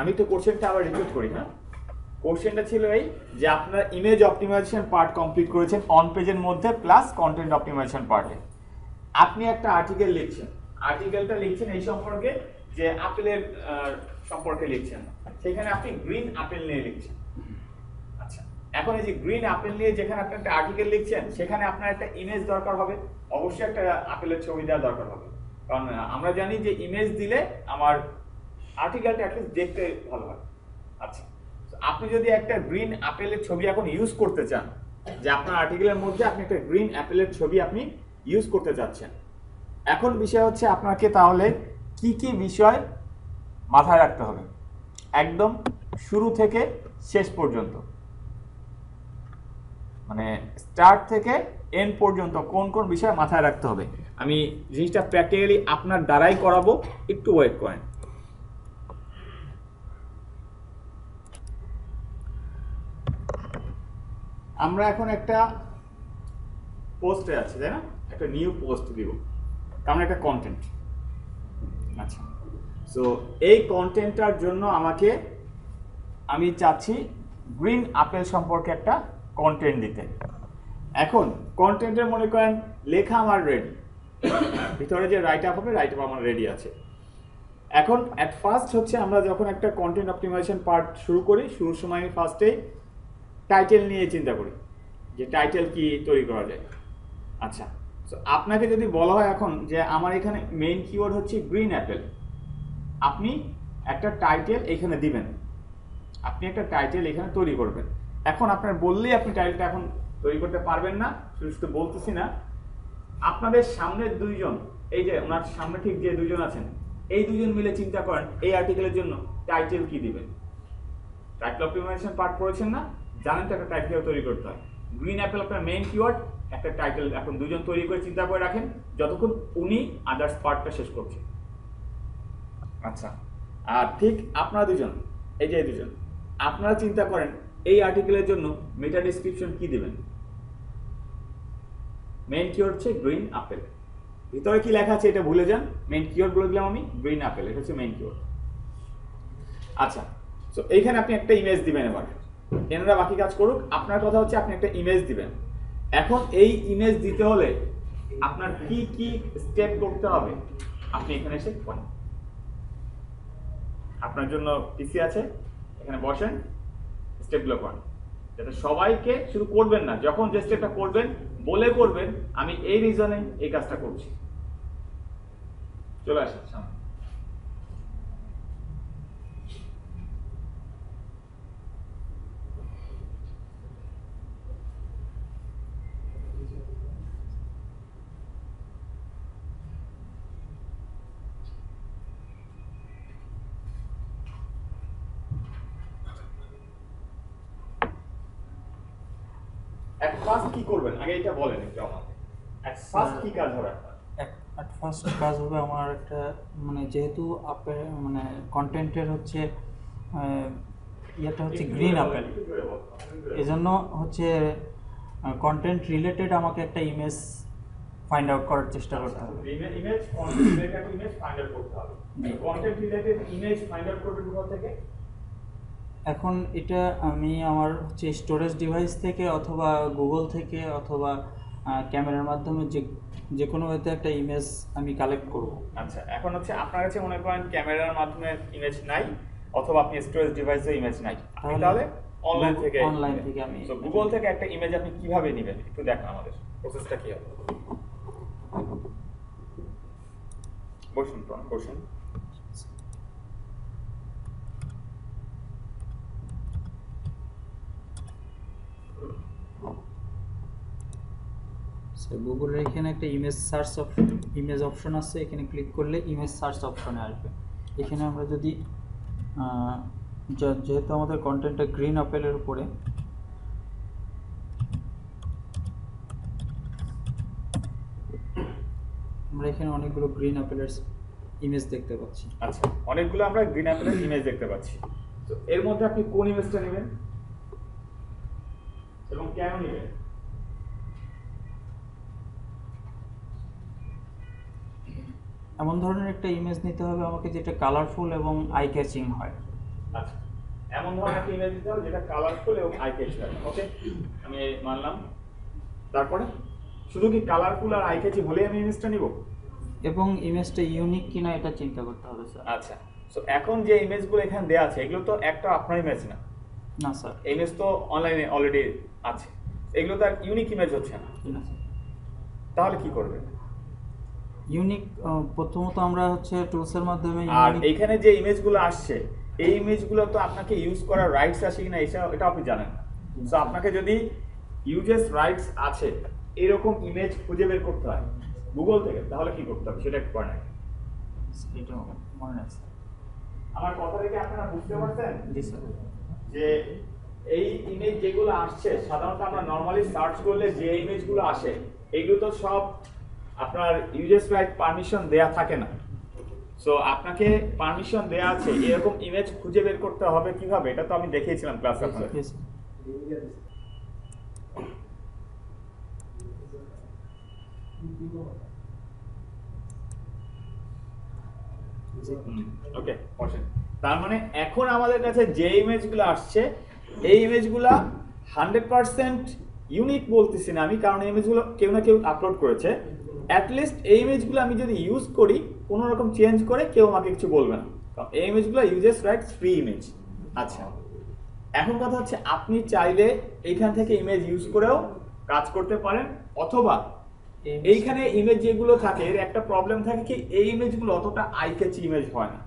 আমি তো কোশ্চেনটা আবার রিপিট করি, হ্যাঁ। কোশ্চেনটা ছিল এই যে আপনার ইমেজ অপটিমাইজেশন পার্ট কমপ্লিট করেছেন অন পেজের মধ্যে প্লাস কন্টেন্ট অপটিমাইজেশন পার্টে। আপনি একটা আর্টিকেল লিখছেন, আর্টিকেলটা লিখছেন এই সম্পর্কে যে আপেলের সম্পর্কে লিখছেন, সেখানে আপনি গ্রিন আপেল নিয়ে লিখছেন। আচ্ছা, এখন এই যে গ্রিন আপেল নিয়ে যেখানে আপনি একটা আর্টিকেল লিখছেন, সেখানে আপনার একটা ইমেজ দরকার হবে, অবশ্যই একটা আপেলের ছবি দেওয়া দরকার হবে। কারণ আমরা জানি যে ইমেজ দিলে আমার আর্টিকেলটা অ্যাটলিস্ট দেখতে ভালো হয়। আচ্ছা, আপনি যদি একটা গ্রিন আপেলের ছবি এখন ইউজ করতে চান, যে আপনার আর্টিকেলের মধ্যে আপনি একটা গ্রিন আপেলের ছবি আপনি ইউজ করতে চাচ্ছেন, এখন বিষয় হচ্ছে আপনাকে তাহলে কি কি বিষয় মাথায় রাখতে হবে একদম শুরু থেকে শেষ পর্যন্ত, মানে স্টার্ট থেকে এন্ড পর্যন্ত কোন কোন বিষয় মাথায় রাখতে হবে। আমি জিনিসটা প্র্যাকটিক্যালি আপনার দ্বারাই করাবো, একটু ওয়েট করেন। আমরা এখন একটা পোস্টে আছি, তাই না? একটা নিউ পোস্ট দিব, কারণ একটা কন্টেন্ট। আচ্ছা, সো এই কন্টেন্টটার জন্য আমি চাচ্ছি গ্রিন আপেল সম্পর্কে একটা কন্টেন্ট দিতে। এখন কন্টেন্টের মনে করেন লেখা আমার রেডি, ভিতরে যে রাইট আপ হবে রাইট আপ আমার রেডি আছে। এখন অ্যাট ফার্স্ট হচ্ছে আমরা যখন একটা কন্টেন্ট অপটিমাইজেশন পার্ট শুরু করি, শুরুর সময় আমি ফার্স্টেই টাইটেল নিয়ে চিন্তা করি যে টাইটেল কি তৈরি করা যায়। আচ্ছা, তো আপনাকে যদি বলা হয় এখন যে আমার এখানে মেইন কিওয়ার্ড হচ্ছে গ্রিন অ্যাপেল, আপনি একটা টাইটেল এখানে দিবেন, আপনি একটা টাইটেল এখানে তৈরি করবেন। এখন আপনার বললেই আপনি টাইটেলটা এখন তৈরি করতে পারবেন না, শুধু শুধু বলতেছি না, আপনাদের সামনের দুইজন, এই যে ওনার সামনে ঠিক যে দুইজন আছেন, এই দুজন মিলে চিন্তা করেন এই আর্টিকেলের জন্য টাইটেল কি দিবেন। টাইটেল অপটিমাইজেশন পার্ট করেছেন না, জানেন তো একটা টাইটেল তৈরি করতে হয়। গ্রিন অ্যাপেল আপনার মেইন কিওয়ার্ড, একটা টাইটেল এখন দুজন তৈরি করে চিন্তা করে রাখেন যতক্ষণ উনি আদার্স পার্টটা শেষ করছেন। আচ্ছা, আর ঠিক আপনারা দুজন, এই যে দুজন, আপনারা চিন্তা করেন এই আর্টিকেলের জন্য মেটা ডেসক্রিপশন কি দিবেন। মেইন কিওয়ার্ড হচ্ছে গ্রিন আপেল, ভিতরে কি লেখা আছে এটা ভুলে যান, মেইন কিওয়ার্ড বলে দিলাম আমি গ্রিন আপেল, এটা হচ্ছে মেইন কিওয়ার্ড। আচ্ছা, সো এইখানে আপনি একটা ইমেজ দিবেন। এবার এনারা বাকি কাজ করুক, আপনার কথা হচ্ছে আপনি একটা ইমেজ দিবেন। এখন এই ইমেজ দিতে হলে আপনার কি কি স্টেপ করতে হবে আপনি এখানে এসে করেন। আপনার জন্য পিসি আছে, এখানে বসেন, স্টেপগুলো করেন, যাতে সবাইকে শুধু করবেন না, যখন যে স্টেপটা করবেন বলে করবেন আমি এই রিজনে এই কাজটা করছি। চলে আসেন সামনে। এট ফার্স্ট কি করবেন আগে এটা বলেন একটু আমাকে, এট ফার্স্ট কি কাজ হবে আপনার? অ্যাট ফার্স্ট কাজ হবে আমার একটা, মানে যেহেতু আপেল মানে কন্টেন্টের হচ্ছে ইয়েটা হচ্ছে গ্রিন আপেল, এজন্য হচ্ছে কন্টেন্ট রিলেটেড আমাকে একটা ইমেজ ফাইন্ড আউট করার চেষ্টা করতে হবে। Image content related image find out করতে হবে। Content related image find out করবেন কোথা থেকে? এখন এটা আমি আমার হচ্ছে স্টোরেজ ডিভাইস থেকে অথবা গুগল থেকে অথবা ক্যামেরার মাধ্যমে যে কোনো ওয়েতে একটা ইমেজ আমি কালেক্ট করব। আচ্ছা, এখন হচ্ছে আপনার কাছে মনে করেন ক্যামেরার মাধ্যমে ইমেজ নাই অথবা আপনি স্টোরেজ ডিভাইসে ইমেজ নাই, আপনি তাহলে অনলাইন থেকে আমি তো গুগল থেকে একটা ইমেজ আপনি কিভাবে নেবেন একটু দেখেন, আমাদের প্রসেসটা কি হবে। বসুন বসুন। গুগলের এখানে একটা ইমেজ অপশন আছে, এখানে ক্লিক করলে ইমেজ সার্চ অপশনে আসবে। এখানে আমরা যদি যেহেতু আমাদের কন্টেন্টটা গ্রিন আপেলের উপরে, আমরা এখানে অনেকগুলো গ্রিন আপেলের ইমেজ দেখতে পাচ্ছি। আচ্ছা, অনেকগুলো আমরা গ্রিন আপেলের ইমেজ দেখতে পাচ্ছি, তো এর মধ্যে আপনি কোন ইমেজটা নেবেন এবং কেন নেবেন? এমন ধরনের একটা ইমেজ নিতে হবে আমাকে যেটা কালারফুল এবং আই ক্যাচিং হয়। আচ্ছা, এমন ধরনের একটা ইমেজ দিতে হবে যেটা কালারফুল এবং আই ক্যাচি হয়। ওকে, আমি মানলাম। তারপরে শুধু কি কালারফুল আর আই ক্যাচি বলেই আমি ইমেজটা নিব? এবং ইমেজটা ইউনিক কিনা এটা চিন্তা করতে হবে স্যার। আচ্ছা, সো এখন যে ইমেজগুলো এখানে দেওয়া আছে এগুলো তো একটা আপনার ইমেজ না। না স্যার। ইমেজ তো অনলাইনে অলরেডি আছে, এগুলো তো আর ইউনিক ইমেজ হচ্ছে না। না স্যার। তাহলে কি করবেন? ইউনিক প্রথমত আমরা হচ্ছে টুলসের মাধ্যমে আর এইখানে যে ইমেজগুলো আসছে এই ইমেজগুলো তো আপনাকে ইউজ করার রাইটস আছে কিনা এটা আপনি জানেন না। সো আপনাকে যদি ইউজেস রাইটস আছে এরকম ইমেজ খুঁজে বের করতে হয় গুগল থেকে, তাহলে কি করতে হবে সেটা একটু পড়েন। এটা মনে আছে। আমার কথা থেকে আপনারা বুঝতে পারছেন জি স্যার। যে এই ইমেজ যেগুলো আসছে সাধারণত আমরা নরমালি সার্চ করলে যে ইমেজগুলো আসে এগুলো তো সব আপনার ইউজেস রাইট পারমিশন দেয়া থাকে না। সো আপনাকে পারমিশন দেয়া আছে এরকম ইমেজ খুঁজে বের করতে হবে কিভাবে, এটা তো আমি দেখিয়েছিলাম ক্লাসে আপনাদের। Yes, sir. ওকে, তার মানে এখন আমাদের কাছে যে ইমেজগুলো আসছে এই ইমেজগুলো 100% ইউনিক বলতেছি না আমি, কারণ ইমেজগুলো কেউ না কেউ আপলোড করেছে। অ্যাটলিস্ট এই ইমেজগুলো আমি যদি ইউজ করি কোনো রকম চেঞ্জ করে কেউ আমাকে কিছু বলবে না, কারণ এই ইমেজগুলো ইউজেস রাইটস ফ্রি ইমেজ। আচ্ছা, এখন কথা হচ্ছে আপনি চাইলে এইখান থেকে ইমেজ ইউজ করেও কাজ করতে পারেন, অথবা এইখানে ইমেজ যেগুলো থাকে এর একটা প্রবলেম থাকে কি এই ইমেজগুলো অতটা আই ক্যাচি ইমেজ হয় না।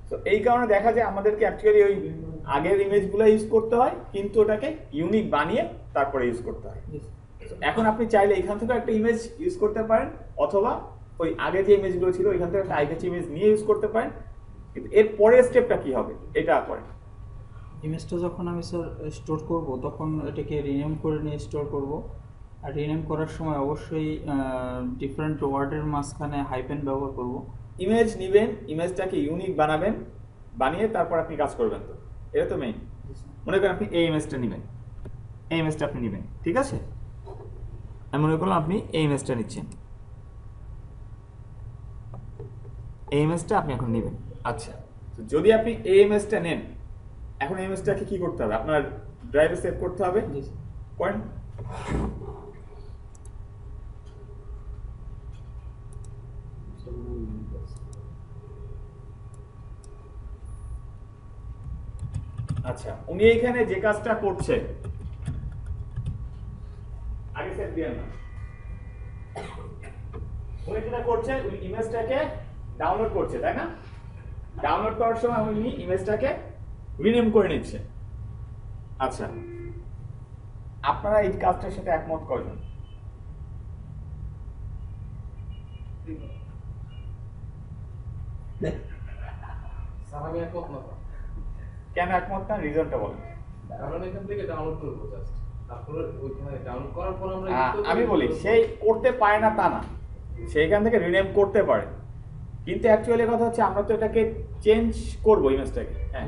তো এই কারণে দেখা যায় আমাদেরকে অ্যাকচুয়ালি ওই আগের ইমেজগুলো ইউজ করতে হয়, কিন্তু ওটাকে ইউনিক বানিয়ে তারপরে ইউজ করতে হয়। এখন আপনি চাইলে এখান থেকে একটা ইমেজ ইউজ করতে পারেন, অথবা ওই আগে যে ইমেজগুলো ছিল এখান থেকে একটা আই ক্যাচি ইমেজ নিয়ে ইউজ করতে পারেন। কিন্তু এর পরের স্টেপটা কি হবে এটা করেন। ইমেজটা যখন আমি স্যার স্টোর করব তখন এটাকে রিনেম করে নিয়ে স্টোর করব। আর রিনেম করার সময় অবশ্যই ডিফারেন্ট ওয়ার্ডের মাঝখানে হাইপেন ব্যবহার করব। ইমেজ নেবেন, ইমেজটাকে ইউনিক বানাবেন, বানিয়ে তারপর আপনি কাজ করবেন। তো এটা তো মেইন। মনে করেন আপনি এই ইমেজটা নেবেন, এই ইমেজটা আপনি নেবেন, ঠিক আছে? আমি মনে করলাম আপনি এই ইমেজটা নিচ্ছেন, এই ইমেজটা আপনি এখন নেবেন। আচ্ছা, তো যদি আপনি এই ইমেজটা নেন, এখন এই ইমেজটাকে কি করতে হবে? আপনার ড্রাইভে সেভ করতে হবে। করেন। আচ্ছা, উনি এখানে যে কাজটা করছে আগে সেভ দিয়েন না। উনি যেটা করছে উনি ইমেজটাকে ডাউনলোড করছে, তাই না? ডাউনলোড করার সময় উনি ইমেজটাকে রিনেম করে নিচ্ছে। আচ্ছা, আপনারা এই কাজটার সাথে একমত করবেন? আমি একমত না। কেন একমত না? রিজনটা বলেন। কারণ এখান থেকে ডাউনলোড করবো জাস্ট, তারপরে ওইখানে ডাউনলোড করার পর আমরা আমি বলি সেই করতে পারে না তা না, সেইখান থেকে রিনেম করতে পারে, কিন্তু অ্যাকচুয়ালি কথা হচ্ছে আমরা তো এটাকে চেঞ্জ করবো ইমেজটাকে। হ্যাঁ,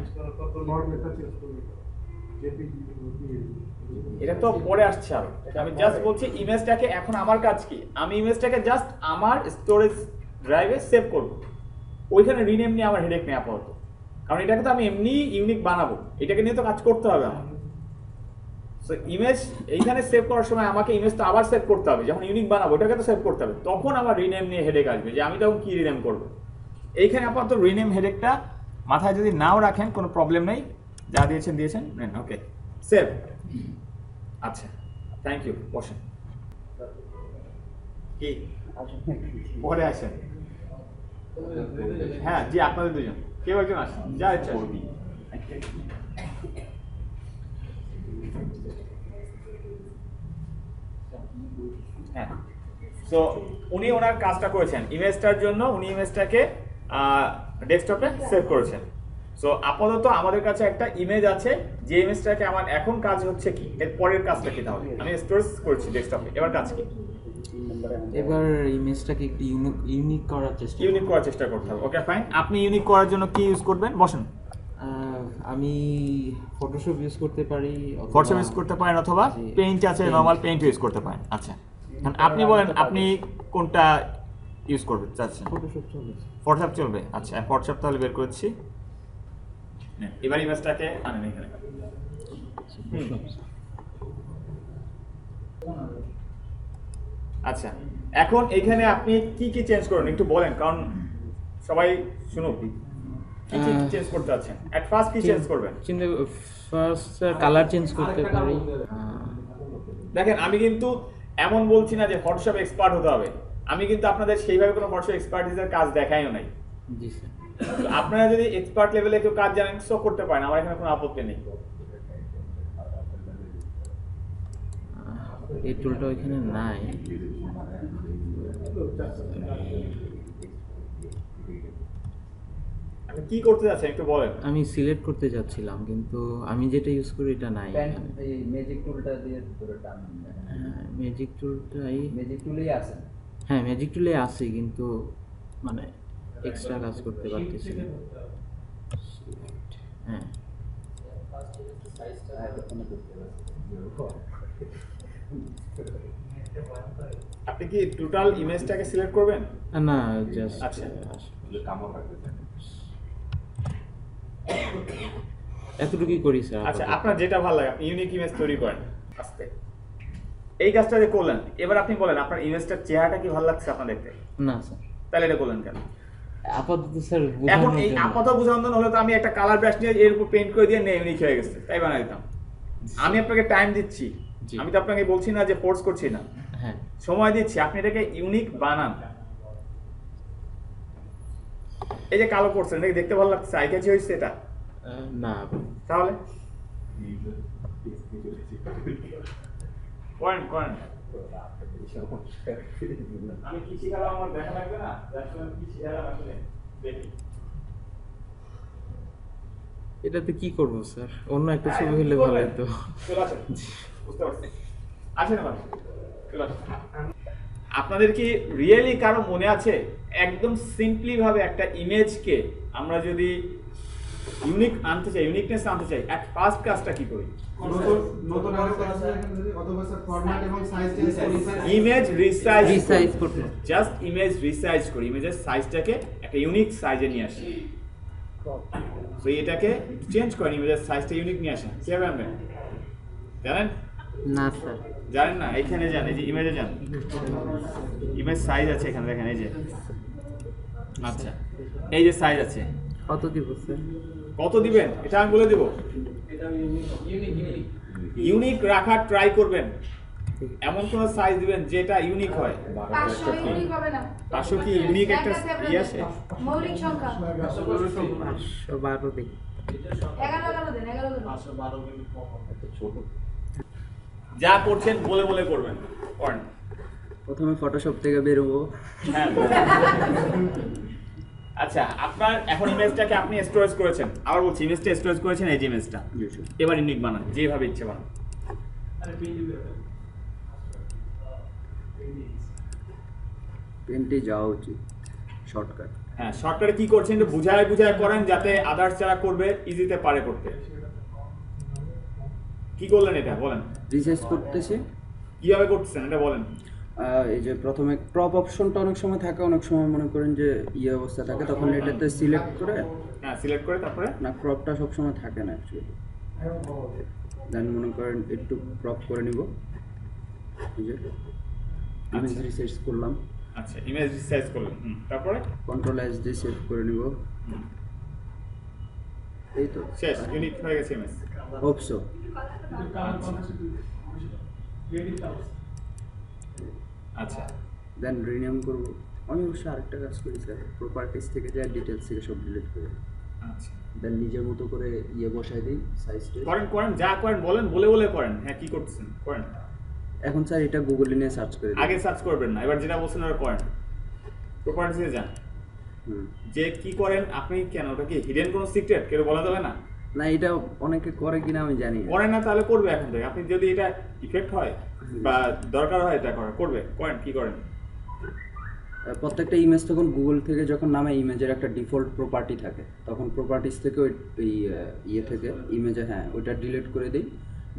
এটা তো পরে আসছে আরো। আমি জাস্ট বলছি ইমেজটাকে এখন আমার কাজ কি, আমি ইমেজটাকে জাস্ট আমার স্টোরেজ ড্রাইভে সেভ করব, ওইখানে রিনেম নিয়ে আমার হেডেক নেই আপাতত, কারণ এটাকে তো আমি এমনি ইউনিক বানাবো, এটাকে নিয়ে তো কাজ করতে হবে আমার। সো ইমেজ এইখানে সেভ করার সময় আমাকে ইমেজটা আবার সেভ করতে হবে, যখন ইউনিক বানাবো ওটাকে তো সেভ করতে হবে, তখন আমার রিনেম নিয়ে হেডেক আসবে যে আমি তখন কি রিনেম করব। এইখানে আপাতত রিনেম হেডেকটা মাথায় যদি নাও রাখেন কোনো প্রবলেম নেই, যা দিয়েছেন দিয়েছেন, নেন। ওকে, সেভ। আচ্ছা, থ্যাংক ইউ। বসেন। কি পরে আসেন? হ্যাঁ জি, আপনাদের দুজন কেউ একজন আসেন, যা ইচ্ছা। হ্যাঁ, সো উনি ওনার কাজটা করেছেন ইমেজটার জন্য, উনি ইমেজটাকে ডেস্কটপে সেভ করেছেন। সো আপাতত আমাদের কাছে একটা ইমেজ আছে, যে ইমেজটাকে আমার এখন কাজ হচ্ছে কি, এর পরের কাজটা কি? তাহলে আমি স্টোরেজ করছি ডেস্কটপে, এবার কাজ কি? এবার ইমেজটাকে একটু ইউনিক করার চেষ্টা ইউনিক করার চেষ্টা করতে হবে। ওকে ফাইন, আপনি ইউনিক করার জন্য কি ইউজ করবেন? বসেন। আমি ফটোশপ ইউজ করতে পারি, ফটোশপ ইউজ করতে পারেন, অথবা পেইন্ট আছে, নরমাল পেইন্ট ইউজ করতে পারেন। আচ্ছা, এখন আপনি বলেন আপনি কোনটা ইউজ করবেন চাচ্ছেন? ফটোশপ চলবে। ফটোশপ চলবে। আচ্ছা, ফটোশপ তাহলে বের করছি। নেন, এবার ইমেজটাকে আনেন এখানে। আচ্ছা, এখন এখানে আপনি কি কি চেঞ্জ করুন একটু বলেন, কারণ সবাই শুনুক। কি কি চেঞ্জ করতে আছেন? এট ফার্স্ট কি চেঞ্জ করবেন? কিন্তু ফার্স্ট কালার চেঞ্জ করতে পারি। দেখেন, আমি কিন্তু এমন বলছি না যে ফটোশপ এক্সপার্ট হতে হবে। আমি কিন্তু আপনাদের সেইভাবে কোনো ফটোশপ এক্সপার্টিসের কাজ দেখাইও নাই। জি স্যার। তো আপনারা যদি এক্সপার্ট লেভেলে কেউ কাজ জানেন সো করতে পারেন, আমার এখানে কোনো আপত্তি নেই। এই টুলটা ওইখানে নাই। আপনি কি করতে যাচ্ছেন একটু বলেন। আমি সিলেক্ট করতে যাচ্ছিলাম, কিন্তু আমি যেটা ইউজ করি এটা নাই এখানে। এই ম্যাজিক টুলটা দিয়ে ধরে টান। ম্যাজিক টুলটাই, ম্যাজিক টুলেই আছে। হ্যাঁ ম্যাজিক টুলে আছে, কিন্তু মানে এক্সট্রা কাজ করতে পারতেছি না। হ্যাঁ আপনি কি টোটাল ইমেজটাকে সিলেক্ট করবেন? না, জাস্ট আচ্ছা। এতটুকুই করি স্যার। আচ্ছা, আপনার যেটা ভালো লাগে আপনি ইউনিক ইমেজ তৈরি করেন আস্তে। এই কাজটা যে করলেন, এবার আপনি বলেন আপনার ইমেজটার চেহারাটা কি ভালো লাগছে আপনার দেখতে? না স্যার, তাহলে এটা করলেন কেন? আপাতত স্যার এখন বোঝানোর এই জন্য। আপাতত বোঝানোর হলে তো আমি একটা কালার ব্রাশ নিয়ে এর উপর পেইন্ট করে দিয়ে ইউনিক হয়ে গেছে, তাই বানাই দিতাম। আমি আপনাকে টাইম দিচ্ছি, জি। আমি তো আপনাকে বলছি না যে ফোর্স করছি না, হ্যাঁ সময় দিচ্ছি, আপনি এটাকে ইউনিক বানান। এই যে কালো করছেন, এটাকে দেখতে ভালো লাগছে, আই ক্যাচি হয়েছে এটা? না তাহলে করেন করেন। আমি কি শিখালাম আমার দেখা লাগবে না? আসলে আমি কি শিখালাম আসলে দেখি। এটাতে কি করব স্যার? অন্য একটা ছবি হলে ভালো হতো। চলে আসেন, বুঝতে পারছি। আসেন আমার, চলে আসেন। আপনাদের কি রিয়েলি কারো মনে আছে একদম সিম্পলি ভাবে একটা ইমেজকে আমরা যদি ইউনিক আনতে চাই, ইউনিকনেস আনতে চাই, এট ফার্স্ট কাজটা কি করি? নতুন আরেকটা আছে এখানে যদি অথবা স্যার ফরম্যাট এবং সাইজ চেঞ্জ করি স্যার। ইমেজ রিসাইজ রিসাইজ করতে। জাস্ট ইমেজ রিসাইজ করি, ইমেজের সাইজটাকে একটা ইউনিক সাইজে নিয়ে আসি। তো এটাকে চেঞ্জ করেন, ইমেজের সাইজটা ইউনিক নিয়ে আসেন। কিভাবে আনবেন জানেন? না স্যার। জানেন না? এখানে যান, এই যে ইমেজে যান, ইমেজ সাইজ আছে এখানে দেখেন, এই যে। আচ্ছা, এই যে সাইজ আছে, কত দিব স্যার? কত দিবেন এটা আমি বলে দেব। ইউনিক রাখার ট্রাই করবেন, এমন কোন সাইজ দিবেন যেটা ইউনিক হয়। 500 ইউনিক হবে না। 500 কি ইউনিক একটা ইয়ে আছে? মৌলিক সংখ্যা 512 দিই। 11 দেন, 11 দেন। যা করছেন বলে বলে করবেন, করেন। প্রথমে ফটোশপ থেকে বের হবো। হ্যাঁ। আচ্ছা, আপনার এখন ইমেজটাকে আপনি স্টোরেজ করেছেন, আবার বলছি ইমেজটা স্টোরেজ করেছেন, এই যে ইমেজটা এবার ইউনিক বানান, যেভাবে ইচ্ছে বানান। পেন্টে যাওয়া উচিত, শর্টকাট। হ্যাঁ, শর্টকাটে কি করছেন একটু বুঝায় বুঝায় করেন, যাতে আদার্স যারা করবে ইজিতে পারে করতে। কি করলেন এটা বলেন, রিসাইজ করতেছি। কিভাবে করতেছেন এটা বলেন। এই যে প্রথমে ক্রপ অপশনটা অনেক সময় থাকে, অনেক সময় মনে করেন যে ইয়ে অবস্থা থাকে, তখন এটাতে সিলেক্ট করে, হ্যাঁ সিলেক্ট করে তারপরে না ক্রপটা সবসময় থাকে না অ্যাকচুয়ালি, দেন মনে করেন একটু ক্রপ করে নিব, এই যে ইমেজ আচ্ছা। রিসাইজ করলাম, আচ্ছা ইমেজ রিসাইজ করলেন, তারপরে কন্ট্রোল এস দিয়ে সেভ করে নিব, এই তো শেষ, ইউনিক হয়ে গেছে ইমেজ। হোপসো। আচ্ছা, দেন রিনেম করব। আমি অবশ্য আরেকটা কাজ করি স্যার, প্রপার্টিস থেকে যা ডিটেলস থেকে সব ডিলিট করে আচ্ছা দেন নিজের মতো করে ইয়ে বসাই দিই সাইজটা। করেন করেন, যা করেন বলেন, বলে বলে করেন। হ্যাঁ কি করতেছেন করেন। এখন স্যার এটা গুগলে নিয়ে সার্চ করে দিই। আগে সার্চ করবেন না, এবার যেটা বলছেন ওটা করেন। প্রপার্টিসে যান, হুম। যে কি করেন আপনি, কেন ওটা কি হিডেন কোনো সিক্রেট কেউ বলা যাবে না? না এটা অনেকে করে কিনা আমি জানি না। করেন না তাহলে করবে এখন থেকে। আপনি যদি এটা ইফেক্ট হয় বা দরকার হয় এটা করবে, করেন। কি করেন? প্রত্যেকটা ইমেজ তখন গুগল থেকে যখন নামে, ইমেজের একটা ডিফল্ট প্রপার্টি থাকে, তখন প্রপার্টিস থেকে ওই ইয়ে থেকে ইমেজে, হ্যাঁ ওইটা ডিলিট করে দিই,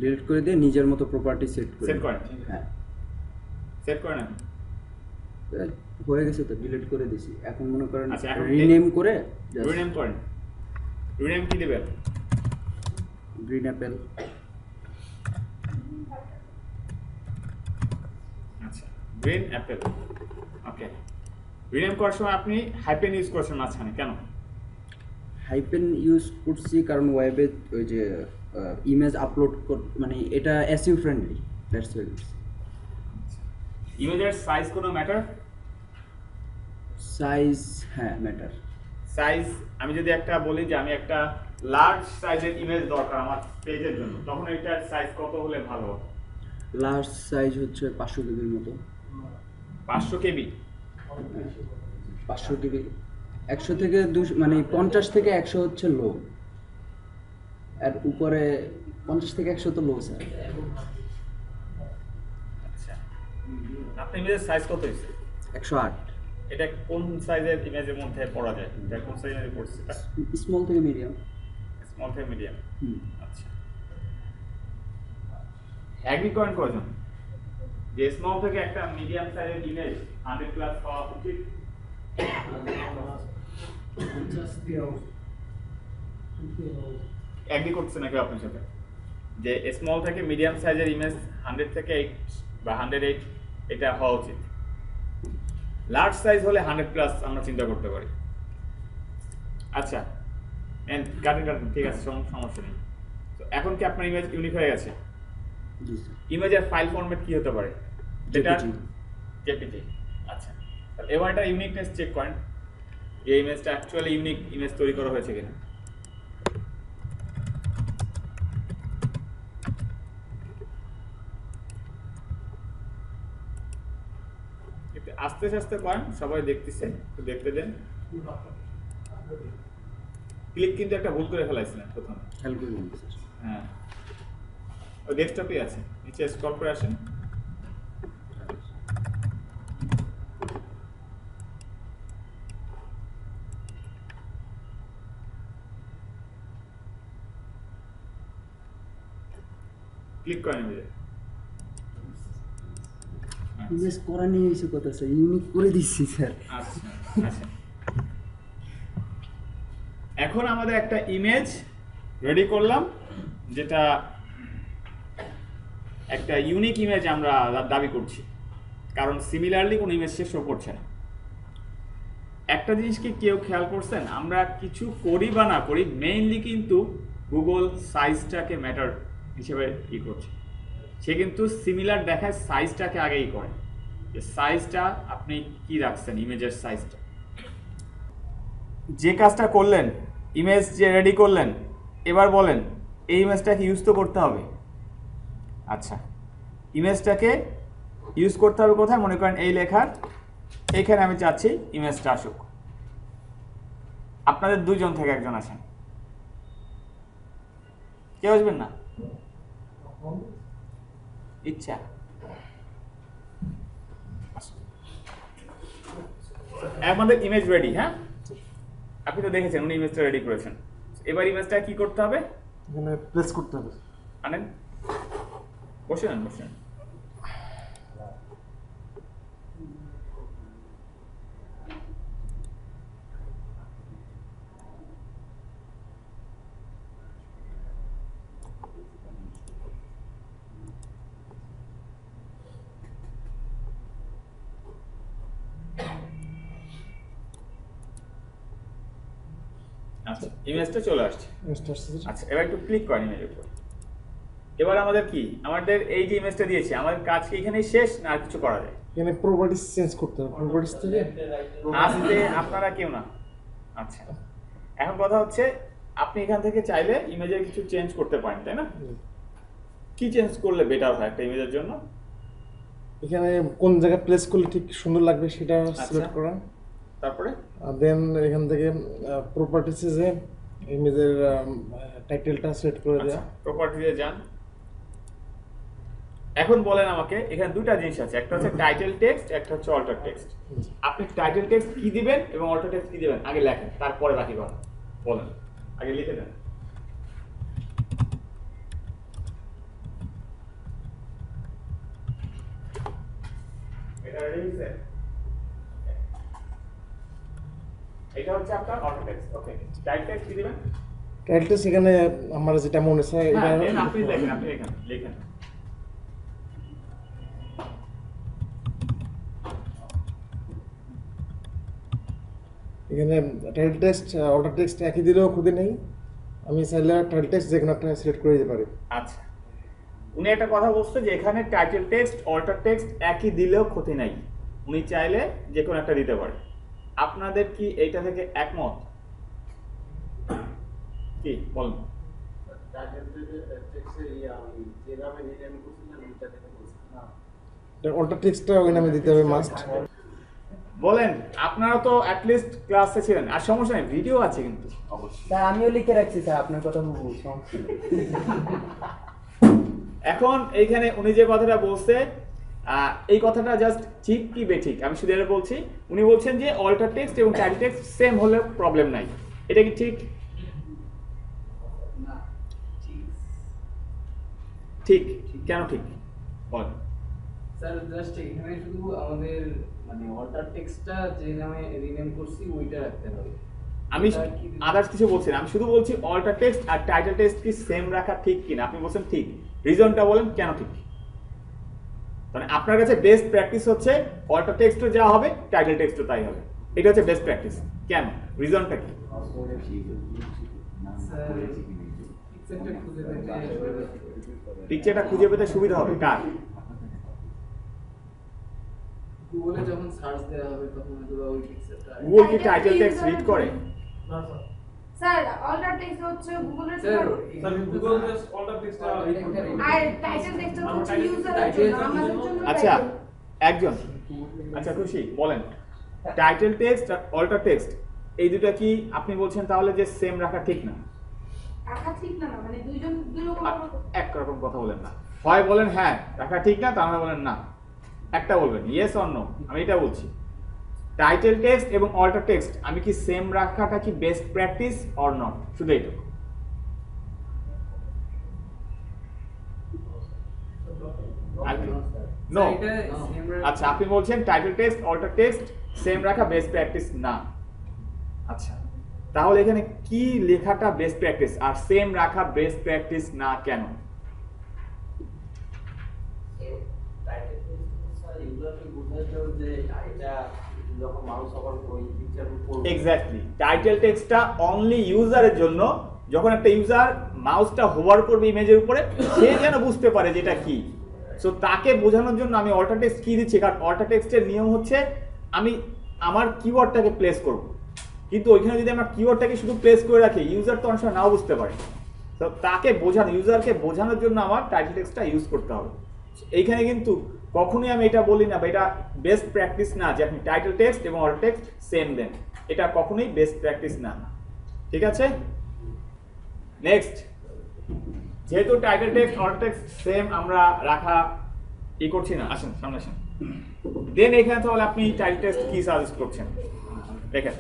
ডিলিট করে দিয়ে নিজের মতো প্রপার্টি সেট করে সেট দিই। করেন, হ্যাঁ সেট করেন। হয়ে গেছে তো, ডিলিট করে দিছি। এখন মনে করেন আচ্ছা, এখন রিনেম করে রিনেম করেন। রিনেম কি দিবেন? Green Apple. আচ্ছা, গ্রিন অ্যাপেল। ওকে, রিনেম করার সময় আপনি হাইপেন ইউজ করছেন মাঝখানে, কেন? হাইপেন ইউজ করছি কারণ ওয়েবে ওই যে ইমেজ আপলোড মানে এটা এসইউ ফ্রেন্ডলি, দ্যাটস ওয়াই। ইমেজের সাইজ কোনো ম্যাটার? সাইজ হ্যাঁ ম্যাটার। সাইজ আমি যদি একটা বলি যে আমি একটা লার্জ সাইজের ইমেজ দরকার আমার পেজের জন্য, তখন এটার সাইজ কত হলে ভালো হবে? লার্জ সাইজ হচ্ছে 500 কেবির মতো। 500 কেবি? 500 কেবি 100 থেকে 200 মানে 50 থেকে 100 হচ্ছে লো, আর উপরে 50 থেকে 100 তো লো স্যার। আচ্ছা, আপনার ইমেজের সাইজ কত হয়েছে? 108। এটা কোন সাইজের ইমেজের মধ্যে পড়া যায়? এটা কোন সাইজের পড়ছে? স্মল থেকে মিডিয়াম। স্মল থেকে মিডিয়াম। হুম। আচ্ছা, অ্যাগ্রি করেন কয়জন যে স্মল থেকে একটা মিডিয়াম সাইজের ইমেজ 100 প্লাস হওয়া উচিত? অ্যাগ্রি করছে নাকি আপনার সাথে যে স্মল থেকে মিডিয়াম সাইজের ইমেজ 100 থেকে 8 বা 108 এটা হওয়া উচিত? লার্জ সাইজ হলে 100 প্লাস আমরা চিন্তা করতে পারি। আচ্ছা, কাটেন ঠিক আছে, সমস্যা নেই। তো এখন কি আপনার ইমেজ ইউনিক হয়ে গেছে? জি স্যার। ইমেজের ফাইল ফরম্যাট কি হতে পারে? যেটা JPG। জেপিজি। আচ্ছা, তাহলে এবার এটা ইউনিকনেস চেক করেন, এই ইমেজটা অ্যাকচুয়ালি ইউনিক ইমেজ তৈরি করা হয়েছে কিনা। একটু আস্তে আস্তে করেন, সবাই দেখতেছে, একটু দেখতে দেন। ক্লিক কিন্তু একটা ভুল করে ফেলাইছিলেন প্রথমে। খেয়াল করে নিন স্যার। হ্যাঁ, ওই ডেস্কটপই আছে, নিচে স্ক্রল করে আসেন। ক্লিক করেন ইমেজে। ইমেজ করা নিয়ে এসে কথা স্যার, ইউনিক করে দিচ্ছি স্যার। আচ্ছা আচ্ছা, এখন আমাদের একটা ইমেজ রেডি করলাম, যেটা একটা ইউনিক ইমেজ আমরা দাবি করছি, কারণ সিমিলারলি কোনো ইমেজ সে শো করছে না। একটা জিনিস কি কেউ খেয়াল করছেন, আমরা কিছু করি বা না করি, মেইনলি কিন্তু গুগল সাইজটাকে ম্যাটার হিসেবে ই করছে। সে কিন্তু সিমিলার দেখায় সাইজটাকে আগেই করে, যে সাইজটা আপনি কি রাখছেন, ইমেজের সাইজটা। যে কাজটা করলেন, ইমেজ যে রেডি করলেন, এবার বলেন এই ইমেজটাকে ইউজ তো করতে হবে। আচ্ছা, ইমেজটাকে ইউজ করতে হবে কোথায়? মনে করেন এই লেখার এইখানে আমি চাচ্ছি ইমেজটা আসুক। আপনাদের দুইজন থেকে একজন আছেন, কেউ আসবেন না? ইচ্ছা আমাদের ইমেজ রেডি। হ্যাঁ, আপনি তো দেখেছেন উনি ইমেজটা রেডি করেছেন। এবার ইমেজটা কি করতে হবে? এখানে প্লেস করতে হবে। আনেন, বসে নেন, বসে নেন। আচ্ছা, ইমেজটা চলে আসছে। আচ্ছা, এবার একটু ক্লিক করেন ইমেজের উপর। এবার আমাদের কি, আমাদের এই যে ইমেজটা দিয়েছি, আমাদের কাজ কি এখানেই শেষ না আর কিছু করা যায়? এখানে প্রপার্টিস চেঞ্জ করতে হবে, প্রপার্টিস থেকে আসতে আপনারা কেউ না। আচ্ছা, এখন কথা হচ্ছে আপনি এখান থেকে চাইলে ইমেজের কিছু চেঞ্জ করতে পারেন, তাই না? কি চেঞ্জ করলে বেটার হয় একটা ইমেজের জন্য? এখানে কোন জায়গায় প্লেস করলে ঠিক সুন্দর লাগবে সেটা সিলেক্ট করা। তারপরে দেন এখান থেকে প্রপার্টিসে যে ইমেজের টাইটেলটা সিলেক্ট করে দেওয়া। প্রপার্টিতে যান। এখন বলেন আমাকে, এখানে দুটো জিনিস আছে, একটা হচ্ছে টাইটেল টেক্সট, একটা হচ্ছে অল্টার টেক্সট। আপনি টাইটেল টেক্সট কি দিবেন এবং অল্টার টেক্সট কি দিবেন আগে লেখেন, তারপরে বাকি কথা বলেন। আগে লিখে দেন। এটা রেডি হয়েছে? এটা হচ্ছে আপনার অল্টার টেক্সট। ওকে, টাইটেল টেক্সট কি দিবেন? টাইটেল সেখানে আমার যেটা মনে হয় এটা হ্যাঁ, then আপনি লেখেন, আপনি লেখেন। এখানে টাইটেল টেক্সট অল্টার টেক্সট একই দিলেও ক্ষতি নেই, আমি চাইলে টাইটেল টেক্সট যে কোনো একটা সিলেক্ট করে দিতে পারি। আচ্ছা, উনি একটা কথা বলছে যে এখানে টাইটেল টেক্সট অল্টার টেক্সট একই দিলেও ক্ষতি নাই, উনি চাইলে যে কোনো একটা দিতে পারে। আপনাদের কি এইটা থেকে একমত? কি বলেন? অল্টার টেক্সটটা ওই নামে দিতে হবে মাস্ট। বলেন, আপনারা তো অ্যাটলিস্ট ক্লাসে ছিলেন, আর সমস্যা নেই, ভিডিও আছে কিন্তু অবশ্যই। স্যার আমিও লিখে রাখছি স্যার আপনার কথা বলছি। এখন এইখানে উনি যে কথাটা বলছে, এই কথাটা জাস্ট ঠিক কি বেঠিক আমি শুধু এটা বলছি। উনি বলছেন যে অল্টার টেক্সট এবং টাইটেল টেক্সট সেম হলে প্রবলেম নাই, এটা কি ঠিক? ঠিক, কেন ঠিক বলেন? স্যার জাস্ট এখানে শুধু আমাদের মানে অল্টার টেক্সটটা যে নামে রিনেম করছি ওইটা রাখতে হবে। আমি আদার্স কিছু বলছি না, আমি শুধু বলছি অল্টার টেক্সট আর টাইটেল টেক্সট কি সেম রাখা ঠিক কিনা। আপনি বলছেন ঠিক, রিজনটা বলেন কেন ঠিক। মানে আপনার কাছে বেস্ট প্র্যাকটিস হচ্ছে অল্টার টেক্সটও যা হবে টাইটেল টেক্সটও তাই হবে, এটা হচ্ছে বেস্ট প্র্যাকটিস। কেন, রিজনটা কি? স্যার পিকচারটা খুঁজে পেতে পিকচারটা খুঁজে পেতে সুবিধা হবে কার? গুগলে যখন সার্চ দেওয়া হবে তখন হয়তো ওই পিকচারটা গুগল কি টাইটেল টেক্সট রিড করে? স্যার অল্টার টেক্সট হচ্ছে গুগলের স্যার গুগল জাস্ট অল্টার টেক্সটটা আর টাইটেল টেক্সট হচ্ছে ইউজারের জন্য, আমাদের জন্য আচ্ছা একজন, আচ্ছা খুশি বলেন, টাইটেল টেক্সট আর অল্টার টেক্সট এই দুটো কি আপনি বলছেন তাহলে যে সেম রাখা ঠিক না? রাখা ঠিক না, মানে দুইজন দুই রকম একরকম কথা বলেন না, হয় বলেন হ্যাঁ রাখা ঠিক না, তা না বলেন না, একটা বলবেন ইয়েস অর নো। আমি এটা বলছি টাইটেল টেক্সট এবং অল্টার টেক্সট আমি কি সেম রাখাটা কি বেস্ট প্র্যাকটিস অর নট, শুধু এইটুকু। নো, আচ্ছা আপনি বলছেন title text alter text same রাখা বেস্ট প্র্যাকটিস না। আচ্ছা তাহলে এখানে কি লেখাটা বেস্ট প্র্যাকটিস আর সেম রাখা বেস্ট প্র্যাকটিস না কেন? এক্স্যাক্টলি, টাইটেল টেক্সটটা অনলি ইউজারের জন্য, যখন একটা ইউজার মাউসটা হোভার করবে ইমেজের উপরে সে যেন বুঝতে পারে যেটা কি। সো তাকে বোঝানোর জন্য আমি অল্টার টেক্সট কি দিচ্ছি, কারণ অল্টার টেক্সটের নিয়ম হচ্ছে আমি আমার কিওয়ার্ডটাকে প্লেস করব, কিন্তু ওইখানে যদি আমার কিওয়ার্ডটাকে শুধু প্লেস করে রাখি ইউজার তো অনেক সময় নাও বুঝতে পারে। তো তাকে বোঝানো, ইউজারকে বোঝানোর জন্য আমার টাইটেল টেক্সটটা ইউজ করতে হবে। এইখানে কিন্তু কখনোই আমি এটা বলি না বা এটা বেস্ট প্র্যাকটিস না যে আপনি টাইটেল টেক্সট এবং অল্টার টেক্সট সেম দেন, এটা কখনোই বেস্ট প্র্যাকটিস না। ঠিক আছে, নেক্সট, যেহেতু title text alter text same আমরা রাখা করছি না, আসেন সামনে আসেন। দেন এখানে তাহলে আপনি টাইটেল টেক্সট কি সাজেস্ট করছেন দেখেন।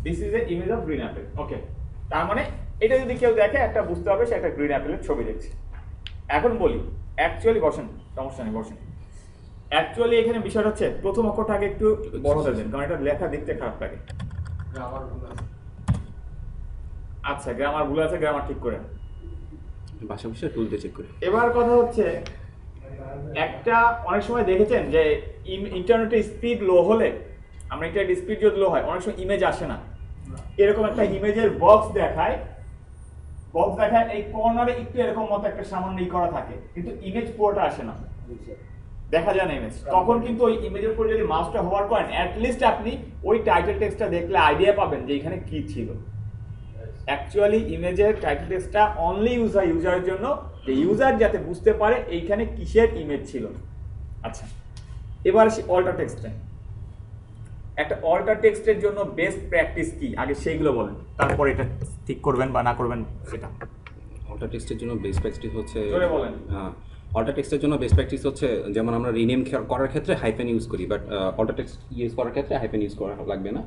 This is a image of green apple. Okay, তার মানে এটা যদি কেউ দেখে একটা বুঝতে হবে সে একটা গ্রিন অ্যাপেলের ছবি দেখছে। এখন বলি অ্যাকচুয়ালি, বসেন সমস্যা নেই বসেন। অ্যাকচুয়ালি এখানে বিষয়টা হচ্ছে প্রথম অক্ষরটাকে একটু বড় করে দেন, কারণ এটা লেখা দেখতে খারাপ লাগে। গ্রামার ভুল আছে। আচ্ছা গ্রামার ভুল আছে, গ্রামার ঠিক করে ভাষা ভাষা টুলতে চেক করে। এবার কথা হচ্ছে একটা অনেক সময় দেখেছেন যে ইন্টারনেটের স্পিড লো হলে, আমরা ইন্টারনেট স্পিড যদি লো হয় অনেক সময় ইমেজ আসে না, এরকম একটা ইমেজের বক্স দেখায়, এই কর্নারে একটু এরকম মতো একটা সামান্য করা থাকে, কিন্তু ইমেজ পুরোটা আসে না, দেখা যায় না ইমেজ। তখন কিন্তু ওই ইমেজের উপর যদি মাউসটা হোভার করেন অ্যাটলিস্ট আপনি ওই টাইটেল টেক্সটটা দেখলে আইডিয়া পাবেন যে এখানে কি ছিল। অ্যাকচুয়ালি ইমেজের টাইটেল টেক্সটটা অনলি ইউজারের জন্য, যে ইউজার যাতে বুঝতে পারে এইখানে কিসের ইমেজ ছিল। আচ্ছা এবার আসি অল্টার টেক্সটে। একটা অল্টার টেক্সটের জন্য বেস্ট প্র্যাকটিস কি আগে সেইগুলো বলেন, তারপর এটা ঠিক করবেন বা না করবেন সেটা। অল্টার টেক্সটের জন্য বেস্ট প্র্যাকটিস হচ্ছে, জোরে বলেন। অল্টার টেক্সটের জন্য বেস্ট প্র্যাকটিস হচ্ছে যেমন আমরা রিনেম করার ক্ষেত্রে হাইফেন ইউজ করি, বাট অল্টার টেক্সট ইউজ করার ক্ষেত্রে হাইফেন ইউজ করা লাগবে না,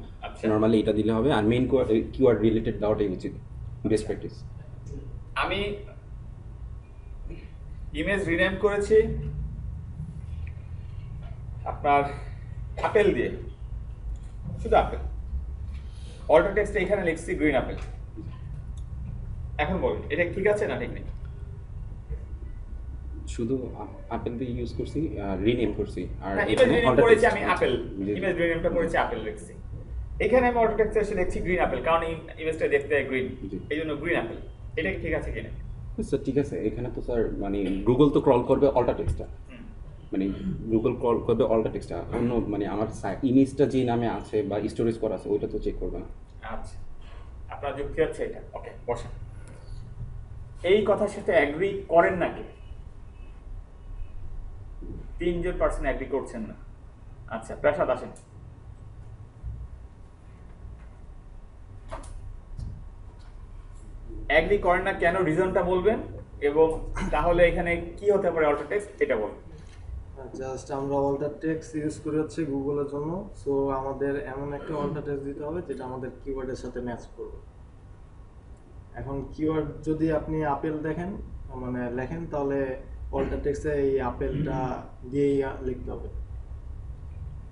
নর্মালি এটা দিলে হবে। আর মেইন কিওয়ার্ড রিলেটেড দেওয়াটাই উচিত বেস্ট প্র্যাকটিস। আমি ইমেজ রিনেম করেছি আপনার আপেল দিয়ে, শুধু আপেল। অল্টার টেক্সটে এখানে লিখছি গ্রিন আপেল। এখন বলুন এটা ঠিক আছে না ঠিক নেই? শুধু আপেল দিয়ে ইউজ করছি, রিনেম করছি, আর ইমেজ এখানে রিনেম alter করেছি text- আমি আপেল, জি। ইমেজ রিনেমটা করেছি আপেল লিখছি। এখানে আমি অল্টার টেক্সটে এসে লিখছি গ্রিন আপেল, কারণ ইমেজটা দেখতে গ্রিন, জি। এই জন্য গ্রিন আপেল। এটা কি ঠিক আছে কিনা? স্যার ঠিক আছে, এখানে তো স্যার মানে গুগল তো ক্রল করবে অল্টার টেক্সটটা, মানে গুগল ক্রল করবে অল্টার টেক্সটটা, অন্য মানে আমার ইমেজটা যে নামে আছে বা স্টোরেজ করা আছে ওইটা তো চেক করবে না। আচ্ছা, আপনার যুক্তি হচ্ছে এটা। ওকে, বসেন। এই কথার সাথে অ্যাগ্রি করেন নাকি? 3 জন পার্সন অ্যাগ্রি করছেন না। আচ্ছা, প্রসাদ আসেন। অ্যাগ্রি করেন না কেন, রিজনটা বলবেন, এবং তাহলে এখানে কি হতে পারে অল্টার টেক্সট এটা বলুন। জাস্ট আমরা অল্টার টেক্সট ইউজ করে হচ্ছে গুগলের জন্য, সো আমাদের এমন একটা অল্টার টেক্সট দিতে হবে যেটা আমাদের কিওয়ার্ডের সাথে ম্যাচ করবে। এখন কিওয়ার্ড যদি আপনি আপেল দেখেন মানে লেখেন, তাহলে অল্টার টেক্সটে এই আপেলটা দিয়েই লিখতে হবে।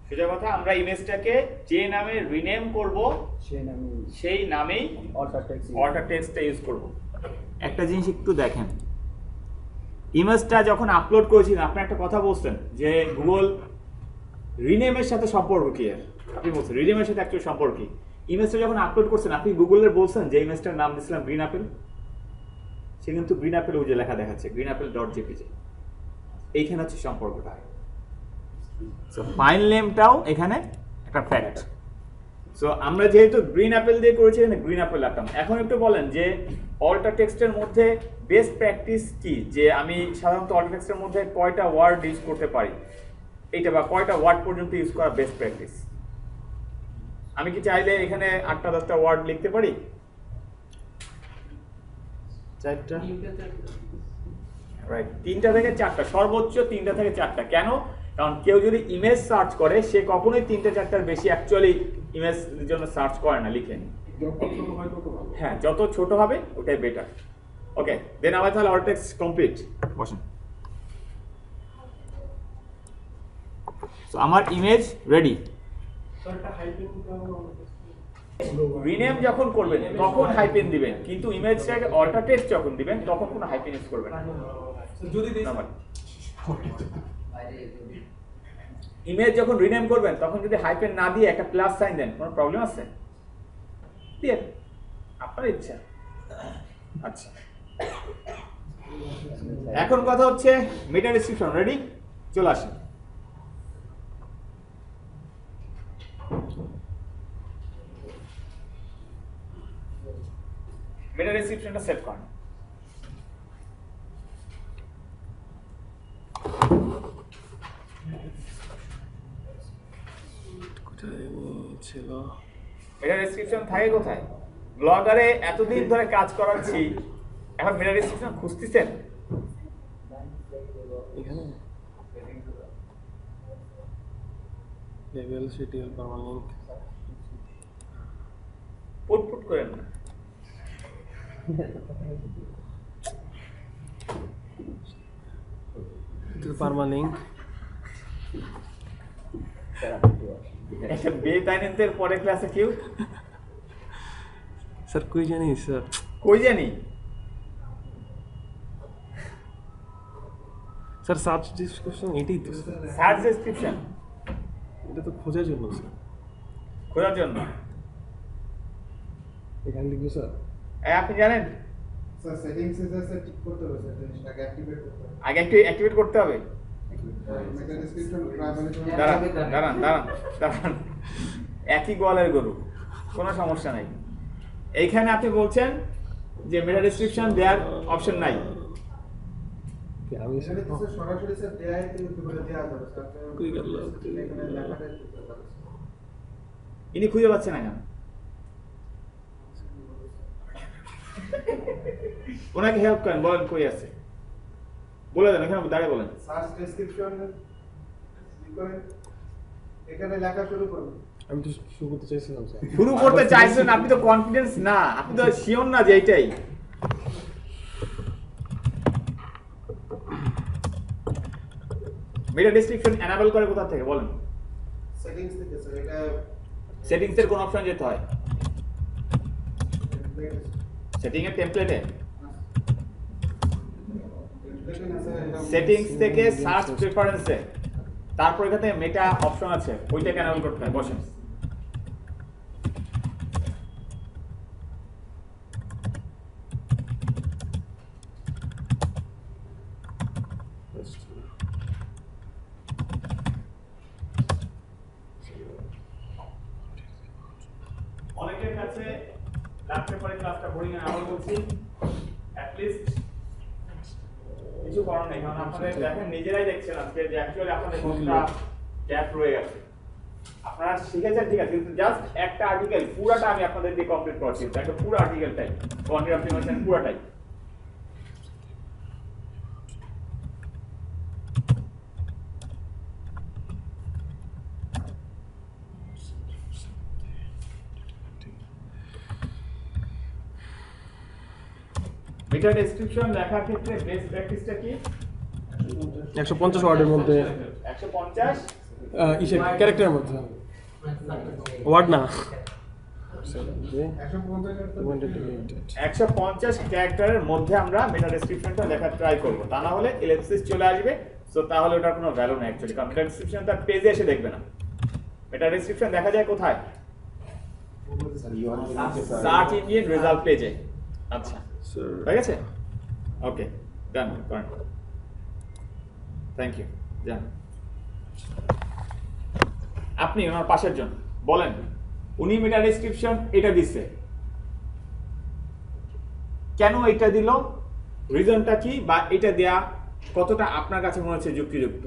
সোজা কথা, আমরা ইমেজটাকে যে নামে রিনেম করব সেই নামেই অল্টার টেক্সটটা ইউজ করব। একটা জিনিস একটু দেখেন, ইমেজটা যখন আপলোড করেছিলেন আপনি একটা কথা বলছেন যে গুগল রিনেমের সাথে সম্পর্ক কি, আপনি বলছেন রিনেমের সাথে অ্যাকচুয়ালি সম্পর্ক কি। ইমেজটা যখন আপলোড করছেন আপনি গুগলের বলছেন যে ইমেজটার নাম দিয়েছিলাম গ্রিন আপেল, সে কিন্তু গ্রিন আপেল ওই যে লেখা দেখাচ্ছে গ্রিন আপেল .jpg, এইখানে হচ্ছে সম্পর্কটা। সো ফাইল নেমটাও এখানে একটা ফ্যাক্ট। সো আমরা যেহেতু গ্রিন অ্যাপেল দিয়ে করেছি, এখানে গ্রিন অ্যাপেল রাখলাম। এখন একটু বলেন যে অল্টার টেক্সটের মধ্যে বেস্ট প্র্যাকটিস কি, যে আমি সাধারণত অল্টার টেক্সটের মধ্যে কয়টা ওয়ার্ড ইউজ করতে পারি, এইটা বা কয়টা ওয়ার্ড পর্যন্ত ইউজ করা বেস্ট প্র্যাকটিস। আমি কি চাইলে এখানে 8টা 10টা ওয়ার্ড লিখতে পারি? 4টা, রাইট, 3টা থেকে 4টা, সর্বোচ্চ 3টা থেকে 4টা। কেন? কারণ কেউ যদি ইমেজ সার্চ করে সে কখনোই 3টে 4টার বেশি অ্যাকচুয়ালি ইমেজের জন্য সার্চ করে না, লিখেন। হ্যাঁ, যত ছোট হবে ওটাই বেটার। ওকে, দেন আবার তাহলে অল টেক্সট কমপ্লিট। বসেন। সো আমার ইমেজ রেডি। রিনেম যখন করবেন তখন হাইপেন দিবেন, কিন্তু ইমেজটাকে অল্টার টেক্সট যখন দিবেন তখন কোনো হাইপেন ইউজ করবেন না। যদি ইমেজ যখন রিনেম করবেন তখন যদি হাইপেন না দিয়ে একটা প্লাস সাইন দেন, কোনো প্রবলেম আছে? দিয়ে আপনার ইচ্ছা। আচ্ছা, এখন কথা হচ্ছে মেটা ডেসক্রিপশন রেডি, চলে আসেন। মেটা ডেসক্রিপশনটা সেট করেন। মেটা ডেসক্রিপশন থাকে কোথায়? ব্লগারে এতদিন ধরে কাজ করাচ্ছি, এখন মেটা ডেসক্রিপশন খুঁজতেছেন? এখানে লেভেল শিডিউল পারমানেন্ট পুট করেন না। পারমালিঙ্ক একটা বেতাইনেন্টের পরে ক্লাসে কেউ স্যার কই জানি স্যার, কই জানি স্যার সার্চ ডিসক্রিপশন এটাই তো স্যার, সার্চ ডেসক্রিপশন এটা তো খোঁজার জন্য স্যার, খোঁজার জন্য। এখানে লিখবো স্যার। আপনি জানেন স্যার সেটিংস এ স্যার ঠিক করতে হবে, স্যার জিনিসটাকে অ্যাক্টিভেট করতে হবে। আগে একটু অ্যাক্টিভেট করতে হবে। মেটা ডেসক্রিপশন প্রাইমারি দাঁড়ান, একই গোয়ালের গরু, কোনো সমস্যা নাই। এইখানে আপনি বলছেন যে মেটা ডেসক্রিপশন দেওয়ার অপশন নাই। আমি এখানে তো স্যার সরাসরি স্যার দেয়াই তো করে দেয়া যাবে স্যার। কই গেল? এখানে লেখাটাই করতে পারে। ইনি খুঁজে পাচ্ছেন না কেন? ওনাকে হেল্প করেন, বলেন কই আছে, বলে দেন, এখানে দাঁড়িয়ে বলেন। সার্চ ডেসক্রিপশন কি করেন, এখানে লেখা শুরু করুন। আমি তো শুরু করতে চাইছিলাম স্যার। শুরু করতে চাইছেন, আপনি তো কনফিডেন্স না, আপনি তো শিওর না যে এইটাই। মেটা ডেসক্রিপশন এনাবল করে কোথা থেকে বলেন? সেটিংস থেকে স্যার এটা সেটিংস এর কোন অপশন যেতে হয়? সেটিং এর টেমপ্লেটে সেটিংস থেকে সার্চ প্রেফারেন্সে, তারপর এখানে মেটা অপশন আছে, ওইটাকে এনাবল করতে হয়। বসেন। অনেকের কাছে লাগতে পারে ক্লাসটা বোরিং, আমি বলছি অ্যাট লিস্ট কিছু করার নেই, কারণ আপনাদের দেখেন নিজেরাই দেখছেন আজকে যে অ্যাকচুয়ালি আপনাদের কোনটা গ্যাপ রয়ে গেছে। আপনারা শিখেছেন ঠিক আছে, কিন্তু জাস্ট একটা আর্টিকেল পুরাটা আমি আপনাদের দিয়ে কমপ্লিট করছি, একটা পুরো আর্টিকেলটাই কোয়ান্টিটি অপটিমাইজেশন পুরাটাই। মেটা ডেসক্রিপশন লেখার ক্ষেত্রে বেস্ট প্র্যাকটিসটা কি? 150 ওয়ার্ডের মধ্যে 150 ইসে ক্যারেক্টারের মধ্যে ওয়ার্ড না 150 ক্যারেক্টারের মধ্যে আমরা মেটা ডেসক্রিপশনটা লেখার ট্রাই করব, তা না হলে এলিপসিস চলে আসবে। সো তাহলে ওটার কোনো ভ্যালু নেই অ্যাকচুয়ালি, কারণ মেটা ডেসক্রিপশন তার পেজে এসে দেখবে না। মেটা ডেসক্রিপশন দেখা যায় কোথায়? সার্চ ইঞ্জিন রেজাল্ট পেজে। আচ্ছা হয়ে গেছে, ওকে ডান, করেন, থ্যাংক ইউ। যান আপনি ওনার পাশের জন বলেন, উনি মেটা ডেসক্রিপশন এটা দিচ্ছে, কেন এটা দিল, রিজনটা কি, বা এটা দেয়া কতটা আপনার কাছে মনে হচ্ছে যুক্তিযুক্ত?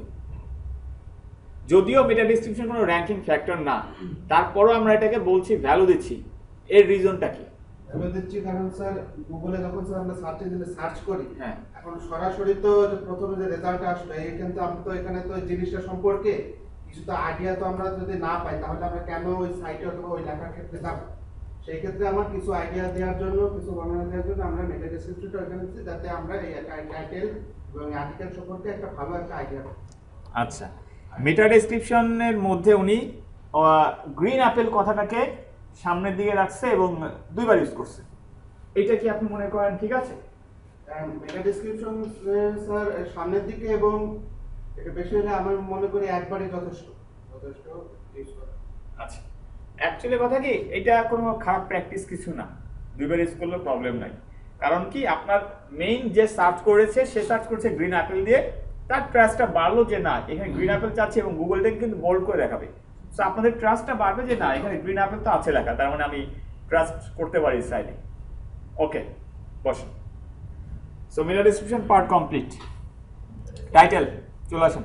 যদিও মেটা ডেসক্রিপশন কোনো র্যাঙ্কিং ফ্যাক্টর না, তারপরও আমরা এটাকে বলছি ভ্যালু দিচ্ছি, এর রিজনটা কি? আমি দিচ্ছি কারণ স্যার গুগলে যখন স্যার আমরা সার্চ ইঞ্জিনে সার্চ করি, হ্যাঁ, এখন সরাসরি তো যে প্রথমে যে রেজাল্ট আসবে এইখানে তো আমরা তো এখানে তো জিনিসটা সম্পর্কে কিছু তো আইডিয়া তো আমরা যদি না পাই তাহলে আমরা কেন ওই সাইটে অথবা ওই লেখার ক্ষেত্রে যাব? সেই ক্ষেত্রে আমার কিছু আইডিয়া দেওয়ার জন্য, কিছু বর্ণনা দেওয়ার জন্য আমরা মেটা ডেসক্রিপশনটা এখানে দিচ্ছি, যাতে আমরা এই টাইটেল এবং আর্টিকেল সম্পর্কে একটা ভালো একটা আইডিয়া পাই। আচ্ছা, মেটা ডেসক্রিপশনের মধ্যে উনি গ্রিন অ্যাপেল কথাটাকে সামনের দিকে রাখছে এবং দুইবার ইউজ করছে, এটা কি আপনি মনে করেন ঠিক আছে? মেটা ডেসক্রিপশন স্যার সামনের দিকে এবং এটা বেশি হলে আমার মনে করি একবারই যথেষ্ট ইউজ করা। আচ্ছা, অ্যাকচুয়ালি কথা কি, এটা কোনো খারাপ প্র্যাকটিস কিছু না, দুইবার ইউজ করলে প্রবলেম নাই। কারণ কি, আপনার মেইন যে সার্চ করেছে সে সার্চ করেছে গ্রিন অ্যাপেল দিয়ে, তার ট্রাস্টটা বাড়লো যে না এখানে গ্রিন অ্যাপেল চাচ্ছে, এবং গুগলটাকে কিন্তু বোল্ড করে দেখাবে। সো আপনাদের ট্রাস্টটা বাড়বে যে না এখানে গ্রিন অ্যাপেল তো আছে লেখা, তার মানে আমি ট্রাস্ট করতে পারি চাইলে। ওকে বসুন। সো মেটা ডেসক্রিপশন পার্ট কমপ্লিট। টাইটেল চলে আসুন,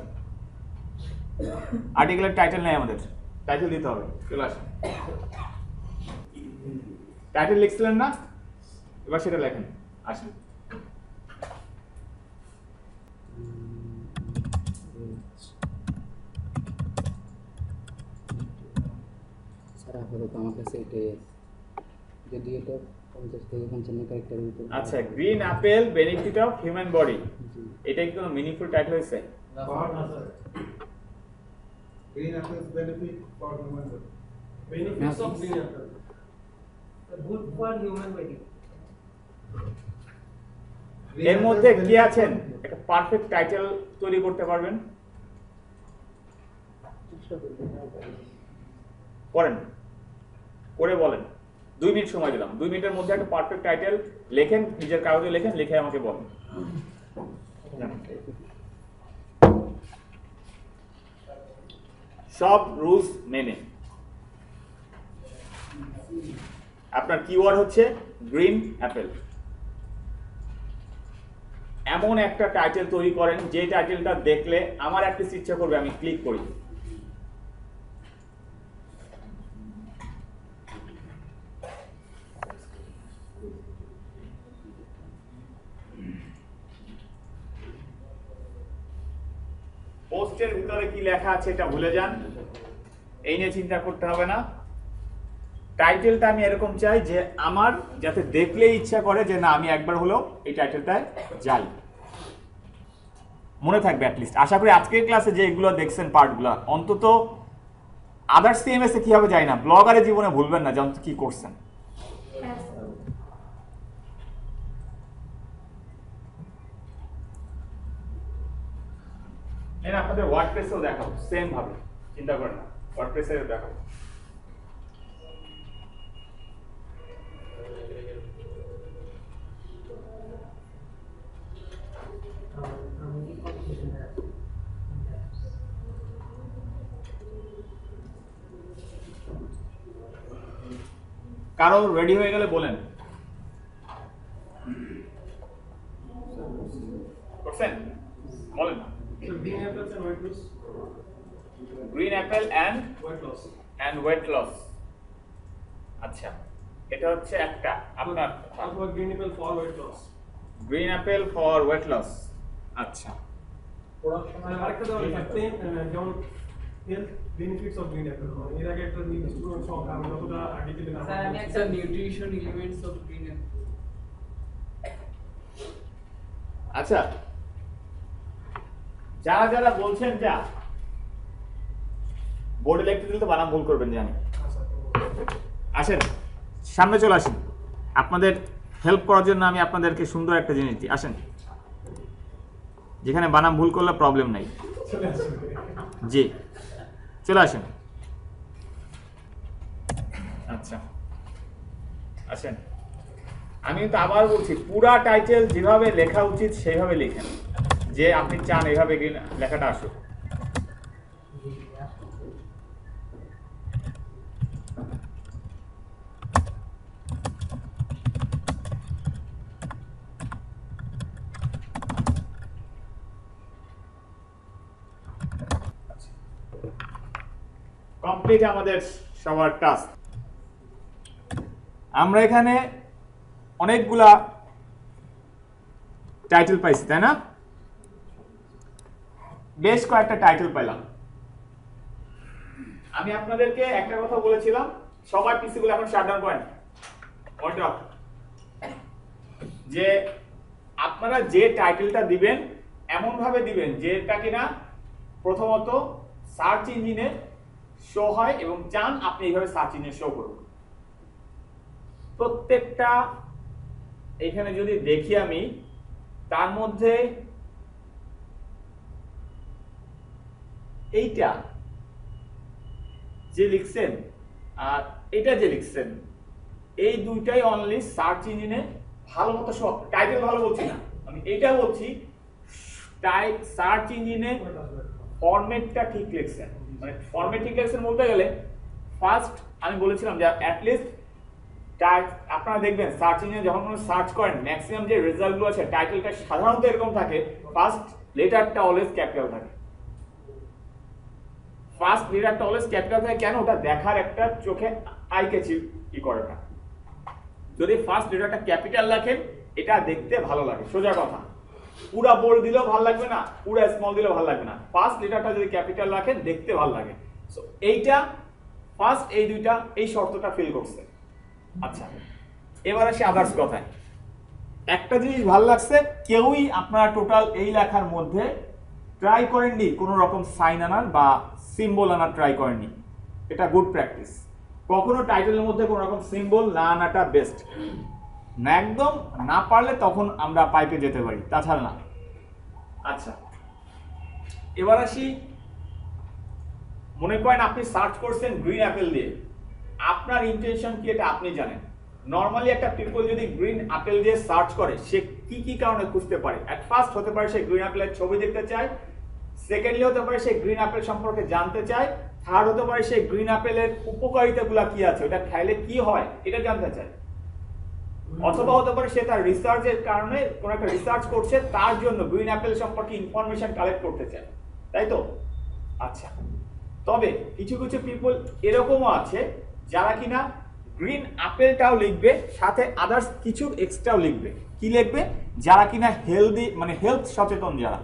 আর্টিকেলের টাইটেল নেই আমাদের, টাইটেল দিতে হবে, চলে আসুন। টাইটেল লিখছিলেন না, এবার সেটা লেখেন, আসুন। স্যার আপাতত আমার কাছে এটাই আছে, যদি এটা 50 থেকে 55 ক্যারেক্টারের ভিতরে। আচ্ছা, green Apple benefit of human body, এটা কি কোনো মিনিংফুল টাইটেল হয়েছে? Green apples benefit for human body, benefits of green Apple, good for human body. এর মধ্যে কি আছেন একটা পারফেক্ট টাইটেল তৈরি করতে পারবেন? করেন, করে বলেন। 2 মিনিট সময় দিলাম, 2 মিনিটের মধ্যে একটা পারফেক্ট টাইটেল লেখেন, নিজের কাগজে লেখেন, লিখে আমাকে বলেন। সব রুলস মেনে। আপনার কিওয়ার্ড হচ্ছে গ্রিন অ্যাপেল। এমন একটা টাইটেল তৈরি করেন যে টাইটেলটা দেখলে আমার একটা ইচ্ছা করবে আমি ক্লিক করি। পোস্টের ভিতরে কি লেখা আছে এটা ভুলে যান, এই নিয়ে চিন্তা করতে হবে না। টাইটেলটা আমি এরকম চাই যে আমার যাতে দেখলেই ইচ্ছা করে যে না আমি একবার হলেও এই টাইটেলটায় যাই। মনে থাকবে অ্যাটলিস্ট। আশা করি আজকের ক্লাসে যে এগুলো দেখছেন পার্টগুলো অন্তত আদার্স সিএমএস এ কিভাবে যায় না, ব্লগারে জীবনে ভুলবেন না যে অন্তত কি করছেন। আপনাদের ওয়ার্ডপ্রেসেও দেখাবো সেম ভাবে, চিন্তা করেন না, ওয়ার্ডপ্রেসে দেখাবো। কারো রেডি হয়ে গেলে বলেন। করছেন বলেন। Green apple and weight loss. আচ্ছা, এটা হচ্ছে একটা আপনার green apple for weight loss. Green apple for weight loss. আচ্ছা, আরেকটা দেওয়া আছে যেমন health benefits of green apple. এর আগে একটা নিউজ সব আমি যতটা আর্টিকেলে না স্যার আমি একটা nutrition elements of green Apple. আচ্ছা, যারা যারা বলছেন যা বোর্ডে লিখতে দিলে তো বানাম ভুল করবেন জানি। আসেন সামনে চলে আসেন, আপনাদের হেল্প করার জন্য আমি আপনাদেরকে সুন্দর একটা জিনিস দিই। আসেন, যেখানে বানাম ভুল করলে প্রবলেম নাই। জি চলে আসেন। আচ্ছা আসেন, আমি তো আবার বলছি পুরা টাইটেল যেভাবে লেখা উচিত সেইভাবে লিখেন, যে আপনি চান এইভাবে লেখাটা আসুক। কমপ্লিট আমাদের সবার টাস্ক। আমরা এখানে অনেকগুলা টাইটেল পাইছি তাই না? বেশ কয়েকটা টাইটেল পাইলাম। আমি আপনাদেরকে একটা কথা বলেছিলাম, সবার পিসি গুলো এখন শাটডাউন করেন, যে আপনারা যে টাইটেলটা দিবেন এমন ভাবে দিবেন যেটা কিনা প্রথমত সার্চ ইঞ্জিনে শো হয় এবং চান আপনি এইভাবে সার্চ ইঞ্জিনে শো করুন। প্রত্যেকটা এখানে যদি দেখি আমি, তার মধ্যে এইটা যে লিখছেন আর এটা যে লিখছেন, এই দুইটাই অনলি সার্চ ইঞ্জিনে ভালো মতো শো। টাইটেল ভালো বলছি না, আমি এটা বলছি সার্চ ইঞ্জিনে ফরম্যাটটা ঠিক লিখছেন। মানে ফরম্যাট ঠিক লিখছেন বলতে গেলে ফার্স্ট আমি বলেছিলাম যে অ্যাটলিস্ট আপনারা দেখবেন সার্চ ইঞ্জিনে যখন কোনো সার্চ করেন ম্যাক্সিমাম যে রেজাল্টগুলো আছে টাইটেলটা সাধারণত এরকম থাকে, ফার্স্ট লেটারটা অলওয়েজ ক্যাপিটাল থাকে। ফার্স্ট লেটারটা অলওয়েজ ক্যাপিটাল থাকে কেন? ওটা দেখার একটা চোখে আই ক্যাচি কি করে না। যদি ফার্স্ট লেটারটা ক্যাপিটাল রাখেন এটা দেখতে ভালো লাগে, সোজা কথা। পুরা বোল্ড দিলেও ভালো লাগবে না, পুরা স্মল দিলেও ভালো লাগবে না। ফার্স্ট লেটারটা যদি ক্যাপিটাল রাখেন দেখতে ভালো লাগে। সো এইটা ফার্স্ট, এই দুইটা এই শর্তটা ফিল করছে। আচ্ছা, এবার আসি আদার্স কথায়। একটা জিনিস ভালো লাগছে, কেউই আপনারা টোটাল এই লেখার মধ্যে ট্রাই করেননি কোনো রকম সাইন আনার বা সিম্বল আনার ট্রাই করেননি। এটা গুড প্র্যাকটিস। কখনো টাইটেলের মধ্যে কোনো রকম সিম্বল না আনাটা বেস্ট না, একদম না পারলে তখন আমরা পাইপে যেতে পারি, তাছাড়া না। আচ্ছা, এবার আসি, মনে করেন আপনি সার্চ করছেন গ্রিন অ্যাপেল দিয়ে, আপনার ইন্টেনশন কি এটা আপনি জানেন। নর্মালি একটা পিপল যদি গ্রিন অ্যাপেল দিয়ে সার্চ করে সে কি কি কারণে খুঁজতে পারে। এট ফার্স্ট হতে পারে সে গ্রিন অ্যাপেলের ছবি দেখতে চায়, সেকেন্ডলি হতে পারে সে গ্রিন অ্যাপেল সম্পর্কে জানতে চায়, থার্ড হতে পারে সে গ্রিন অ্যাপেলের উপকারিতাগুলো কি আছে, ওটা খাইলে কি হয় এটা জানতে চায়, অথবা হতে পারে সে তার রিসার্চের কারণে কোন একটা রিসার্চ করছে, তার জন্য গ্রিন অ্যাপেল সম্পর্কে ইনফরমেশন কালেক্ট করতে চায়, তাই তো? আচ্ছা, তবে কিছু কিছু পিপল এরকমও আছে যারা কিনা গ্রিন আপেলটাও লিখবে, সাথে আদার্স কিছু এক্সট্রাও লিখবে। কি লিখবে? যারা কিনা হেলদি, মানে হেলথ সচেতন যারা,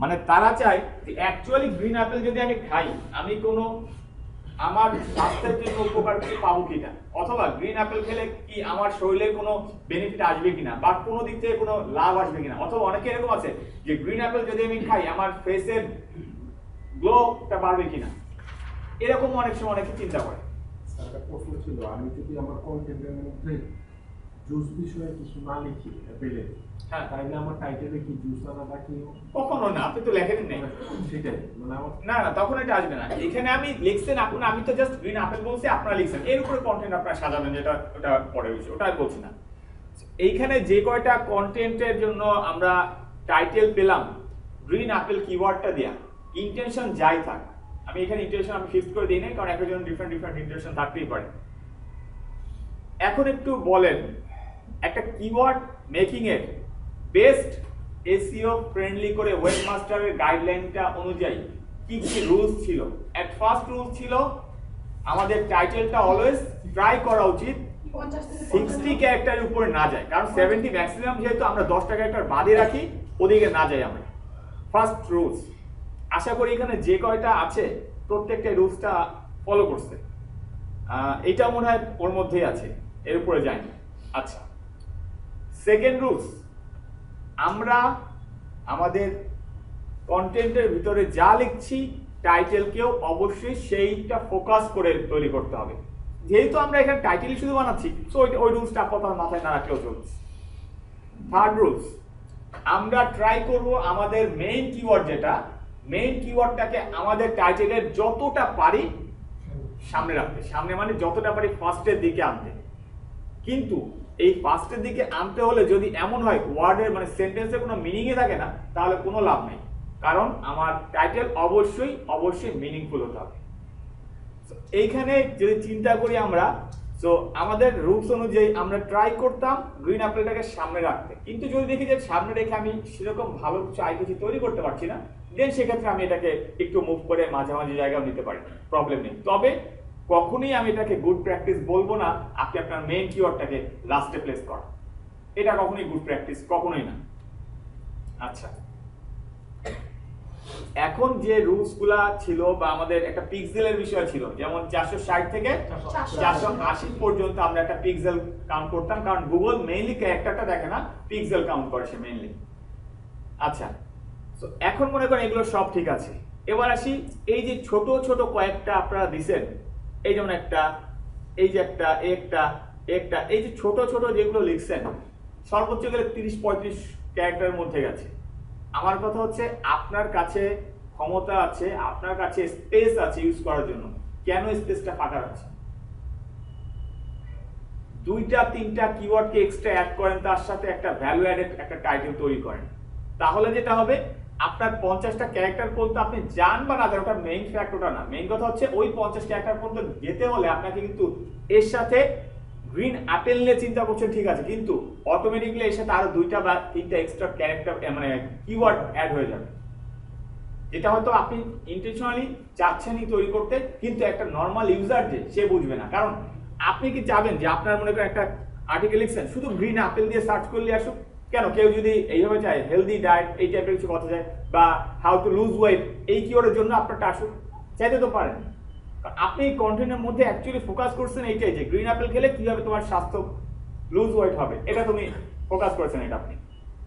মানে তারা চায় যে অ্যাকচুয়ালি গ্রিন আপেল যদি আমি খাই, আমি কোনো আমার স্বাস্থ্যের জন্য উপকার কিছু পাবো কিনা, অথবা গ্রিন অ্যাপেল খেলে কি আমার শরীরে কোনো বেনিফিট আসবে কিনা, বা কোনো দিক থেকে কোনো লাভ আসবে কিনা। অথবা অনেকে এরকম আছে যে গ্রিন অ্যাপেল যদি আমি খাই আমার ফেসের গ্লোটা বাড়বে কিনা, এরকম অনেক সময় অনেকে চিন্তা করে। একটা প্রশ্ন ছিল, আমি যদি আমার কন্টেন্টের মধ্যে জুস বিষয়ে কিছু না লিখি অ্যাপেলে, হ্যাঁ, তাইলে আমার টাইটেলে কি জুস আনাটা কি? কখনো না, আপনি তো লেখেন নাই। সেটাই মানে আমার না না, তখন এটা আসবে না। এখানে আমি লিখছেন আপনি, আমি তো জাস্ট গ্রিন আপেল বলছি, আপনারা লিখছেন, এর উপরে কন্টেন্ট আপনারা সাজাবেন, যেটা ওটা পরে বিষয়, ওটা আমি বলছি না। এইখানে যে কয়টা কন্টেন্টের জন্য আমরা টাইটেল পেলাম গ্রিন আপেল কিওয়ার্ডটা দেয়া, ইন্টেনশন যাই থাক, আমি এখানে ইন্টেনশন আমি ফিক্স করে দিই নাই, কারণ একজন ডিফারেন্ট ডিফারেন্ট ইন্টেনশন থাকতেই পারে। এখন একটু বলেন একটা কিওয়ার্ড মেকিং এর বেস্ট এসইও ফ্রেন্ডলি করে ওয়েবমাস্টারের গাইডলাইনটা অনুযায়ী কি কি রুলস ছিল। এট ফার্স্ট রুলস ছিল আমাদের টাইটেলটা অলওয়েজ ট্রাই করা উচিত 60 ক্যারেক্টারের উপরে না যায়, কারণ 70 ম্যাক্সিমাম, যেহেতু আমরা 10টা ক্যারেক্টার বাদে রাখি, ওদিকে না যাই আমরা। ফার্স্ট রুলস, আশা করি এখানে যে কয়টা আছে প্রত্যেকটা রুলসটা ফলো করছে, এটা মনে হয় ওর মধ্যেই আছে, এর উপরে যায়নি। আচ্ছা, সেকেন্ড রুলস, আমরা আমাদের কন্টেন্টের ভিতরে যা লিখছি টাইটেলকেও অবশ্যই সেইটা ফোকাস করে তৈরি করতে হবে। যেহেতু আমরা এখানে টাইটেলই শুধু বানাচ্ছি, সো ওই রুলসটা কথা মাথায় না রাখলেও চলছে। থার্ড রুলস, আমরা ট্রাই করব আমাদের মেইন কিওয়ার্ড, যেটা মেইন কিওয়ার্ডটাকে আমাদের টাইটেলের যতটা পারি সামনে রাখতে, সামনে মানে যতটা পারি ফার্স্টের দিকে আনতে। কিন্তু এই ফার্স্টের দিকে আনতে হলে যদি এমন হয় ওয়ার্ডের মানে সেন্টেন্সের কোনো মিনিংই থাকে না, তাহলে কোনো লাভ নেই, কারণ আমার টাইটেল অবশ্যই অবশ্যই মিনিংফুল হতে হবে। এইখানে যদি চিন্তা করি আমরা, সো আমাদের রুলস অনুযায়ী আমরা ট্রাই করতাম গ্রিন অ্যাপেলটাকে সামনে রাখতে, কিন্তু যদি দেখি যে সামনে রেখে আমি সেরকম ভালো কিছু আইডিয়া তৈরি করতে পারছি না, দেন সেক্ষেত্রে আমি এটাকে একটু মুভ করে মাঝামাঝি জায়গাও নিতে পারি, প্রবলেম নেই। তবে কখনোই আমি এটাকে গুড প্র্যাকটিস বলবো না আপনি আপনার মেইন কিওয়ার্ডটাকে লাস্টে প্লেস করা, এটা কখনোই গুড প্র্যাকটিস, কখনোই না। আচ্ছা, এখন যে রুলস গুলা ছিল বা আমাদের একটা পিক্সেলের বিষয় ছিল, যেমন 460 থেকে 480 পর্যন্ত আমরা একটা পিক্সেল কাউন্ট করতাম, কারণ গুগল মেইনলি ক্যারেক্টারটা দেখে না, পিক্সেল কাউন্ট করে সে মেইনলি। আচ্ছা, তো এখন মনে করেন এগুলো সব ঠিক আছে, এবার আসি এই যে ছোট ছোট কয়েকটা আপনারা দিছেন, এই যেমন একটা, এই যে একটা, একটা, এই যে ছোট ছোট যেগুলো লিখছেন, সর্বোচ্চ গেলে 30-35 ক্যারেক্টারের মধ্যে গেছে। আমার কথা হচ্ছে আপনার কাছে ক্ষমতা আছে, আপনার কাছে স্পেস আছে ইউজ করার জন্য, কেন স্পেসটা ফাঁকা আছে? 2-3টা কিওয়ার্ডকে এক্সট্রা অ্যাড করেন, তার সাথে একটা ভ্যালু অ্যাডেড একটা টাইটেল তৈরি করেন, তাহলে যেটা হবে আপনার 50টা ক্যারেক্টার পর্যন্ত আপনি যান বা না যান, ওটা মেইন ফ্যাক্ট, ওটা না। মেইন কথা হচ্ছে ওই 50 ক্যারেক্টার পর্যন্ত যেতে হলে আপনাকে কিন্তু এর সাথে গ্রিন অ্যাপেল নিয়ে চিন্তা করছেন, ঠিক আছে, কিন্তু অটোমেটিক্যালি এর সাথে আরো 2টা বা 3টা এক্সট্রা ক্যারেক্টার মানে কিওয়ার্ড অ্যাড হয়ে যাবে, যেটা হয়তো আপনি ইন্টেনশনালি চাচ্ছেনই তৈরি করতে, কিন্তু একটা নর্মাল ইউজার যে সে বুঝবে না। কারণ আপনি কি চাবেন যে আপনার মনে করেন একটা আর্টিকেল লিখছেন শুধু গ্রিন অ্যাপেল দিয়ে সার্চ করলে আসুক? কেন, কেউ যদি এইভাবে চায় হেলদি ডায়েট এই টাইপের কিছু কথা চায়, বা হাউ টু লুজ ওয়েট এই কিওয়ার্ডের জন্য আপনারটা আসুক, চাইতে তো পারেন। আপনি কন্টেন্টের মধ্যে অ্যাকচুয়ালি ফোকাস করছেন এইটাই যে গ্রিন অ্যাপেল খেলে কিভাবে তোমার স্বাস্থ্য লুজ ওয়েট হবে, এটা তুমি ফোকাস করেছেন, এটা আপনি,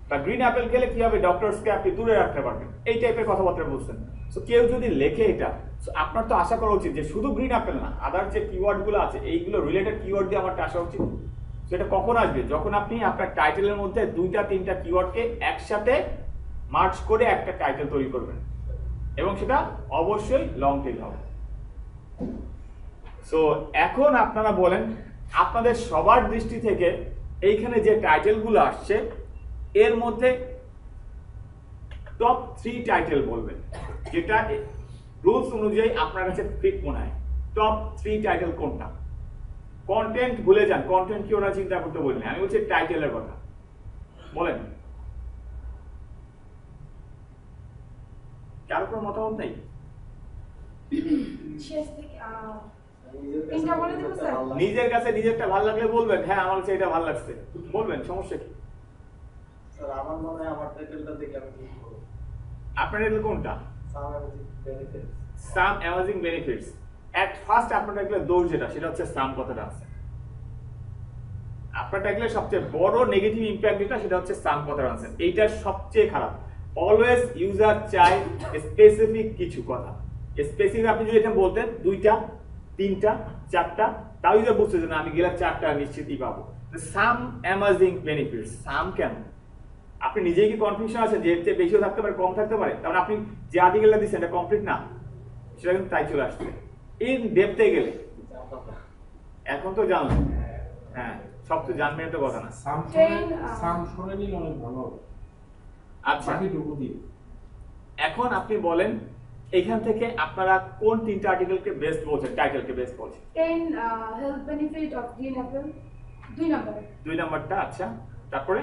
বা গ্রিন অ্যাপেল খেলে কিভাবে ডক্টরসকে আপনি দূরে রাখতে পারবেন, এই টাইপের কথাবার্তা বলছেন। সো কেউ যদি লেখে এটা, আপনার তো আশা করা উচিত যে শুধু গ্রিন অ্যাপেল না, আদার যে কিওয়ার্ডগুলো আছে এইগুলো রিলেটেড কিওয়ার্ড দিয়ে আমারটা আসা উচিত। সেটা কখন আসবে? যখন আপনি আপনার টাইটেলের মধ্যে 2-3টা কিওয়ার্ডকে একসাথে মার্চ করে একটা টাইটেল তৈরি করবেন, এবং সেটা অবশ্যই লং টেল হবে। সো এখন আপনারা বলেন আপনাদের সবার দৃষ্টি থেকে এইখানে যে টাইটেলগুলো আসছে এর মধ্যে টপ 3 টাইটেল বলবেন, যেটা রুলস অনুযায়ী আপনার কাছে ফিট মনে হয়। টপ 3 টাইটেল কোনটা? কন্টেন্ট ভুলে যান, কন্টেন্ট কি ওরা চিন্তা করতে বলিনি, আমি বলছি টাইটেলের কথা। বলেন, কারো কোনো মতামত নেই? নিজের কাছে নিজেরটা ভালো লাগলে বলবেন, হ্যাঁ আমার কাছে এটা ভালো লাগছে বলবেন, সমস্যা কি? স্যার আমার মনে হয় আমার টাইটেলটা দেখে আমি কি করব। আপনার টাইটেল কোনটা? Some amazing benefits. Some amazing benefits. At first আপনার টাইটেলের দোষ যেটা সেটা হচ্ছে সাম কথাটা আছে। আপনার টাইটেলের সবচেয়ে বড় নেগেটিভ ইম্প্যাক্ট যেটা সেটা হচ্ছে সাম কথার আনসার। এইটা সবচেয়ে খারাপ। অলওয়েজ ইউজার চাই স্পেসিফিক কিছু কথা। স্পেসিফিক আপনি যদি এটা বলতেন 2টা 3টা 4টা, তাও ইউজার বুঝতে যে না আমি গেলে 4টা নিশ্চিতই পাবো। সাম অ্যামাজিং বেনিফিটস, সাম কেন? আপনি নিজেই কি কনফিউশন আছে যে এর চেয়ে বেশিও থাকতে পারে কম থাকতে পারে? তার মানে আপনি যে আর্টিকেলটা দিচ্ছেন এটা কমপ্লিট না, সেটা কিন্তু তাই চলে আসছে। ইন ডেপথে গেলে এখন তো জানলেন, হ্যাঁ সব তো জানবেন তো কথা না। সাম শুনে নিলে অনেক ভালো হবে। আচ্ছা এখন আপনি বলেন এখান থেকে আপনারা কোন 3টা আর্টিকেলকে বেস্ট বলছেন, টাইটেলকে বেস্ট বলছেন? 10 health benefit of green apple 2 number. 2 নাম্বারটা আচ্ছা, তারপরে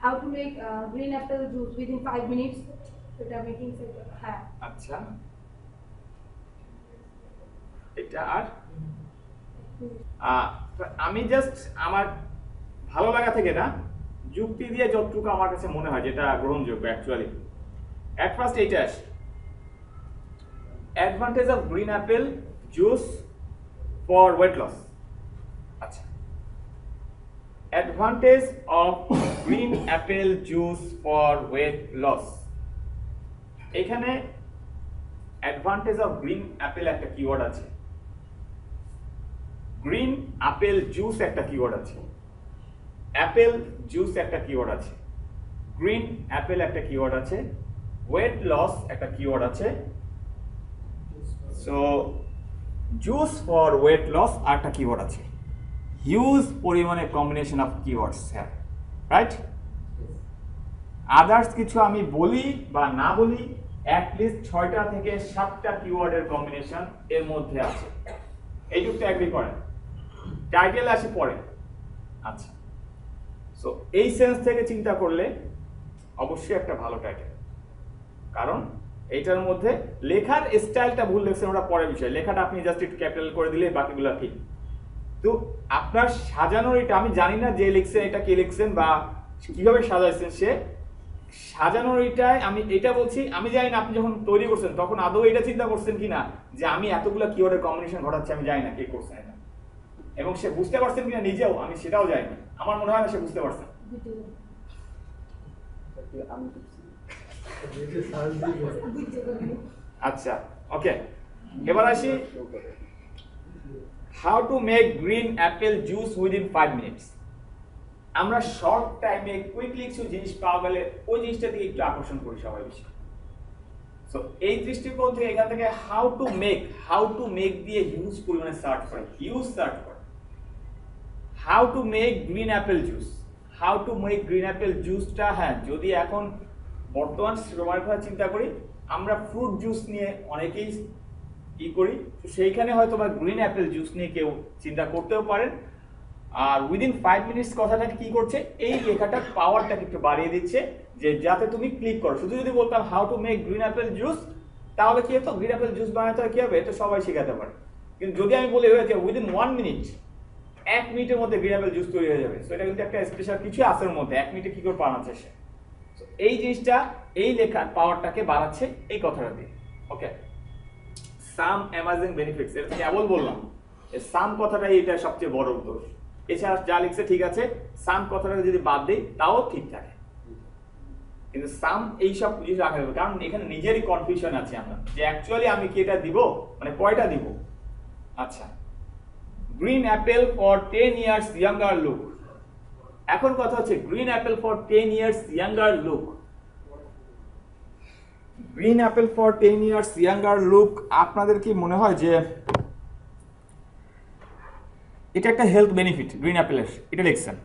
how to make green apple juice within 5 minutes, এটা মেকিং সেটা। হ্যাঁ আচ্ছা এটা আর আমি জাস্ট আমার ভালো লাগা থেকে না, যুক্তি দিয়ে যতটুকু আমার কাছে মনে হয় যেটা গ্রহণযোগ্য অ্যাকচুয়ালি। এট ফার্স্ট এইটা আসে, advantage of green apple juice for weight loss. আচ্ছা, advantage of green apple juice for weight loss. এখানে অ্যাডভান্টেজ অফ গ্রিন অ্যাপেল একটা কিওয়ার্ড আছে, গ্রিন আপেল জুস একটা কিওয়ার্ড আছে, অ্যাপেল জুস একটা কিওয়ার্ড আছে, গ্রিন অ্যাপেল একটা কিওয়ার্ড আছে, ওয়েট লস একটা কিওয়ার্ড আছে। So juice for weight loss আর একটা কিওয়ার্ড আছে। হিউজ পরিমাণে কম্বিনেশন অফ কিওয়ার্ডস হ্যাঁ, রাইট? আদার্স কিছু আমি বলি বা না বলি, অ্যাটলিস্ট 6টা থেকে 7টা কিওয়ার্ডের কম্বিনেশন এর মধ্যে আছে। এইটুকু তো এগ্রি করেন। টাইটেল আসে পরে। আচ্ছা, সো এই সেন্স থেকে চিন্তা করলে অবশ্যই একটা ভালো টাইটেল, কারণ এইটার মধ্যে লেখার স্টাইলটা ভুল লিখছেন ওটা পরের বিষয়, লেখাটা আপনি জাস্ট একটু ক্যাপিটাল করে দিলে বাকিগুলো ঠিক। তো আপনার সাজানোর এটা আমি জানি না যে লিখছেন এটা কে লিখছেন বা কিভাবে সাজাইছেন সে, সাজানোর এটাই আমি এটা বলছি। আমি জানি না আপনি যখন তৈরি করছেন তখন আদৌ এটা চিন্তা করছেন কিনা যে আমি এতগুলো কিওয়ার্ডের কম্বিনেশন ঘটাচ্ছি, আমি জানি না কে করছেন এটা, এবং সে বুঝতে পারছেন কিনা নিজেও আমি সেটাও জানি না। আমার মনে হয় না সে বুঝতে পারছেন। আচ্ছা ওকে, এবার আসি how to make green apple juice within 5 minutes. আমরা শর্ট টাইমে কুইকলি কিছু জিনিস পাওয়া গেলে ওই জিনিসটা দিকে একটু আকর্ষণ করি সবাই বেশি। সো এই দৃষ্টিকোণ থেকে এখান থেকে হাউ টু মেক দিয়ে হিউজ পরিমাণে সার্চ করে, হিউজ সার্চ করে। How to make green apple juice, how to make green Apple জুসটা, হ্যাঁ যদি এখন বর্তমান সময়ের কথা চিন্তা করি আমরা ফ্রুট জুস নিয়ে অনেকেই কি করি, তো সেইখানে হয়তো বা গ্রিন অ্যাপেল জুস নিয়ে কেউ চিন্তা করতেও পারেন। আর উইদিন 5 মিনিটস কথাটা কি করছে, এই লেখাটার পাওয়ারটাকে একটু বাড়িয়ে দিচ্ছে যে যাতে তুমি ক্লিক করো। শুধু যদি বলতাম how to make green apple juice, তাহলে কি হতো, গ্রিন অ্যাপেল জুস বানাতে কি হবে তো সবাই শেখাতে পারে। কিন্তু যদি আমি বলি হয়েছে উইদিন 1 মিনিট, 1 মিনিটের মধ্যে গ্রিন অ্যাপেল জুস তৈরি হয়ে যাবে, তো এটা কিন্তু একটা স্পেশাল কিছু আছে এর মধ্যে, 1 মিনিটে কি করে বানাচ্ছে সে। এই জিনিসটা এই লেখার পাওয়ারটাকে বাড়াচ্ছে এই কথাটা দিয়ে। ওকে, সাম অ্যামাজিং বেনিফিটস, এটা কেবল বললাম এই সাম কথাটাই এটা সবচেয়ে বড় দোষ। এছাড়া যা লিখছে ঠিক আছে, সাম কথাটা যদি বাদ দিই তাও ঠিক থাকে, কিন্তু সাম এইসব জিনিস রাখা যাবে, কারণ এখানে নিজেরই কনফিউশন আছে আমরা যে অ্যাকচুয়ালি আমি কি এটা দিব, মানে কয়টা দিব। আচ্ছা, green apple for 10 years younger look. এখন কথা হচ্ছে green apple for 10 years younger look. Green apple for 10 years younger look, আপনাদের কি মনে হয় যে এটা একটা হেলথ বেনিফিট গ্রিন অ্যাপেলের? এটা লিখছেন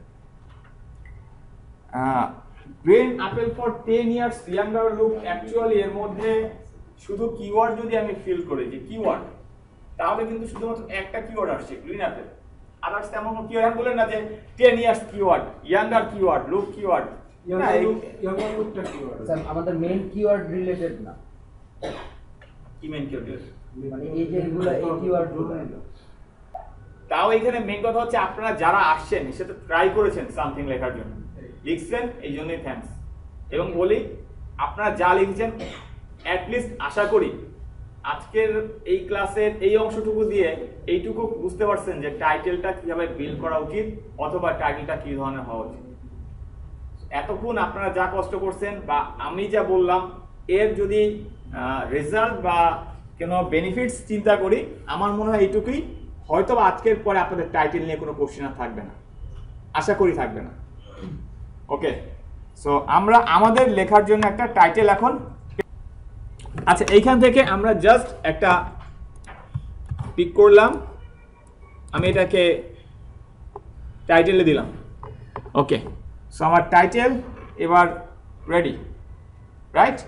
green apple for 10 years younger look, actually এর মধ্যে শুধু কিওয়ার্ড যদি আমি ফিল করি যে কিওয়ার্ড, তাহলে কিন্তু শুধুমাত্র একটা কিওয়ার্ড আসছে গ্রিন অ্যাপেল। আদার্স তেমন কিওয়ার্ড বলেন না যে 10 years keyword, younger keyword, look keyword. আমাদের মেইন কিওয়ার্ড রিলেটেড না, কি মেইন কিওয়ার্ড মানে এই যে এগুলো এই কিওয়ার্ডগুলো। তাও এখানে মেইন কথা হচ্ছে আপনারা যারা আসছেন সেটা ট্রাই করেছেন সামথিং লেখার জন্য, লিখছেন, এই জন্যই থ্যাঙ্কস। এবং বলি আপনারা যা লিখছেন অ্যাটলিস্ট আশা করি আজকের এই ক্লাসের এই অংশটুকু দিয়ে এইটুকু বুঝতে পারছেন যে টাইটেলটা কিভাবে বিল্ড করা উচিত অথবা টাইটেলটা কি ধরনের হওয়া উচিত। এতক্ষণ আপনারা যা কষ্ট করছেন বা আমি যা বললাম এর যদি রেজাল্ট বা কোনো বেনিফিটস চিন্তা করি, আমার মনে হয় এইটুকুই। হয়তো আজকের পরে আপনাদের টাইটেল নিয়ে কোনো কোশ্চেন আর থাকবে না, আশা করি থাকবে না। ওকে, সো আমরা আমাদের লেখার জন্য একটা টাইটেল এখন, আচ্ছা এইখান থেকে আমরা জাস্ট একটা পিক করলাম, আমি এটাকে টাইটেলে দিলাম। ওকে, সো আমার টাইটেল এবার রেডি, রাইট?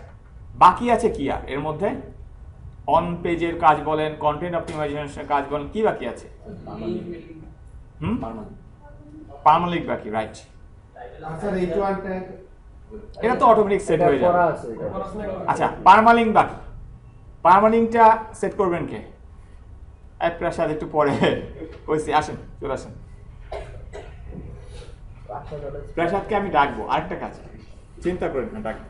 বাকি আছে কি আর এর মধ্যে? অন পেজের কাজ বলেন, কন্টেন্ট অপটিমাইজেশনের কাজ বলেন, কি বাকি আছে? পার্মালিঙ্ক বাকি, রাইট? স্যার H1 ট্যাগ এটা তো অটোমেটিক সেট হয়ে যাবে। আচ্ছা, পার্মালিঙ্ক বাকি, পার্মালিঙ্কটা সেট করবেন কে? আপনার সাথে একটু পরে কইছি, আসেন চলে আসেন। প্রাসাদকে আমি ডাকবো, আরেকটা কাজ চিন্তা করেন না, ডাকবো।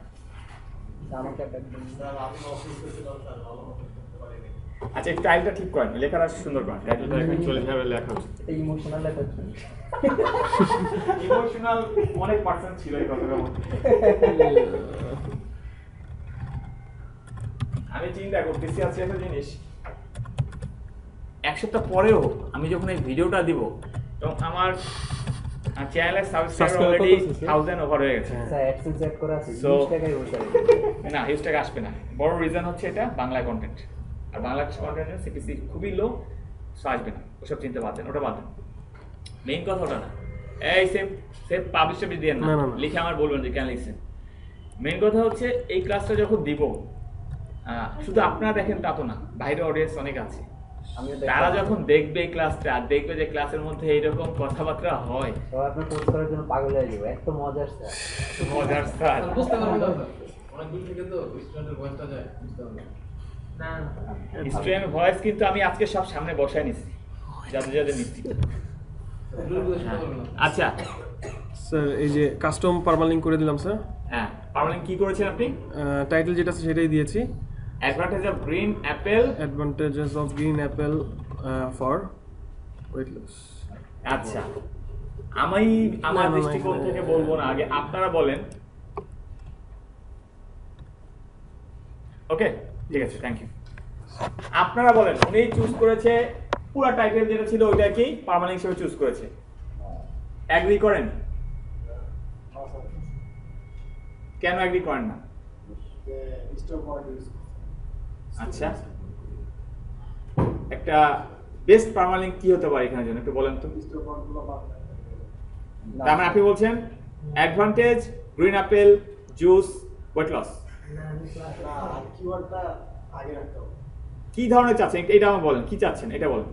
আচ্ছা, এই টাইটেলটা ঠিক করেন, লেখাটা সুন্দর করেন, টাইটেলটা এখানে চলে যাবে, লেখা উচিত। ইমোশনাল লেখা ইমোশনাল অনেক পার্সেন্ট ছিল এই কথাটার মধ্যে। আমি চিন্তা করতেছি আছে একটা জিনিস, এক সপ্তাহ পরেও আমি যখন এই ভিডিওটা দিব তখন আমার চ্যানেলের সাবস্ক্রাইবার অলরেডি 1000 ওভার হয়ে গেছে। স্যার অ্যাডসেন্স সেট করা আছে, So, 20 টাকায় বসে না হিউজ টাকা আসবে না। বড় রিজন হচ্ছে এটা বাংলা কন্টেন্ট, আর বাংলা কন্টেন্টের সিপিসি খুবই লো, সো আসবে না। ওসব চিন্তা বাদ দেন, ওটা বাদ দেন। মেইন কথা ওটা না, এই সেভ পাবলিশ দিয়ে না, লিখে আমার বলবেন যে কেন লিখছেন। মেইন কথা হচ্ছে এই ক্লাসটা যখন দিব, শুধু আপনারা দেখেন তা তো না, বাইরে অডিয়েন্স অনেক আছে। তারা যখন দেখবে এই ক্লাসটা, দেখবে যে ক্লাসের মধ্যে এইরকম কথাবার্তা হয়, তো আপনি পোস্ট করার জন্য পাগল হয়ে যাবে। এত মজার স্যার, মজার স্যার। বুঝতে পারবেন না স্যার, অনেক দূর থেকে তো স্টুডেন্টের ভয়েসটা যায়, বুঝতে পারবেন না। স্ট্রিম ভয়েস কিন্তু আমি আজকে সব সামনে বসায় নিছি, যাদের যাদের নিচ্ছি। আচ্ছা স্যার এই যে কাস্টম পারমালিঙ্ক করে দিলাম স্যার। হ্যাঁ, পারমালিঙ্ক কি করেছেন আপনি? টাইটেল যেটা আছে সেটাই দিয়েছি, advantage of green apple, advantages of green apple for weight loss. আচ্ছা, আমি আমার দৃষ্টিকোণ থেকে বলবো না, আগে আপনারা বলেন। ওকে, ঠিক আছে, থ্যাংক ইউ। আপনারা বলেন, উনি চুজ করেছে পুরো টাইটেল যেটা ছিল ওইটাকেই পার্মানেন্ট হিসেবে চুজ করেছে, এগ্রি করেন? কেন এগ্রি করেন না? আচ্ছা, একটা বেস্ট পার্মালিঙ্ক কি হতে পারে এখানে জন্য একটু বলেন তো। তার মানে আপনি বলছেন advantage, green apple, juice, weight loss. কি ধরনের চাচ্ছেন এটা আমার বলেন, কি চাচ্ছেন এটা বলেন।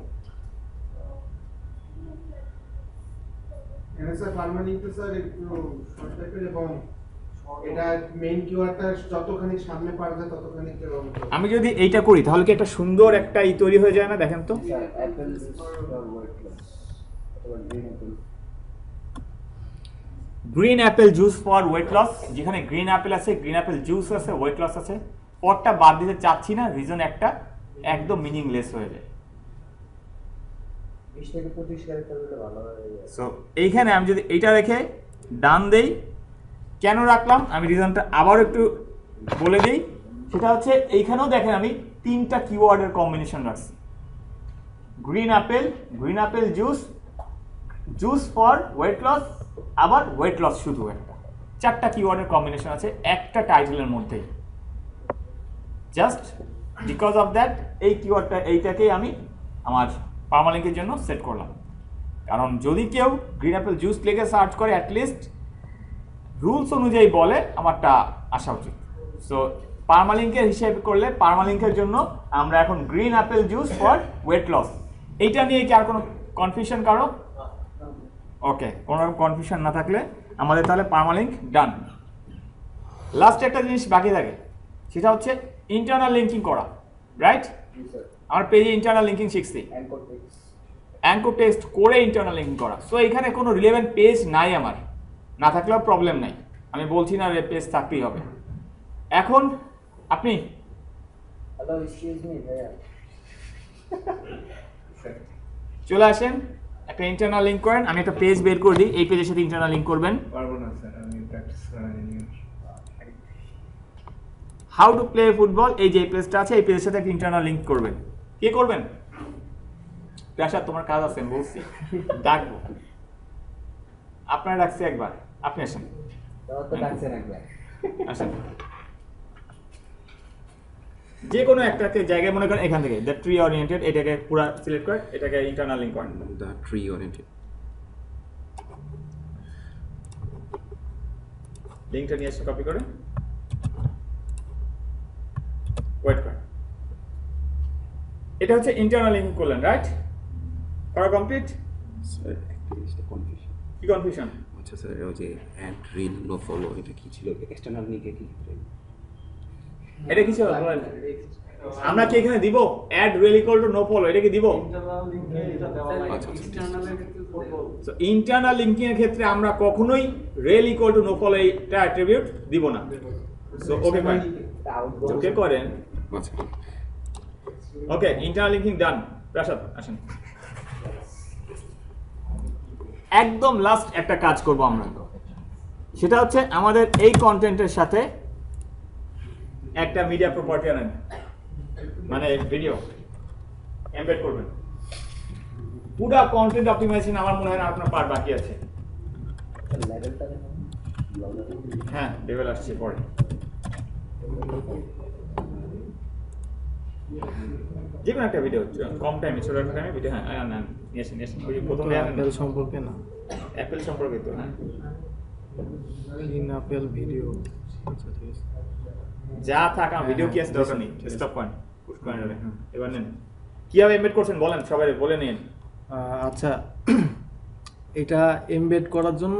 এটা স্যার পার্মালিঙ্কটা স্যার একটু শর্টকাট এবং এটা মেইন কিওয়ার্ডটা যতখানি সামনে পারা যায় ততখানি আমি যদি এইটা করি তাহলে কি একটা সুন্দর একটা তৈরি হয়ে যায় না? দেখেন তো, অ্যাপেল ফর ওয়েট লস অথবা green apple, green apple juice for weight loss. যেখানে গ্রিন অ্যাপেল আছে, গ্রিন অ্যাপেল জুস আছে, ওয়েট লস আছে। পরটা বাদ দিতে চাচ্ছি না, রিজন একটা একদম মিনিংলেস হয়ে যায়। 20 থেকে 25 ক্যারেক্টার হলে ভালো হয়। সো এইখানে আমি যদি এইটা রেখে ডান দেই, কেন রাখলাম আমি রিজনটা আবার একটু বলে দিই। সেটা হচ্ছে এইখানেও দেখেন আমি তিনটা কিওয়ার্ডের কম্বিনেশন রাখছি, green apple juice, juice for weight loss, আবার ওয়েট লস শুধু একটা, চারটা কিওয়ার্ডের কম্বিনেশন আছে একটা টাইটেলের মধ্যেই। জাস্ট বিকজ অফ দ্যাট এই কিওয়ার্ডটা এইটাকেই আমি আমার পার্মালিঙ্কের জন্য সেট করলাম। কারণ যদি কেউ গ্রিন অ্যাপেল জুস লিখে সার্চ করে, অ্যাটলিস্ট রুলস অনুযায়ী বলে আমারটা আসা উচিত। সো পার্মালিঙ্কের হিসেবে করলে পার্মালিঙ্কের জন্য আমরা এখন green apple juice for weight loss, এইটা নিয়ে কি আর কোনো কনফিউশন কারো? ওকে, কোনো রকম কনফিউশন না থাকলে আমাদের তাহলে পার্মালিঙ্ক ডান। লাস্ট একটা জিনিস বাকি থাকে, সেটা হচ্ছে ইন্টারনাল লিঙ্কিং করা, রাইট? আমার পেজে ইন্টারনাল লিঙ্কিং শিখছি, অ্যাঙ্কর টেক্সট করে ইন্টারনাল লিঙ্কিং করা। সো এখানে কোনো রিলেভেন্ট পেজ নাই আমার, না থাকলেও প্রবলেম নাই, আমি বলছি না পেজ থাকতেই হবে। এখন আপনি হ্যালো এক্সকিউজ মি ভাইয়া চলে আসেন, একটা ইন্টারনাল লিঙ্ক করেন। আমি একটা পেজ বের করে দিই, এই পেজের সাথে ইন্টারনাল লিঙ্ক করবেন। পারবো না স্যার, আমি প্র্যাকটিস করিনি। হাউ টু প্লে ফুটবল, এই যে পেজটা আছে, এই পেজের সাথে একটা ইন্টারনাল লিঙ্ক করবেন। কি করবেন? পেশা তোমার কাজ আছে, আমি বলছি ডাকবো। আপনারা ডাকছি একবার, আপনি আসেন। তো ডাকছেন একবার, আসেন। যে কোনো একটাকে জায়গায় মনে করেন এখান থেকে দ্য ট্রি ওরিয়েন্টেড, এটাকে পুরো সিলেক্ট করেন, এটাকে ইন্টারনাল লিঙ্ক করেন। দ্য ট্রি ওরিয়েন্টেড লিঙ্কটা নিয়ে এসে কপি করে ওয়েট করেন। এটা হচ্ছে ইন্টারনাল লিঙ্ক করলেন, রাইট? করা কমপ্লিট? স্যার একটা জিনিসটা কনফিউশন। কি কনফিউশন? আচ্ছা স্যার, ওই যে অ্যাড রিল নো ফলো, এটা কি ছিল? এক্সটার্নাল লিঙ্কে কি? এটা কি ছিল বলেন? আমরা কি এখানে দিব add rel equal to no follow, এটা কি দিব? ইন্টারনাল লিংকে এটা দেওয়া হয়। আচ্ছা এক্সটার্নালের ক্ষেত্রে ফুটবল সো ইন্টারনাল লিঙ্কিং এর ক্ষেত্রে আমরা কখনোই rail equal to no follow এটা অ্যাট্রিবিউট দিব না। সো ওকে ফাইন, ওকে করেন। আচ্ছা ওকে, ইন্টারনাল লিঙ্কিং ডান। প্রসাদ আসেন। একদম লাস্ট একটা কাজ করব আমরা, সেটা হচ্ছে আমাদের এই কন্টেন্টের সাথে একটা মিডিয়া প্রপার্টি আনেন, মানে ভিডিও এমবেড করবেন। পুরো কন্টেন্ট অপটিমাইজেশন আমার মনে হয় না আপনার পার্ট বাকি আছে। লেভেলটা দেখুন, হ্যাঁ, লেভেল আসছে পরে। যে কোনো একটা ভিডিও কম টাইমে, ছোট একটা টাইমে ভিডিও। হ্যাঁ না নিয়ে আসেন, নিয়ে আসেন। ওই প্রথমে অ্যাপেল সম্পর্কে না, অ্যাপেল সম্পর্কে তো হ্যাঁ, ইন অ্যাপেল ভিডিও। আচ্ছা ঠিক আছে, যা থাকা ভিডিও কি আছে দরকার নেই, স্টপ পয়েন্ট পুশ পয়েন্ট হবে। এবার নেন, কিভাবে এমবেড করছেন বলেন, সবাই বলে নিন। আচ্ছা, এটা এমবেড করার জন্য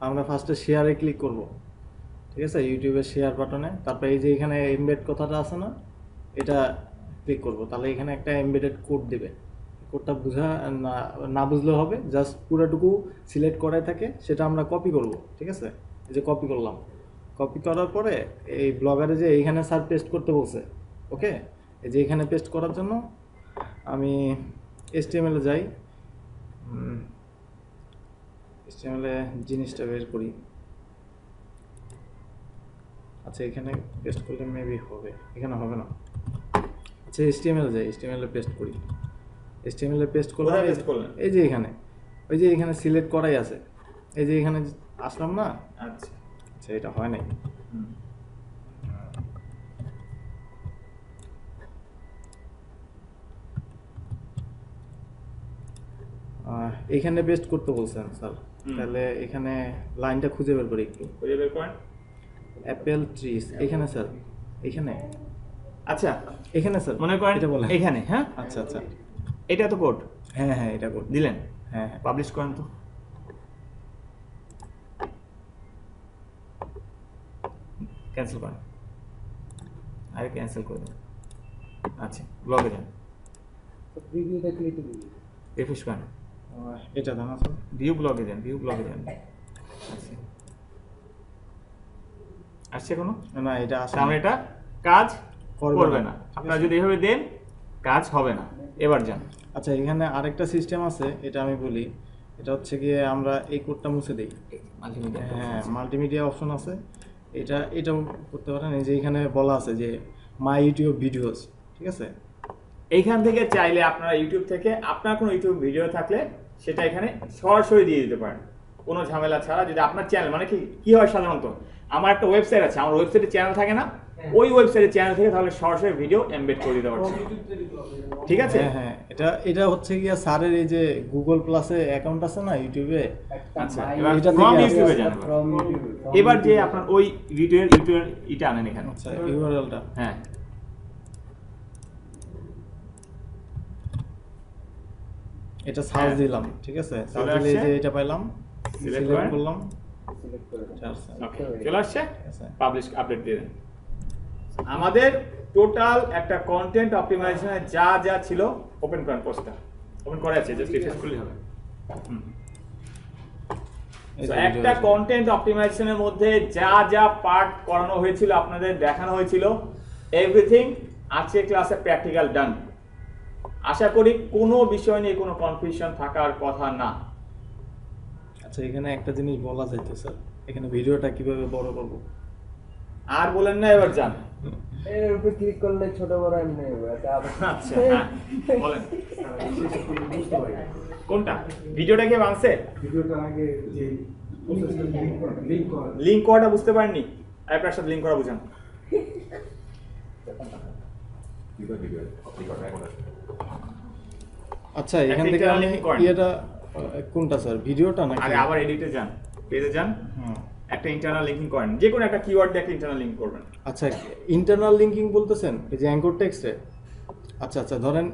আমরা ফার্স্টে শেয়ারে ক্লিক করব, ঠিক আছে, ইউটিউবের শেয়ার বাটনে। তারপরে এই যে এখানে এমবেড কথাটা আছে না, এটা ক্লিক করব। তাহলে এখানে একটা এমবেডেড কোড দেবে। কোডটা বোঝা না বুঝলেও হবে, জাস্ট পুরোটুকু সিলেক্ট করাই থাকে, সেটা আমরা কপি করব, ঠিক আছে। এই যে কপি করলাম, কপি করার পরে এই ব্লগারে যে এইখানে স্যার পেস্ট করতে বলছে, ওকে। এই যে এখানে পেস্ট করার জন্য আমি HTML এ যাই, HTML এ জিনিসটা বের করি। আচ্ছা, এখানে পেস্ট করলে মেবি হবে, এখানে হবে না। আচ্ছা, HTML এ যাই, HTML এ পেস্ট করি। HTML এ পেস্ট করলাম, কোথায় paste করলেন? এই যে এখানে, ওই যে এখানে সিলেক্ট করাই আছে, এই যে এখানে আসলাম না। আচ্ছা আচ্ছা, এটা হয় নাই। এখানে পেস্ট করতে বলছেন স্যার, তাহলে এখানে লাইনটা খুঁজে বের করি একটু। খুঁজে বের করেন। অ্যাপেল ট্রিজ এখানে স্যার, এখানে, আচ্ছা এখানে স্যার মনে করেন এটা বলেন। এখানে, হ্যাঁ আচ্ছা আচ্ছা, এটা তো কোড হ্যাঁ হ্যাঁ, এটা কোড দিলেন, হ্যাঁ হ্যাঁ। পাবলিশ করেন তো। ক্যান্সেল করেন, আরে ক্যান্সেল করে দেন। আচ্ছা, ব্লগে যান, প্রিভিউ দেখলে তো রিফ্রেশ করেন, এটা জানা স্যার, ভিউ ব্লগে যান, ভিউ ব্লগে যান। আচ্ছা, আসছে কোনো? না এটা আসলে তাহলে এটা কাজ করবে করবে না। না। আপনারা যদি এভাবে দেন কাজ হবে না। এবার যান। আচ্ছা, এখানে আরেকটা সিস্টেম আছে, এটা আমি বলি। এটা হচ্ছে গিয়ে আমরা এই কোডটা মুছে দিই। মাল্টিমিডিয়া, হ্যাঁ, মাল্টিমিডিয়া অপশন আছে, এটাও করতে পারেন। এই যে এখানে বলা আছে যে মাই ইউটিউব ভিডিওস, ঠিক আছে। এইখান থেকে চাইলে আপনারা ইউটিউব থেকে আপনার কোনো ইউটিউব ভিডিও থাকলে সেটা এখানে সরাসরি দিয়ে দিতে পারেন, কোনো ঝামেলা ছাড়া। যদি আপনার চ্যানেল, মানে কি হয় সাধারণত, আমার একটা ওয়েবসাইট আছে, আমার ওয়েবসাইটে চ্যানেল থাকে না, ওই ওয়েবসাইটে চ্যানেল থেকে তাহলে সরাসরি ভিডিও এমবেড করে দিতে পারছি, ঠিক আছে। হ্যাঁ হ্যাঁ, এটা হচ্ছে গিয়ে স্যারের এই যে গুগল প্লাসে অ্যাকাউন্ট আছে না ইউটিউবে। আচ্ছা, এটা এবার থেকে from আসে। ইউটিউবে যান। এবার যে আপনার ওই ভিডিওর এটা আনেন এখানে। আচ্ছা, ইউআরএলটা, হ্যাঁ, এটা সার্চ হ্যাঁ। দিলাম, ঠিক আছে। সার্চ চলে দিলে এই আসছে। যে এটা পাইলাম, Select সিলেক্ট করেন। করলাম, ওকে, চলে আসছে। আছে। পাবলিশ আপডেট দিয়ে দেন। আমাদের টোটাল একটা কন্টেন্ট অপটিমাইজেশনে যা যা ছিল ওপেন করেন, পোস্টটা ওপেন করা আছে, জাস্ট রিফ্রেশ করলেই হবে। এই So, যে একটা video কন্টেন্ট অপটিমাইজেশনের মধ্যে যা যা পার্ট করানো হয়েছিল, আপনাদের দেখানো হয়েছিল, এভরিথিং আজকের ক্লাসে প্র্যাকটিক্যাল ডান। আশা করি কোনো বিষয় নিয়ে কোনো কনফিউশন থাকার কথা না। আচ্ছা, এখানে একটা জিনিস বলা যাইতো স্যার, এখানে ভিডিওটা কিভাবে বড় করব? আর বলেন না, এবার যান। এর উপর ক্লিক করলে ছোট বড় এমনি হবে। আচ্ছা, হ্যাঁ, বলেন কোনটা ভিডিওটা কে বানছে? ভিডিওটার আগে যে লিংক করাটা বুঝতে পারেননি? আপনার সাথে লিংক করা বুঝান। আচ্ছা, এখান থেকে Technical আমি link করেন। এটা কোনটা স্যার, ভিডিওটা নাকি? আরে আবার এডিটে যান, পেজে যান, হুম। একটা ইন্টারনাল লিংকিং করেন, যে কোনো একটা কিওয়ার্ড দিয়ে একটা ইন্টারনাল লিংক করবেন। আচ্ছা, ইন্টারনাল লিঙ্কিং বলতেছেন এই যে অ্যাঙ্কর টেক্সটে? আচ্ছা আচ্ছা, ধরেন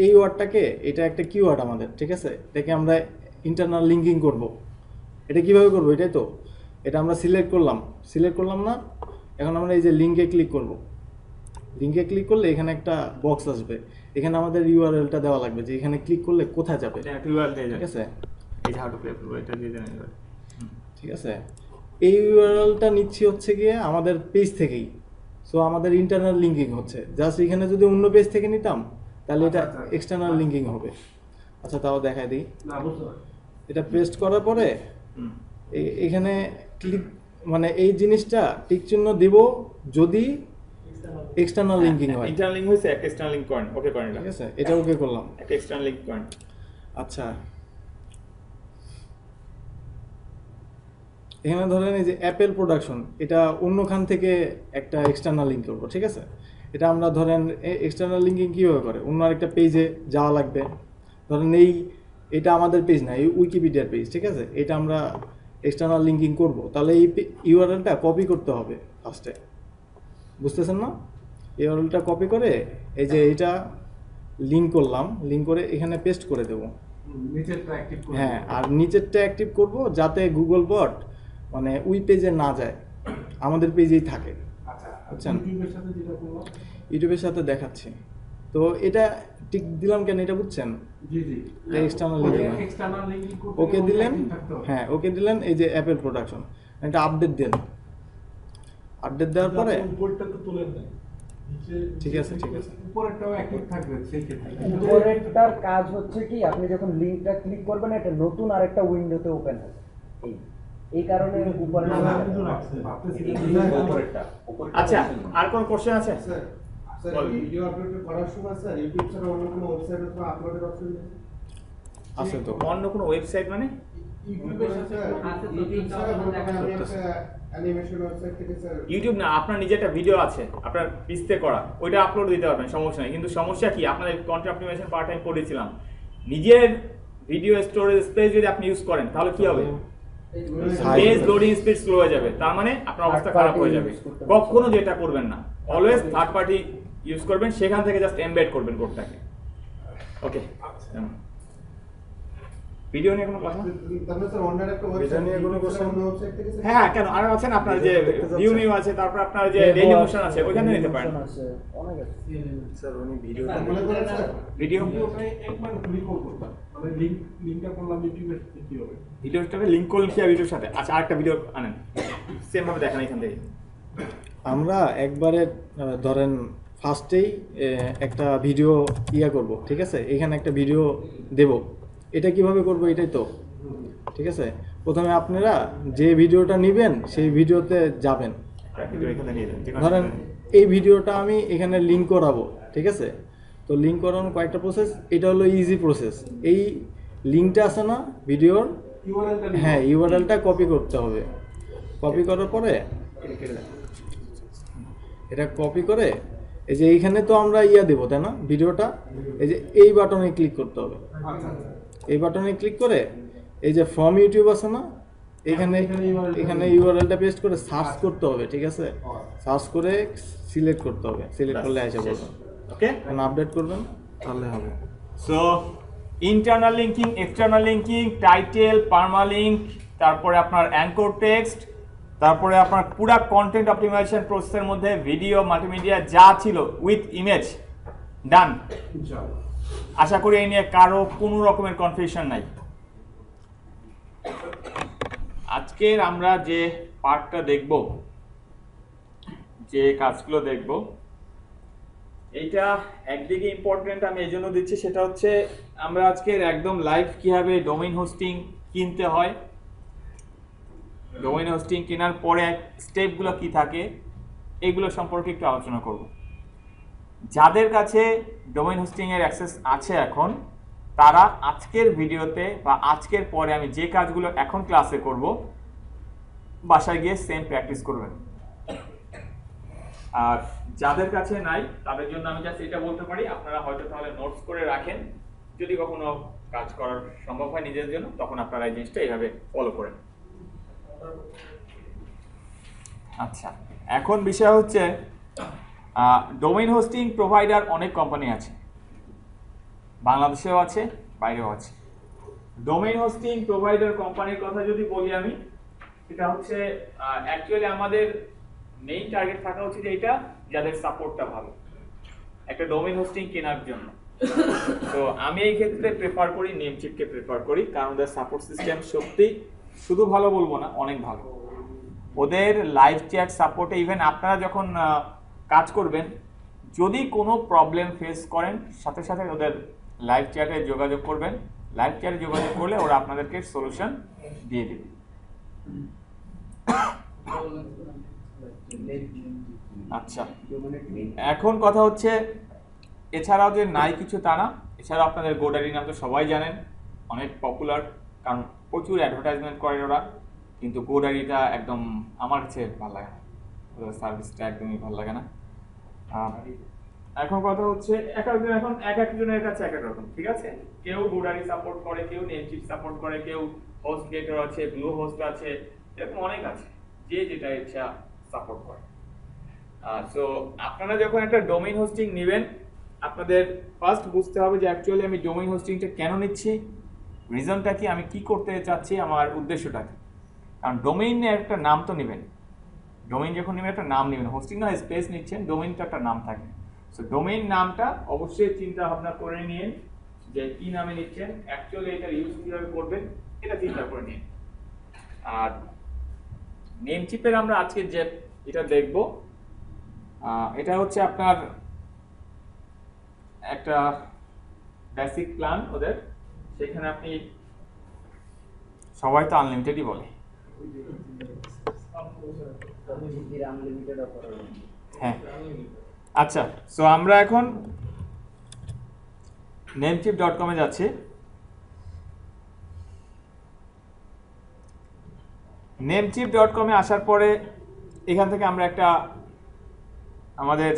এই ওয়ার্ডটাকে, এটা একটা কিওয়ার্ড আমাদের, ঠিক আছে, এটাকে আমরা ইন্টারনাল লিঙ্কিং করব। এটা কিভাবে করব? এটাই তো, এটা আমরা সিলেক্ট করলাম না, এখন আমরা এই যে লিঙ্কে ক্লিক করব। লিঙ্কে ক্লিক করলে এখানে একটা বক্স আসবে, এখানে আমাদের ইউআরএলটা দেওয়া লাগবে যে এখানে ক্লিক করলে কোথায় যাবে, ঠিক আছে? এই যে হাউ টু প্লে এটা দিয়ে দেন এবার। ঠিক আছে, এই ইউআরএলটা নিচ্ছি হচ্ছে গিয়ে আমাদের পেজ থেকেই। সো আমাদের ইন্টারনাল লিঙ্কিং হচ্ছে, জাস্ট এখানে যদি অন্য পেজ থেকে নিতাম তাহলে এটা এক্সটার্নাল লিঙ্কিং হবে। আচ্ছা, তাও দেখাই দিই। এটা পেস্ট করার পরে এখানে ক্লিক, মানে এই জিনিসটা টিক চিহ্ন দিব যদি এক্সটার্নাল লিঙ্কিং হয়। ইন্টারনাল লিংক হইছে, একটা এক্সটার্নাল লিংক করেন, ওকে করেন, ঠিক আছে, এটা ওকে করলাম। একটা এক্সটার্নাল লিংক করেন। আচ্ছা, এখানে ধরেন এই যে অ্যাপেল প্রোডাকশন, এটা অন্যখান থেকে একটা এক্সটার্নাল লিঙ্ক করবো, ঠিক আছে? এটা আমরা ধরেন এক্সটার্নাল লিঙ্কিং কীভাবে করে, অন্য আরেকটা পেজে যাওয়া লাগবে। ধরেন এটা আমাদের পেজ না, এই উইকিপিডিয়ার পেজ, ঠিক আছে? এটা আমরা এক্সটার্নাল লিঙ্কিং করব, তাহলে এই ইউআরএলটা কপি করতে হবে ফার্স্টে, বুঝতেছেন না? ইউআরএলটা কপি করে এই যে এটা লিঙ্ক করলাম, লিঙ্ক করে এখানে পেস্ট করে দেব। হ্যাঁ, আর নিচেরটা অ্যাক্টিভ করব যাতে গুগল বট মানে ওই পেজে না যায়, আমাদের পেজেই থাকে। বুঝছেন? ইউটিউবের সাথে দেখাচ্ছি তো, এটা টিক দিলাম কেন এটা বুঝছেন? এক্সটার্নাল লিঙ্কিং ওকে দিলেন, হ্যাঁ ওকে দিলেন। এই যে অ্যাপেল প্রোডাকশন, এটা আপডেট দেন, আপডেট দেওয়ার পরে ঠিক আছে, ঠিক আছে। উপরেরটার কাজ হচ্ছে কি, আপনি যখন লিংকটা ক্লিক করবেন এটা নতুন আরেকটা উইন্ডোতে ওপেন হবে, এই কারণে উপরে আচ্ছা, আর কোন কোশ্চেন আছে? স্যার ভিডিও আপলোড করার সময় স্যার ইউটিউব ছাড়া অন্য কোনো ওয়েবসাইট অথবা আপলোডের অপশন আছে তো? অন্য কোনো ওয়েবসাইট মানে ইউটিউব ছাড়া আমি একটা অ্যানিমেশন ওয়েবসাইট থেকে স্যার, ইউটিউব না, আপনার নিজে একটা ভিডিও আছে আপনার পিসতে করা, ওইটা আপলোড দিতে পারবেন, সমস্যা নেই। কিন্তু সমস্যা কি, আপনাদের কন্টেন্ট অপটিমাইজেশন পার্ট টাইম পড়েছিলাম, নিজের ভিডিও স্টোরেজ স্পেস যদি আপনি ইউজ করেন তাহলে কি হবে? পেজ লোডিং স্পিড স্লো হয়ে যাবে, তার মানে আপনার অবস্থা খারাপ হয়ে যাবে। কখনো যেটা করবেন না, অলওয়েজ থার্ড পার্টি ইউজ করবেন, সেখান থেকে জাস্ট এমবেড করবেন কোডটাকে। ওকে, ভিডিও নিয়ে কোনো কথা? তারপরে স্যার অন্য একটা ওয়েবসাইট নিয়ে কোনো কোশ্চেন অন্য ওয়েবসাইট থেকে স্যার? হ্যাঁ, কেন আর আছেন আপনার যে ভিউ নিউ আছে, তারপর আপনার যে ডেইলি মোশন আছে, ওইখানে নিতে পারেন। অনেক আছে স্যার উনি ভিডিওটা মনে করেন স্যার ভিডিও একবার ক্লিক করতাম, মানে লিংকটা করলাম ইউটিউবের কি হবে? ভিডিওটাকে লিংক করলেন কি ভিডিওর সাথে? আচ্ছা, আরেকটা ভিডিও আনেন, সেম ভাবে দেখেন এখান থেকে। আমরা একবারে ধরেন ফার্স্টেই একটা ভিডিও করব, ঠিক আছে? এখানে একটা ভিডিও দেব, এটা কিভাবে করব এটাই তো, ঠিক আছে? প্রথমে আপনারা যে ভিডিওটা নেবেন সেই ভিডিওতে যাবেন, ভিডিও এখানে নিয়ে দেন, ধরেন এই ভিডিওটা আমি এখানে লিংক করাবো, ঠিক আছে? তো লিংক করানোর কয়েকটা প্রসেস, এটা হলো ইজি প্রসেস। এই লিংকটা আছে না ভিডিওর, হ্যাঁ ইউআরএলটা কপি করতে হবে। কপি করার পরে এটা কপি করে এই যে এইখানে তো আমরা দেবো তাই না, ভিডিওটা এই যে এই বাটনে ক্লিক করতে হবে। এই বাটনে ক্লিক করে এই যে ফ্রম ইউটিউব আছে না, এখানে ইউআরএলটা পেস্ট করে সার্চ করতে হবে, ঠিক আছে? সার্চ করে সিলেক্ট করতে হবে, সিলেক্ট করলে এসে বলবেন, ওকে, আপডেট করবেন তাহলে হবে। So internal linking, external linking, title, permalink, তারপরে আপনার অ্যাঙ্কর টেক্সট, তারপরে আপনার পুরো কন্টেন্ট অপটিমাইজেশন প্রসেসের মধ্যে ভিডিও মাল্টিমিডিয়া যা ছিল উইথ ইমেজ ডান। আশা করি এই নিয়ে কারো কোনো রকমের কনফিউশন নাই। আজকের আমরা যে পার্টটা দেখব, যে কাজগুলো দেখব, এইটা একদিকে ইম্পর্টেন্ট আমি এই জন্য দিচ্ছি, সেটা হচ্ছে আমরা আজকের একদম লাইভ কিভাবে ডোমেইন হোস্টিং কিনতে হয়, ডোমেইন হোস্টিং কেনার পরে স্টেপগুলো কি থাকে এগুলো সম্পর্কে একটু আলোচনা করব। যাদের কাছে ডোমেইন হোস্টিং এর অ্যাক্সেস আছে এখন, তারা আজকের ভিডিওতে বা আজকের পরে আমি যে কাজগুলো এখন ক্লাসে করব বাসায় গিয়ে সেম প্র্যাকটিস করবেন। আর যাদের কাছে নাই তাদের জন্য আমি জাস্ট এটা বলতে পারি, আপনারা হয়তো তাহলে নোটস করে রাখেন, যদি কখনো কাজ করার সম্ভব হয় নিজের জন্য তখন আপনারা এই জিনিসটা এইভাবে ফলো করেন। আচ্ছা, এখন বিষয় হচ্ছে ডোমেইন হোস্টিং প্রোভাইডার অনেক কোম্পানি আছে, বাংলাদেশেও আছে, বাইরেও আছে। ডোমেইন হোস্টিং প্রোভাইডার কোম্পানির কথা যদি বলি আমি, এটা হচ্ছে অ্যাকচুয়ালি আমাদের মেইন টার্গেট থাকা উচিত এটা যাদের সাপোর্টটা ভালো একটা ডোমেইন হোস্টিং কেনার জন্য। তো আমি এই ক্ষেত্রে প্রেফার করি নেমচিপকে প্রেফার করি, কারণ ওদের সাপোর্ট সিস্টেম সত্যি শুধু ভালো বলবো না, অনেক ভালো। ওদের লাইভ চ্যাট সাপোর্টে ইভেন আপনারা যখন কাজ করবেন যদি কোনো প্রবলেম ফেস করেন সাথে সাথে ওদের লাইভ চ্যাটে যোগাযোগ করবেন, লাইভ চ্যাটে যোগাযোগ করলে ওরা আপনাদেরকে সলিউশন দিয়ে দেবে। আচ্ছা, এখন কথা হচ্ছে এছাড়াও যে নাই কিছু তা না, এছাড়াও আপনাদের গোডারি নাম তো সবাই জানেন, অনেক পপুলার, কারণ প্রচুর অ্যাডভার্টাইজমেন্ট করে ওরা, কিন্তু গোডারিটা একদম আমার কাছে ভালো লাগে না, ওদের সার্ভিসটা একদমই ভালো লাগে না। এখন কথা হচ্ছে এখন এক একজনের কাছে এক এক রকম, ঠিক আছে? কেউ গোডারি সাপোর্ট করে, কেউ নেমচিপ সাপোর্ট করে, কেউ হোস্ট গেটর আছে, ব্লু হোস্ট আছে, এরকম অনেক আছে, যে যেটা ইচ্ছা সাপোর্ট করে। সো আপনারা যখন একটা ডোমেইন হোস্টিং নেবেন আপনাদের ফার্স্ট বুঝতে হবে যে অ্যাকচুয়ালি আমি ডোমেইন হোস্টিংটা কেন নিচ্ছি, রিজনটা কি, আমি কি করতে চাচ্ছি, আমার উদ্দেশ্যটা কি। কারণ ডোমেইনের একটা নাম তো নেবেন, ডোমেইন যখন নেবেন একটা নাম নেবেন, হোস্টিং না স্পেস নিচ্ছেন, ডোমেইনটা একটা নাম থাকে। সো ডোমেইন নামটা অবশ্যই চিন্তা ভাবনা করে নিন যে কি নামে নিচ্ছেন, অ্যাকচুয়ালি এটা ইউজ কিভাবে করবেন এটা চিন্তা করে নিন। আর নেমচিপের আমরা আজকে যে এটা দেখব, এটা হচ্ছে আপনার একটা বেসিক প্ল্যান ওদের, সেখানে আপনি সবাই তো আনলিমিটেডই বলে, হ্যাঁ। আচ্ছা, সো আমরা এখন namecheap.com এ যাচ্ছি। namecheap.com এ আসার পরে এখান থেকে আমরা একটা আমাদের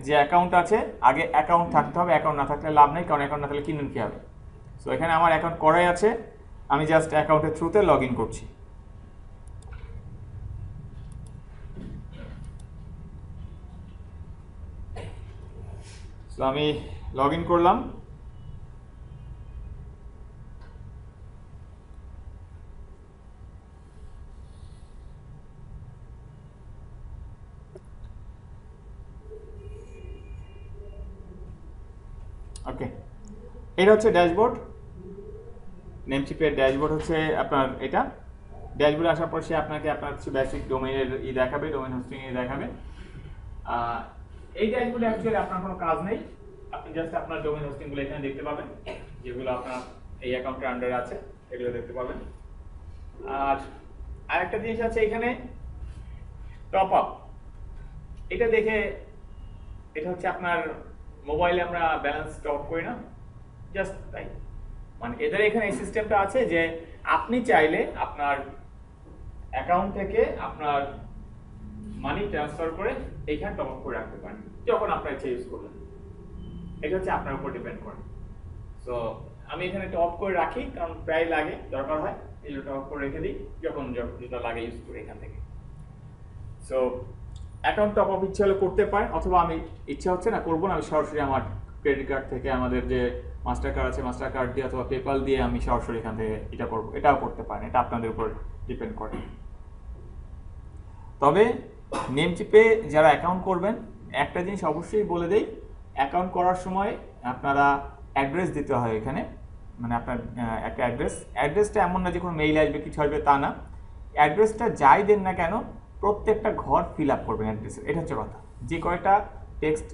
যে অ্যাকাউন্ট আছে, আগে অ্যাকাউন্ট থাকতে হবে, অ্যাকাউন্ট না থাকলে লাভ নেই, কারণ অ্যাকাউন্ট না থাকলে কিনুন কি হবে। সো এখানে আমার অ্যাকাউন্ট করাই আছে, আমি জাস্ট অ্যাকাউন্টের থ্রুতে লগ ইন করছি। সো আমি লগ ইন করলাম। ওকে, এটা হচ্ছে ড্যাশবোর্ড, নেমচিপের ড্যাশবোর্ড হচ্ছে আপনার এটা। ড্যাশবোর্ডে আসার পর সে আপনাকে আপনার কিছু বেসিক ডোমেইনের দেখাবে, ডোমেইন হোস্টিং দেখাবে। এই ড্যাশবোর্ডে অ্যাকচুয়ালি আপনার কোনো কাজ নেই, আপনি জাস্ট আপনার ডোমেইন হোস্টিংগুলো এখানে দেখতে পাবেন, যেগুলো আপনার এই অ্যাকাউন্টের আন্ডারে আছে এগুলো দেখতে পাবেন। আর আরেকটা জিনিস আছে এখানে, টপ আপ। এটা দেখে, এটা হচ্ছে আপনার মোবাইলে আমরা ব্যালেন্স টপ করি না, জাস্ট তাই। মানে এদের এখানে এই সিস্টেমটা আছে যে আপনি চাইলে আপনার অ্যাকাউন্ট থেকে আপনার মানি ট্রান্সফার করে এইখানে টপ আপ করে রাখতে পারেন যখন আপনার ইচ্ছা ইউজ করবেন। এটা হচ্ছে আপনার উপর ডিপেন্ড করে। সো আমি এখানে টপ করে রাখি, কারণ প্রায় লাগে, দরকার হয়, এই টপ করে রেখে দিই, যখন যেটা লাগে ইউজ করি এখান থেকে। সো অ্যাকাউন্ট টপ আপ ইচ্ছা হলে করতে পারেন, অথবা আমি ইচ্ছা হচ্ছে না করবো না, আমি সরাসরি আমার ক্রেডিট কার্ড থেকে, আমাদের যে মাস্টার কার্ড আছে মাস্টার কার্ড দিয়ে অথবা পেপাল দিয়ে আমি সরাসরি এখান থেকে এটা করবো, এটাও করতে পারেন, এটা আপনাদের উপর ডিপেন্ড করে। তবে নেমচিপে যারা অ্যাকাউন্ট করবেন একটা জিনিস অবশ্যই বলে দেই, অ্যাকাউন্ট করার সময় আপনারা অ্যাড্রেস দিতে হয় এখানে, মানে আপনার একটা অ্যাড্রেসটা এমন না যে কোনো মেইল আসবে কিছু আসবে তা না, অ্যাড্রেসটা যাই দেন না কেন প্রত্যেকটা ঘর ফিল আপ করবেন অ্যাড্রেসের, এটা হচ্ছে কথা। যে কয়টা টেক্সট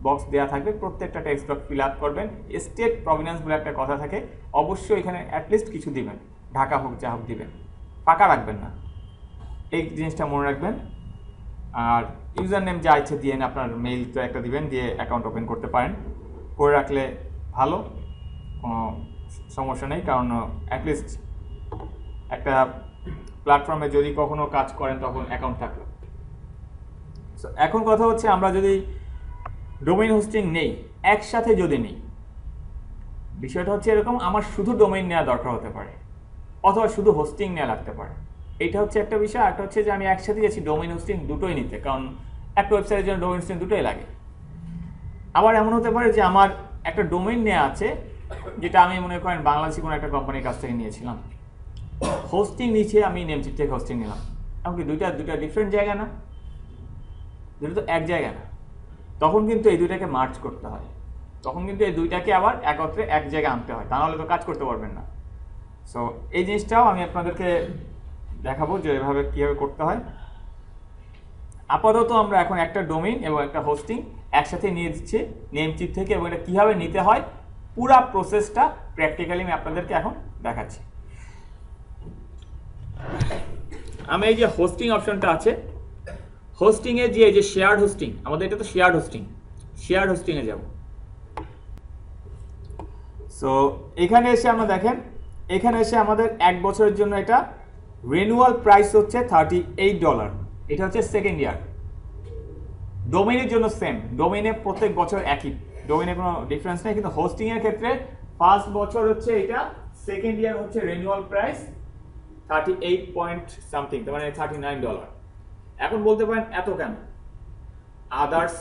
বক্স দেওয়া থাকবে, প্রত্যেকটা টেক্সট বক্স ফিল আপ করবেন। স্টেট প্রভিনেন্স বলে একটা কথা থাকে, অবশ্যই এখানে অ্যাটলিস্ট কিছু দিবেন, ঢাকা হোক যা হোক দিবেন, ফাঁকা রাখবেন না, এই জিনিসটা মনে রাখবেন। আর ইউজার নেম যা ইচ্ছে দিয়ে আপনার মেইল তো একটা দিবেন, দিয়ে অ্যাকাউন্ট ওপেন করতে পারেন, করে রাখলে ভালো, কোনো সমস্যা নেই। কারণ অ্যাটলিস্ট একটা প্ল্যাটফর্মে যদি কখনো কাজ করেন তখন অ্যাকাউন্ট থাকলো। সো এখন কথা হচ্ছে আমরা যদি ডোমেইন হোস্টিং নেই, একসাথে যদি নেই, বিষয়টা হচ্ছে এরকম, আমার শুধু ডোমেইন নেওয়া দরকার হতে পারে, অথবা শুধু হোস্টিং নেওয়া লাগতে পারে। এইটা হচ্ছে একটা বিষয়। একটা হচ্ছে যে আমি একসাথে যাচ্ছি ডোমেইন হোস্টিং দুটোই নিতে, কারণ একটা ওয়েবসাইটের জন্য ডোমেইন হোস্টিং দুটোই লাগে। আবার এমন হতে পারে যে আমার একটা ডোমেইন নেওয়া আছে, যেটা আমি মনে করেন বাংলাদেশি কোনো একটা কোম্পানির কাছ থেকে নিয়েছিলাম, হোস্টিং নিচে আমি নেমচিপ থেকে হোস্টিং নিলাম, এমনকি দুইটা ডিফারেন্ট জায়গা না, দুটো তো এক জায়গা না, তখন কিন্তু এই দুইটাকে মার্জ করতে হয়, তখন কিন্তু এই দুইটাকে আবার একত্রে এক জায়গায় আনতে হয়, তা নাহলে তো কাজ করতে পারবেন না। সো এই জিনিসটাও আমি আপনাদেরকে দেখাবো যে এভাবে কীভাবে করতে হয়। আপাতত আমরা এখন একটা ডোমেইন এবং একটা হোস্টিং একসাথে নিয়ে দিচ্ছি নেমচিপ থেকে, এবং এটা কীভাবে নিতে হয় পুরা প্রসেসটা প্র্যাকটিক্যালি আমি আপনাদেরকে এখন দেখাচ্ছি। আমি এই যে হোস্টিং অপশনটা আছে, হোস্টিংয়ে যে এই যে শেয়ার্ড হোস্টিং, আমাদের এটা তো শেয়ার্ড হোস্টিংয়ে যাব। সো এখানে এসে আমরা দেখেন, এখানে এসে আমাদের 1 বছরের জন্য এটা রিনিউয়াল প্রাইস হচ্ছে $38, এটা হচ্ছে সেকেন্ড ইয়ার। ডোমেইনের জন্য সেম, ডোমেইনে প্রত্যেক বছর একই, ডোমেইনে কোনো ডিফারেন্স নেই, কিন্তু হোস্টিংয়ের ক্ষেত্রে ফার্স্ট বছর হচ্ছে এটা, সেকেন্ড ইয়ার হচ্ছে রিনিউয়াল প্রাইস 38 পয়েন্ট সামথিং, তার মানে $39। এখন বলতে পারেন এত কেন? আদার্স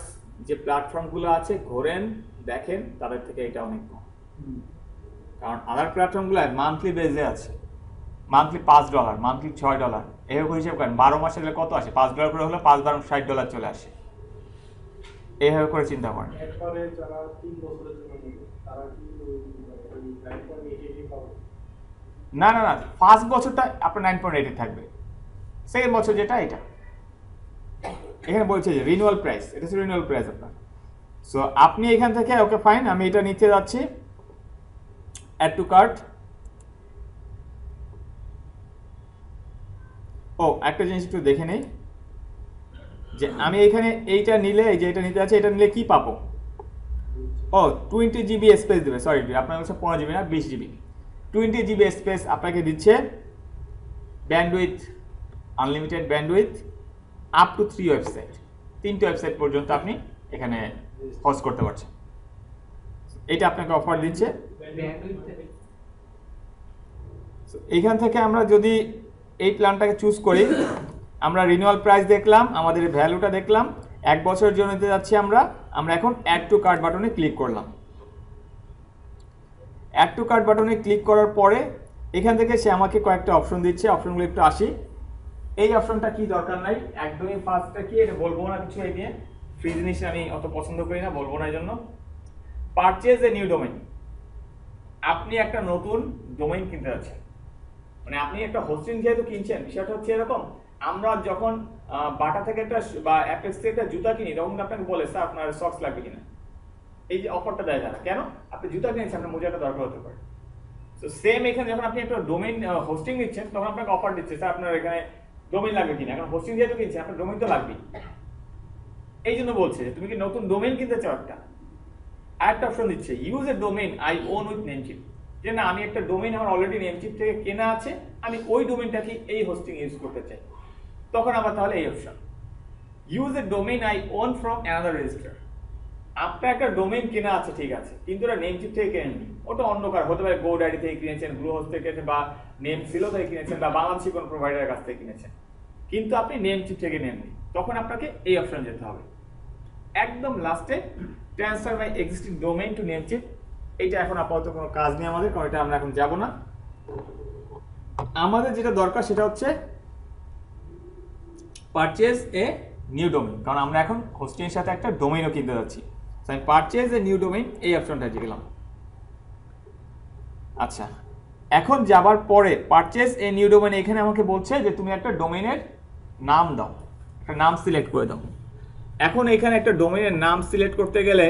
যে প্ল্যাটফর্মগুলো আছে ঘোরেন দেখেন, তাদের থেকে এটা অনেক কম। কারণ আদার প্ল্যাটফর্মগুলো মান্থলি বেজে আছে, মান্থলি $5, মান্থলি $6, এইভাবে হিসেব করেন 12 মাসে গেলে কত আসে, $5 করে হলে 5 × $60 চলে আসে, এইভাবে করে চিন্তা করেন। একবারে যারা 3 বছরের জন্য নেবে তারা কিন্তু 9.88 পাবে না না না, ফার্স্ট বছরটা আপনার 9.8 থাকবে, সেকেন্ড বছর যেটা এটা এখানে বলছে যে রিনিউয়াল প্রাইস, এটা হচ্ছে রিনিউয়াল প্রাইস আপনার। সো আপনি এখান থেকে ওকে ফাইন, আমি এটা নিতে যাচ্ছি, অ্যাড টু কার্ট। ও একটা জিনিস একটু দেখে নেই, যে আমি এখানে এইটা নিলে, এই যে এটা নিতে যাচ্ছি, এটা নিলে কি পাবো? ও 20 GB স্পেস দেবে, সরি আপনার কাছে 15 GB না 20 GB, 20 GB স্পেস আপনাকে দিচ্ছে, bandwidth unlimited bandwidth, up to 3 website, 3টে ওয়েবসাইট পর্যন্ত আপনি এখানে হোস্ট করতে পারছেন। এটা আপনাকে অফার দিচ্ছে। এইখান থেকে আমরা যদি এই প্ল্যানটাকে চুজ করি, আমরা রিনিউয়াল প্রাইস দেখলাম, আমাদের ভ্যালুটা দেখলাম, 1 বছরের জন্য নিতে যাচ্ছি আমরা এখন অ্যাড টু কার্ট বাটনে ক্লিক করলাম। অ্যাড টু কার্ট বাটনে ক্লিক করার পরে এখান থেকে সে আমাকে কয়েকটা অপশন দিচ্ছে, অপশনগুলো একটু আসি। এই অপশনটা কি দরকার নাই, একদমই ফার্স্টটা কি এটা বলবো না কিছু, এই নিয়ে ফ্রি জিনিস আমি অত পছন্দ করি না, বলবো না। এই জন্য পারচেজ এ নিউ ডোমেইন, আপনি একটা নতুন ডোমেইন কিনতে যাচ্ছেন, মানে আপনি একটা হোস্টিং যেহেতু কিনছেন, বিষয়টা হচ্ছে এরকম, আমরা যখন বাটা থেকে একটা বা অ্যাপেক্স থেকে একটা জুতা কিনি, তখন আপনাকে বলে স্যার আপনার সক্স লাগবে কিনা, এই যে অফারটা দেয় যারা, কেন? আপনি জুতা কিনেছেন, আপনার মোজাটা দরকার হতে পারে। তো সেম এখানে যখন আপনি একটা ডোমেইন হোস্টিং নিচ্ছেন, তখন আপনাকে অফার দিচ্ছে স্যার আপনার এখানে ডোমেইন লাগবে কিনা, এখন হোস্টিং যেহেতু কিনছেন আপনার ডোমেইন তো লাগবেই। এই জন্য বলছে তুমি কি নতুন ডোমেইন কিনতে চাও, একটা অপশন দিচ্ছে use a domain I own with Namecheap, যে না আমি একটা ডোমেইন আমার অলরেডি নেমচিপ থেকে কেনা আছে, আমি ওই ডোমেইনটাকে এই হোস্টিং ইউজ করতে চাই, তখন আবার তাহলে এই option use a domain I own from another registrar. আপনার একটা ডোমেইন কেনা আছে ঠিক আছে, কিন্তু ওটা নেমচিপ থেকে কেনেননি, ওটা অন্য কারো হতে পারে, গোডাডি থেকে কিনেছেন, ব্লুহোস্ট থেকে কিনেছেন, বা নেম সিলো থেকে কিনেছেন, বা বাংলাদেশি কোনো প্রোভাইডারের কাছ থেকে কিনেছেন, কিন্তু আপনি নেমচিপ থেকে নেননি, তখন আপনাকে এই অপশন যেতে হবে। একদম লাস্টে transfer my existing domain to Namecheap, এইটা এখন আপাতত কোনো কাজ নেই আমাদের, কারণ এটা আমরা এখন যাব না। আমাদের যেটা দরকার সেটা হচ্ছে পারচেজ এ নিউ ডোমেইন, কারণ আমরা এখন হোস্টিংয়ের সাথে একটা ডোমেইনও কিনতে যাচ্ছি। আমি পারচেজ এ নিউ ডোমেইন এই অপশনটা গেলাম। আচ্ছা, এখন যাবার পরে পারচেজ এ নিউ ডোমেইন, এখানে আমাকে বলছে যে তুমি একটা ডোমেইনের নাম দাও, একটা নাম সিলেক্ট করে দাও। এখন এখানে একটা ডোমেইনের নাম সিলেক্ট করতে গেলে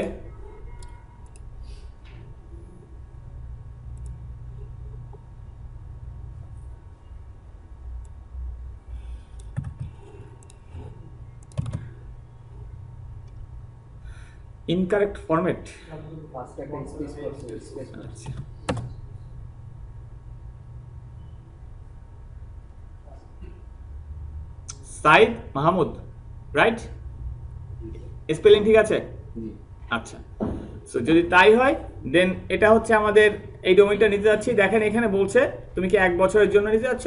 ইনকারেক্ট ফরম্যাট, ফার্স্ট একটা স্পেস করছে, স্পেস আচ্ছা সাইদ মাহমুদ, রাইট? স্পেলিং ঠিক আছে? আচ্ছা, সো যদি তাই হয় দেন এটা হচ্ছে আমাদের এই ডোমেইনটা নিতে যাচ্ছি। দেখেন এখানে বলছে তুমি কি 1 বছরের জন্য নিতে যাচ্ছ,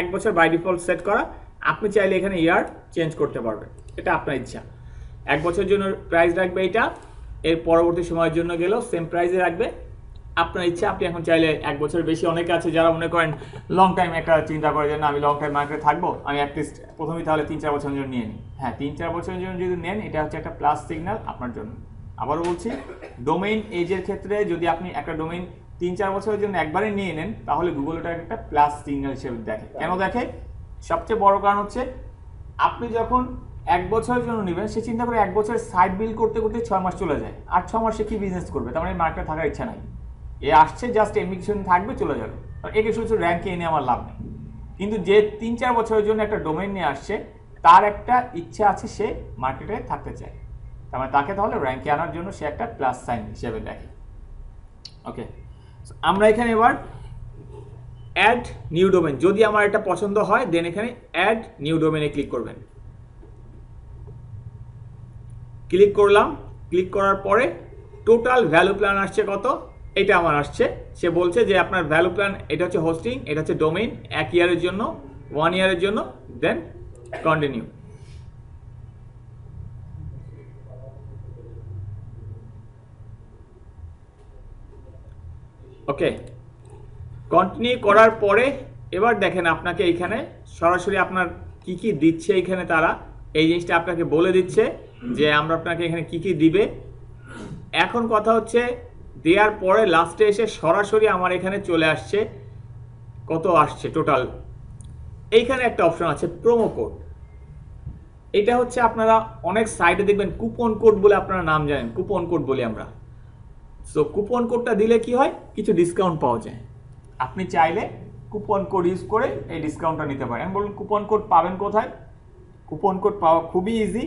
1 বছর বাই ডিফল্ট সেট করা। আপনি চাইলে এখানে ইয়ার চেঞ্জ করতে পারবেন, এটা আপনার ইচ্ছা। 1 বছরের জন্য প্রাইস রাখবে এটা, এর পরবর্তী সময়ের জন্য গেলেও সেম প্রাইসে রাখবে, আপনার ইচ্ছা। আপনি এখন চাইলে 1 বছর বেশি, অনেকে আছে যারা মনে করেন লং টাইম একটা চিন্তা করে যে না আমি লং টাইম মার্কেটে থাকবো, আমি অ্যাটলিস্ট প্রথমেই তাহলে 3-4 বছরের জন্য নিয়ে নিই। হ্যাঁ, 3-4 বছরের জন্য যদি নেন এটা হচ্ছে একটা প্লাস সিগন্যাল আপনার জন্য। আবারও বলছি, ডোমেইন এজের ক্ষেত্রে যদি আপনি একটা ডোমেইন 3-4 বছরের জন্য একবারে নিয়ে নেন তাহলে গুগল ওটাকে একটা প্লাস সিগন্যাল হিসেবে দেখে। কেন দেখে? সবচেয়ে বড় কারণ হচ্ছে আপনি যখন 1 বছরের জন্য নেবেন সে চিন্তা করে 1 বছরের সাইড বিল করতে করতে 6 মাস চলে যায়, আর 6 মাসে কি বিজনেস করবে? তার মানে মার্কেটে থাকার ইচ্ছা নাই, এ আসছে জাস্ট এমিশন থাকবে চলে যাবে, একে শুধু র্যাঙ্কে এনে আমার লাভ নেই। কিন্তু যে 3-4 বছরের জন্য একটা ডোমেইন নিয়ে আসছে তার একটা ইচ্ছা আছে, সে মার্কেটে থাকতে চায়, তার মানে তাকে তাহলে র্যাঙ্কে আনার জন্য সে একটা প্লাস সাইন হিসেবে দেখে। ওকে, আমরা এখানে এবার অ্যাড নিউ ডোমেইন, যদি আমার এটা পছন্দ হয় দেন এখানে অ্যাড নিউ ডোমেইনে ক্লিক করবেন। ক্লিক করলাম, ক্লিক করার পরে টোটাল ভ্যালু প্ল্যান আসছে কত, এটা আমার আসছে। সে বলছে যে আপনার ভ্যালু প্ল্যান এটা হচ্ছে হোস্টিং, এটা হচ্ছে ডোমেইন, 1 ইয়ারের জন্য, 1 ইয়ারের জন্য, দেন কন্টিনিউ। ওকে, কন্টিনিউ করার পরে এবার দেখেন আপনাকে এইখানে সরাসরি আপনার কি কি দিচ্ছে, এইখানে তারা এই জিনিসটা আপনাকে বলে দিচ্ছে যে আমরা আপনাকে এখানে কি কি দিবে। এখন কথা হচ্ছে দেওয়ার পরে লাস্টে এসে সরাসরি আমার এখানে চলে আসছে কত আসছে টোটাল। এইখানে একটা অপশন আছে প্রোমো কোড, এটা হচ্ছে আপনারা অনেক সাইটে দেখবেন কুপন কোড বলে আপনারা নাম জানেন, কুপন কোড বলি আমরা। সো কুপন কোডটা দিলে কি হয়, কিছু ডিসকাউন্ট পাওয়া যায়। আপনি চাইলে কুপন কোড ইউজ করে এই ডিসকাউন্টটা নিতে পারেন। আমি বলুন কুপন কোড পাবেন কোথায়? কুপন কোড পাওয়া খুবই ইজি,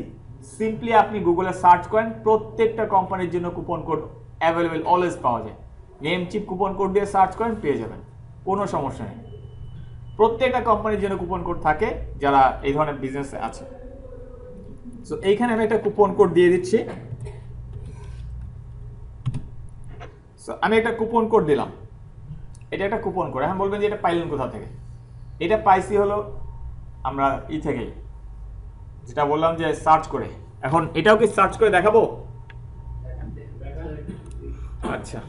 সিম্পলি আপনি গুগলে সার্চ করেন, প্রত্যেকটা কোম্পানির জন্য কুপন কোড অ্যাভেলেবেল অলওয়েজ পাওয়া যায়। নেমচিপ কুপন কোড দিয়ে সার্চ করেন, পেয়ে যাবেন, কোনো সমস্যা নেই। প্রত্যেকটা কোম্পানির জন্য কুপন কোড থাকে যারা এই ধরনের বিজনেসে আছে। সো এইখানে আমি একটা কুপন কোড দিয়ে দিচ্ছি। সো আমি একটা কুপন কোড দিলাম, এটা একটা কুপন কোড। এখন বলবেন যে এটা পাইলেন কোথা থেকে? এটা পাইছি হলো আমরা থেকেই, যেটা বললাম যে সার্চ করে। এখন এটাও কি সার্চ করে দেখাবো? আচ্ছা,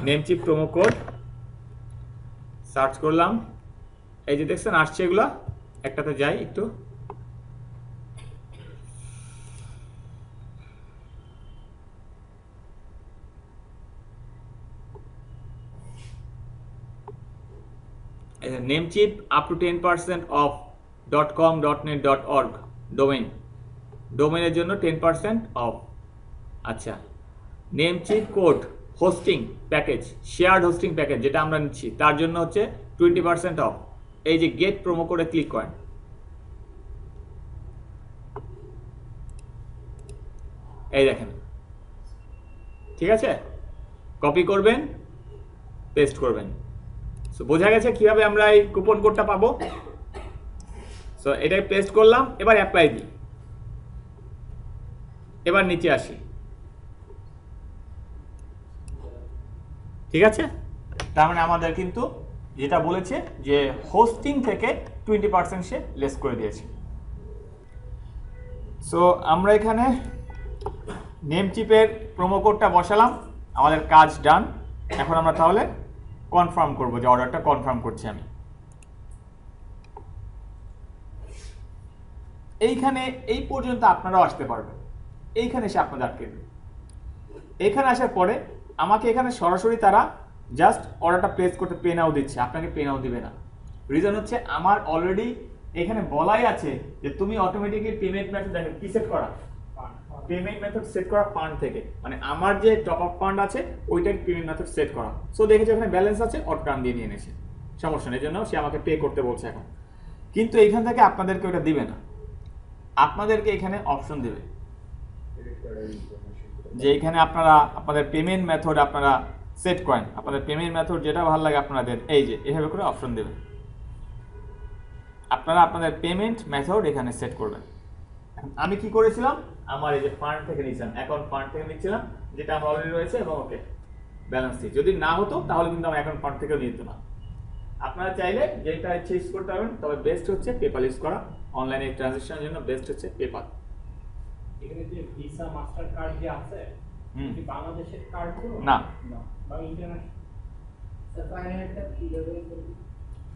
নেমচিপ প্রোমো কোড সার্চ করলাম, এই যে দেখছেন আসছে এগুলা। একটাতে যাই একটু, Namecheap up to 10% of .com .net .org domain, ডোমেইনের জন্য 10% অফ। আচ্ছা, Namecheap code hosting package, shared hosting package যেটা আমরা নিচ্ছি তার জন্য হচ্ছে 20% অফ। এই যে গেট প্রোমো কোডে ক্লিক করেন, এই দেখেন, ঠিক আছে? কপি করবেন, পেস্ট করবেন। সো বোঝা গেছে কিভাবে আমরা এই কুপন কোডটা পাবো। সো এটাই পেস্ট করলাম, এবার অ্যাপ্লাই দিই। এবার নিচে আসি, ঠিক আছে? তার মানে আমাদের কিন্তু যেটা বলেছে যে হোস্টিং থেকে 20% সে লেস করে দিয়েছে। সো আমরা এখানে নেমচিপের প্রোমো কোডটা বসালাম, আমাদের কাজ ডান। এখন আমরা তাহলে কনফার্ম করব যে অর্ডারটা কনফার্ম করছি আমি। এইখানে এই পর্যন্ত আপনারাও আসতে পারবেন, এইখানে এসে আপনাদের আটকে দেবে। এখানে আসার পরে আমাকে এখানে সরাসরি তারা জাস্ট অর্ডারটা প্লেস করতে পে নাও দিচ্ছে, আপনাকে পে নাও দিবে না। রিজন হচ্ছে আমার অলরেডি এখানে বলাই আছে যে তুমি অটোমেটিক্যালি পেমেন্ট মেথড দেখো কি সেট করা, পেমেন্ট মেথড সেট করা ফান্ড থেকে, মানে আমার যে টপ আপ ফান্ড আছে ওইটার পেমেন্ট মেথড সেট করা। সো দেখেছি ওখানে ব্যালেন্স আছে, অটো টার্ন দিয়ে নিয়ে এনেছে, সমস্যা নেই, এই জন্য সে আমাকে পে করতে বলছে এখন। কিন্তু এইখান থেকে আপনাদেরকে ওটা দিবে না, আপনাদেরকে এখানে অপশন দেবে যে এখানে আপনারা আপনাদের পেমেন্ট মেথড আপনারা সেট করেন, আপনাদের পেমেন্ট মেথড যেটা ভালো লাগে আপনাদের এই যে এভাবে করে অপশন দেবে, আপনারা আপনাদের পেমেন্ট মেথড এখানে সেট করবেন। আমি কি করেছিলাম, আমার এই যে ফান্ড থেকে নিয়েছিলাম, অ্যাকাউন্ট ফান্ড থেকে নিচ্ছিলাম, যেটা আমার অলরেডি রয়েছে, এবং ওকে ব্যালেন্স দিই। যদি না হতো তাহলে কিন্তু আমার অ্যাকাউন্ট ফান্ড থেকেও নিয়ে যেত না। আপনারা চাইলে যেটা ইচ্ছে ইউজ করতে পারবেন, তবে বেস্ট হচ্ছে পেপাল ইউজ করা, অনলাইনে ট্রানজাকশনের জন্য বেস্ট হচ্ছে পেপাল। এখানে যে ভিসা মাস্টার কার্ড যে আছে, কি বাংলাদেশের কার্ড গুলো না বা ইন্টারন্যাশনাল? স্যার ফাইনালটা কিভাবে করব?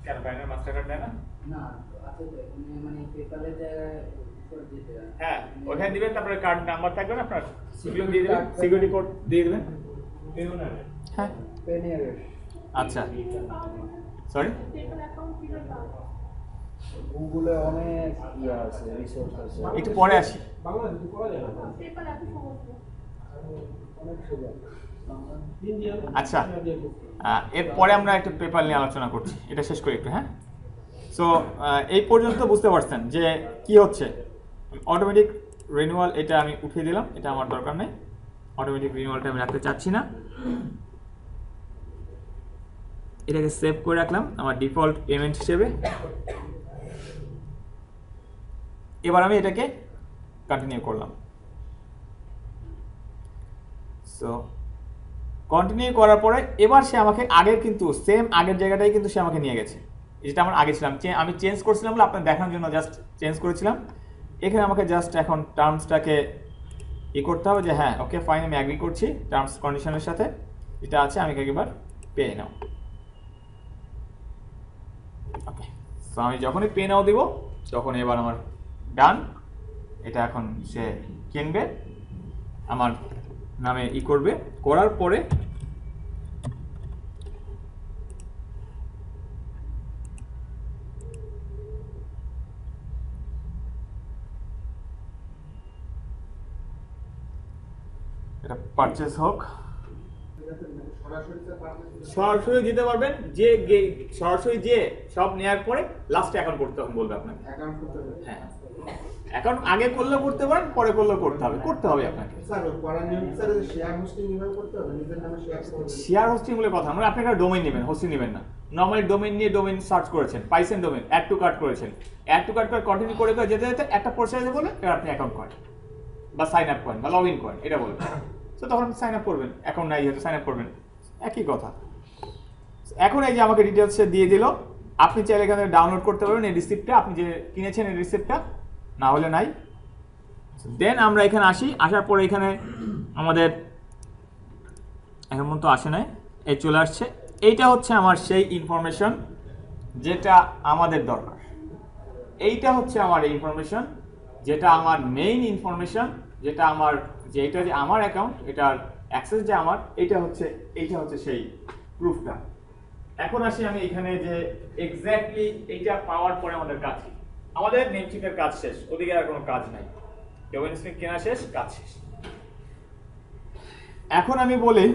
কেন ফাইনাল মাস্টার কার্ড নেয় না? না আছে তো এখানে, মানে পেপালের জায়গায় উপর দিতে হয়। হ্যাঁ ওখানে দিবেন, তারপরে কার্ড নাম্বার থাকবে না আপনার, সেগুলো দিয়ে দিবেন, সিকিউরিটি কোড দিয়ে দিবেন। হ্যাঁ পেনিয়ারের আচ্ছা সরি গুগলে অনেক ইয়ে আছে, রিসোর্স আছে। একটু পরে আসি। বাংলাদেশে করা যায় না। অনেক সুবিধা। আচ্ছা এরপরে আমরা একটু পেপার নিয়ে আলোচনা করছি, এটা শেষ করি একটু। হ্যাঁ সো এই পর্যন্ত বুঝতে পারছেন যে কি হচ্ছে অটোমেটিক রিনিউয়াল, এটা আমি উঠিয়ে দিলাম, এটা আমার দরকার নেই, অটোমেটিক রিনিউয়ালটা আমি রাখতে চাচ্ছি না, এটাকে সেভ করে রাখলাম আমার ডিফল্ট পেমেন্ট হিসেবে। এবার আমি এটাকে কন্টিনিউ করলাম। সো কন্টিনিউ করার পরে এবার সে আমাকে আগের কিন্তু সেম আগের জায়গাটাই কিন্তু সে আমাকে নিয়ে গেছে, যেটা আমার আগে ছিলাম, আমি চেঞ্জ করছিলাম বলে আপনার দেখানোর জন্য জাস্ট চেঞ্জ করেছিলাম। এখানে আমাকে জাস্ট এখন টার্মসটাকে করতে হবে যে হ্যাঁ ওকে ফাইন আমি অ্যাগ্রি করছি টার্মস কন্ডিশনের সাথে, এটা আছে, আমি একবার পে নাও। ওকে সো আমি যখনই পে নাও দিব তখন এবার আমার ডান, এটা এখন সে কিনবে, আমার নামে করবে, করার পরে এটা পারচেজ হোক, সরাসরি দিতে পারবেন, যে সরাসরি যে সব নেওয়ার পরে লাস্টে অ্যাকাউন্ট করতে হবে বলবে আপনাকে। হ্যাঁ অ্যাকাউন্ট আগে করলেও করতে পারেন, পরে করলেও করতে হবে আপনাকে। শেয়ার হোস্টিং বলে কথা, মানে আপনি একটা ডোমেইন নেবেন, হোস্টিং নেবেন না। নর্মালি ডোমেইন নিয়ে ডোমেইন সার্চ করেছেন, পাইছেন ডোমেইন, অ্যাড টু কার্ট করেছেন, অ্যাড টু কার্ট করে কন্টিনিউ করে যেতে যেতে একটা প্রসেসে বলে এবার আপনি অ্যাকাউন্ট করেন বা সাইন আপ করেন বা লগ ইন করেন, এটা বলবেন। তো তখন আপনি সাইন আপ করবেন, অ্যাকাউন্ট নাই যেহেতু সাইন আপ করবেন, একই কথা। এখন এই যে আমাকে ডিটেলস দিয়ে দিল, আপনি চাইলে এখানে ডাউনলোড করতে পারবেন এই রিসিপ্টটা, আপনি যে কিনেছেন এই রিসিপ্টটা, না হলে নাই। দেন আমরা এখানে আসি, আসার পরে এখানে আমাদের এখন পর্যন্ত আসে নাই, এই চলে আসছে। এইটা হচ্ছে আমার সেই ইনফরমেশন যেটা আমাদের দরকার, এইটা হচ্ছে আমার ইনফরমেশন যেটা আমার মেইন ইনফরমেশন, যেটা আমার যে এটা যে আমার অ্যাকাউন্ট, এটার অ্যাক্সেস যে আমার, এইটা হচ্ছে সেই প্রুফটা। এখন আসি আমি এখানে যে এক্স্যাক্টলি এইটা পাওয়ার পরে আমাদের কাজ কি, আমাদের নেমচিপের কাজ শেষ, ওদিকে আর কোনো কাজ নাই, ডোমেইন নেম কেনা শেষ, কাজ শেষ। এখন আমি বলি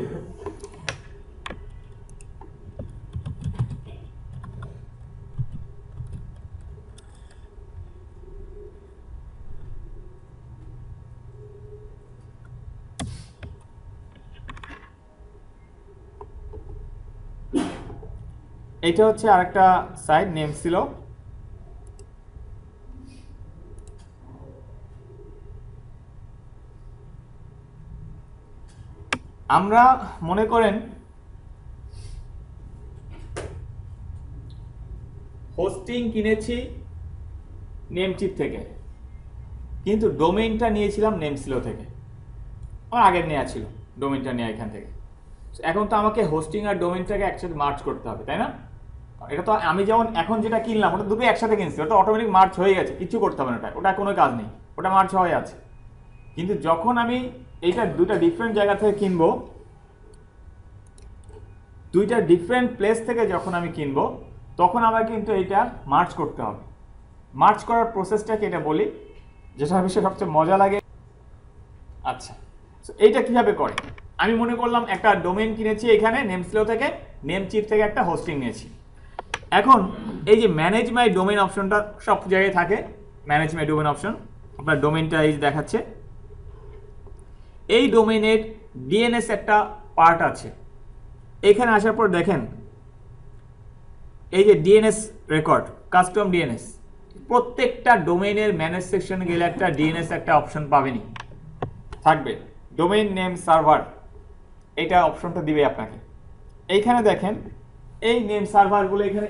এটা হচ্ছে আরেকটা সাইট নেম ছিল, আমরা মনে করেন হোস্টিং কিনেছি নেমচিপ থেকে, কিন্তু ডোমেইনটা নিয়েছিলাম নেমসিলো থেকে, আমার আগের নেওয়া ছিল ডোমেইনটা নেওয়া এখান থেকে। এখন তো আমাকে হোস্টিং আর ডোমেইনটাকে একসাথে মার্চ করতে হবে, তাই না? এটা তো আমি যেমন এখন যেটা কিনলাম ওটা দুটো একসাথে কিনছি, ওটা অটোমেটিক মার্চ হয়ে গেছে, কিছু করতে হবে না, ওটা কোনো কাজ নেই, ওটা মার্চ হয়ে আছে। কিন্তু যখন আমি এইটা দুটা ডিফারেন্ট জায়গা থেকে কিনবো, দুইটা ডিফারেন্ট প্লেস থেকে যখন আমি কিনবো, তখন আমার কিন্তু এইটা মার্চ করতে হবে। মার্চ করার প্রসেসটাকে এটা বলি, যেটা বিষয়ে সবচেয়ে মজা লাগে। আচ্ছা, তো এইটা কিভাবে করে? আমি মনে করলাম একটা ডোমেইন কিনেছি, এখানে নেমস্লো থেকে, নেমচিপ থেকে একটা হোস্টিং নিয়েছি। এখন এই যে ম্যানেজ মাই ডোমেইন অপশনটা সব জায়গায় থাকে, ম্যানেজ মাই ডোমেইন অপশন, আপনার ডোমেইনটা এই দেখাচ্ছে। এই ডোমেইনের ডিএনএস একটা পার্ট আছে। এখানে আসার পর দেখেন এই যে ডিএনএস রেকর্ড, কাস্টম ডিএনএস, প্রত্যেকটা ডোমেইনের ম্যানেজ সেকশনে গেলে একটা ডিএনএস একটা অপশন পাবেনই, থাকবে ডোমেইন নেম সার্ভার, এটা অপশনটা দিবে আপনাকে। এইখানে দেখেন এই নেম সার্ভারগুলো এখানে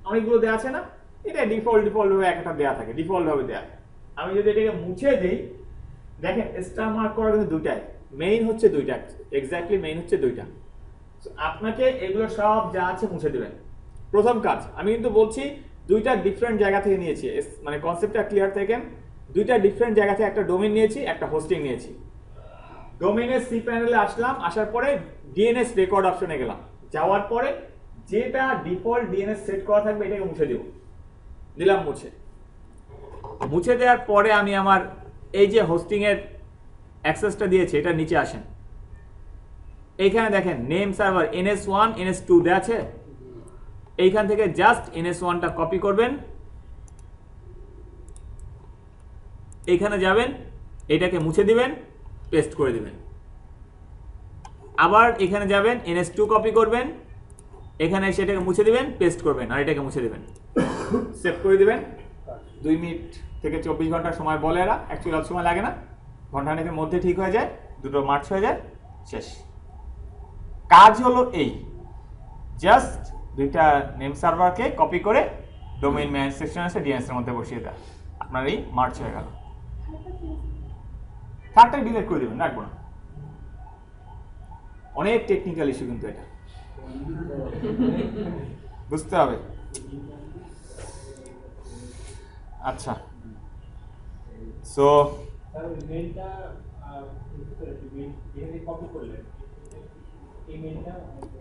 অনেকগুলো দেওয়া আছে না, এটা ডিফল্টভাবে একটা দেওয়া থাকে, ডিফল্টভাবে দেওয়া। আমি যদি এটাকে মুছে দিই, দেখেন স্টার মার্ক করা কিন্তু দুইটাই, মেইন হচ্ছে দুইটা, এক্স্যাক্টলি মেইন হচ্ছে দুইটা। আপনাকে এগুলো সব যা আছে মুছে দেবেন। প্রথম কাজ, আমি কিন্তু বলছি দুইটা ডিফারেন্ট জায়গা থেকে নিয়েছি, মানে কনসেপ্টটা ক্লিয়ার থাকেন। দুইটা ডিফারেন্ট জায়গা থেকে একটা ডোমেইন নিয়েছি, একটা হোস্টিং নিয়েছি। ডোমেইনের সি প্যানেলে আসলাম, আসার পরে ডিএনএস রেকর্ড অপশনে গেলাম, যাওয়ার পরে যেটা ডিফল্ট ডিএনএস সেট করা থাকবে এটাকে মুছে দেব, দিলাম মুছে। মুছে দেওয়ার পরে আমি আমার এই যে হোস্টিং এর অ্যাক্সেসটা দিয়েছি, এটা নিচে আসেন। এইখানে দেখেন নেম সার্ভার NS1 NS2 দেওয়া আছে। এইখান থেকে জাস্ট NS1টা কপি করবেন, এইখানে যাবেন, এটাকে মুছে দিবেন, পেস্ট করে দিবেন। আবার এখানে যাবেন, NS2 কপি করবেন, এখানে সেটাকে মুছে দিবেন, পেস্ট করবেন, আর এটাকে মুছে দিবেন, সেভ করে দিবেন। 2 মিনিট থেকে 24 ঘন্টা সময় বলে এরা, অ্যাকচুয়ালি অত সময় লাগে না, ঘন্টাখানেকের মধ্যে ঠিক হয়ে যায়, দুটো মার্চ হয়ে যায়, শেষ। কাজ হলো এই, জাস্ট দুইটা নেম সার্ভারকে কপি করে ডোমেইন ম্যানেজ সেকশন আছে ডিএনএস এর মধ্যে বসিয়ে দেয়, আপনার এই মার্চ হয়ে গেল। থার্ডটা ডিলিট করে দিবেন, রাখবো না। অনেক টেকনিক্যাল ইস্যু কিন্তু এটা, বুঝতে হবে। আচ্ছা, সো মেইলটা কপি করলে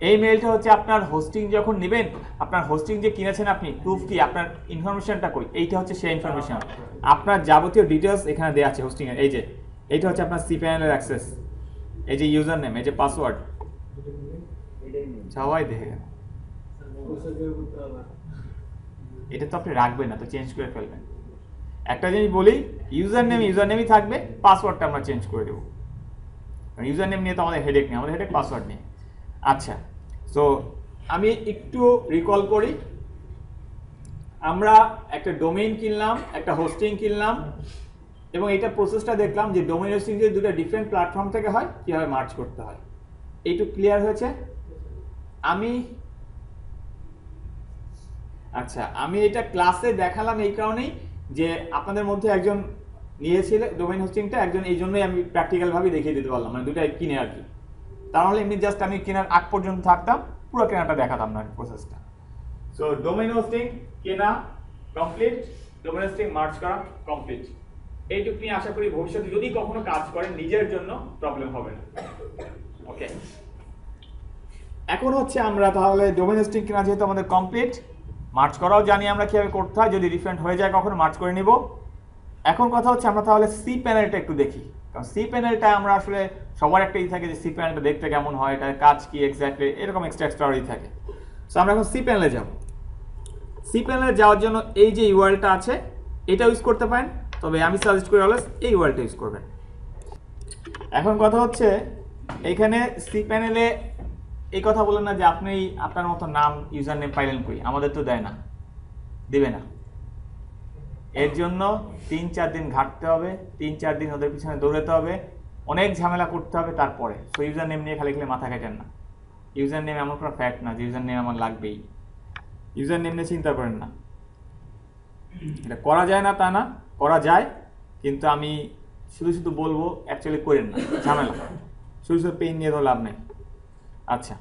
এই মেইলটা হচ্ছে আপনার হোস্টিং যখন নেবেন, আপনার হোস্টিং যে কিনেছেন আপনি, প্রুফ কি, আপনার ইনফরমেশনটা কই, এইটা হচ্ছে সেই ইনফরমেশন। আপনার যাবতীয় ডিটেলস এখানে দেওয়া আছে হোস্টিং এর। এই যে এইটা হচ্ছে আপনার সি প্যানেলের অ্যাক্সেস, এই যে ইউজার নেম, এই যে পাসওয়ার্ড, সবাই দেখে গেল। এটা তো আপনি রাখবেন না, তো চেঞ্জ করে ফেলবেন। একটা জিনিস বলি, ইউজার নেমই থাকবে, পাসওয়ার্ডটা আমরা চেঞ্জ করে দেবো। ইউজার নেম নিয়ে তো আমাদের হেডেক নেই, আমাদের হেডেক পাসওয়ার্ড নিয়ে। আচ্ছা, সো আমি একটু রিকল করি। আমরা একটা ডোমেইন কিনলাম, একটা হোস্টিং কিনলাম, এবং এটা প্রসেসটা দেখলাম যে ডোমেইন হোস্টিং যে দুটো ডিফারেন্ট প্ল্যাটফর্ম থেকে হয়, কীভাবে মার্চ করতে হয়। এইটুকু ক্লিয়ার হয়েছে? আমি এটা ক্লাসে দেখালাম এই কারণেই যে আপনাদের মধ্যে একজন নিয়েছিল ডোমেইন হোস্টিংটা, একজন, এই জন্যই আমি প্র্যাকটিক্যালভাবে দেখিয়ে দিতে পারলাম, মানে দুটাই কিনে আর কি। তাহলে এমনি জাস্ট আমি কেনার আগ পর্যন্ত থাকতাম, পুরো কেনাটা দেখাতাম না প্রসেসটা। সো ডোমেইন হোস্টিং কেনা কমপ্লিট, ডোমেইন হোস্টিং মার্চ করা কমপ্লিট। এইটুকু নিয়ে আশা করি ভবিষ্যতে যদি কখনো কাজ করেন নিজের জন্য প্রবলেম হবে না। ওকে, এখন হচ্ছে আমরা তাহলে ডোমেইন হোস্টিং কেনা যেহেতু আমাদের কমপ্লিট, মার্চ করাও জানি আমরা কীভাবে করতে হয়, যদি ডিফারেন্ট হয়ে যায় কখনো মার্চ করে নিব। এখন কথা হচ্ছে আমরা তাহলে সি প্যানেলটা একটু দেখি, কারণ সি প্যানেলটা আমরা আসলে সবার একটা থাকে যে সি প্যানেলটা দেখতে কেমন হয়, এটার কাজ কি এক্স্যাক্টলি, এরকম এক্সট্রাঅর্ডিনারি থাকে। সো আমরা এখন সি প্যানেলে যাব। সি প্যানেলে যাওয়ার জন্য এই যে ইউআরএলটা আছে এটা ইউজ করতে পারেন, তবে আমি সাজেস্ট করি অলওয়েজ এই ইউআরএলটা ইউজ করবেন। এখন কথা হচ্ছে এইখানে সি প্যানেলে এই কথা বলেন না যে আপনি আপনার মতো নাম ইউজার নেম পাইলেন কই, আমাদের তো দেয় না, দিবে না। এর জন্য 3-4 দিন ঘাটতে হবে, 3-4 দিন ওদের পিছনে দৌড়াতে হবে, অনেক ঝামেলা করতে হবে তারপরে। সো ইউজার নেম নিয়ে খালি মাথা কাটেন না। ইউজার নেম এমন কোনো ফ্যাক্ট না যে ইউজার নেম আমার লাগবেই, ইউজার নেম নিয়ে চিন্তা করেন না। এটা করা যায় না তা না, করা যায়, কিন্তু আমি শুধু বলবো অ্যাকচুয়ালি করেন না, ঝামেলা, শুধু পেইন নিয়ে তো লাভ নেই। আচ্ছা,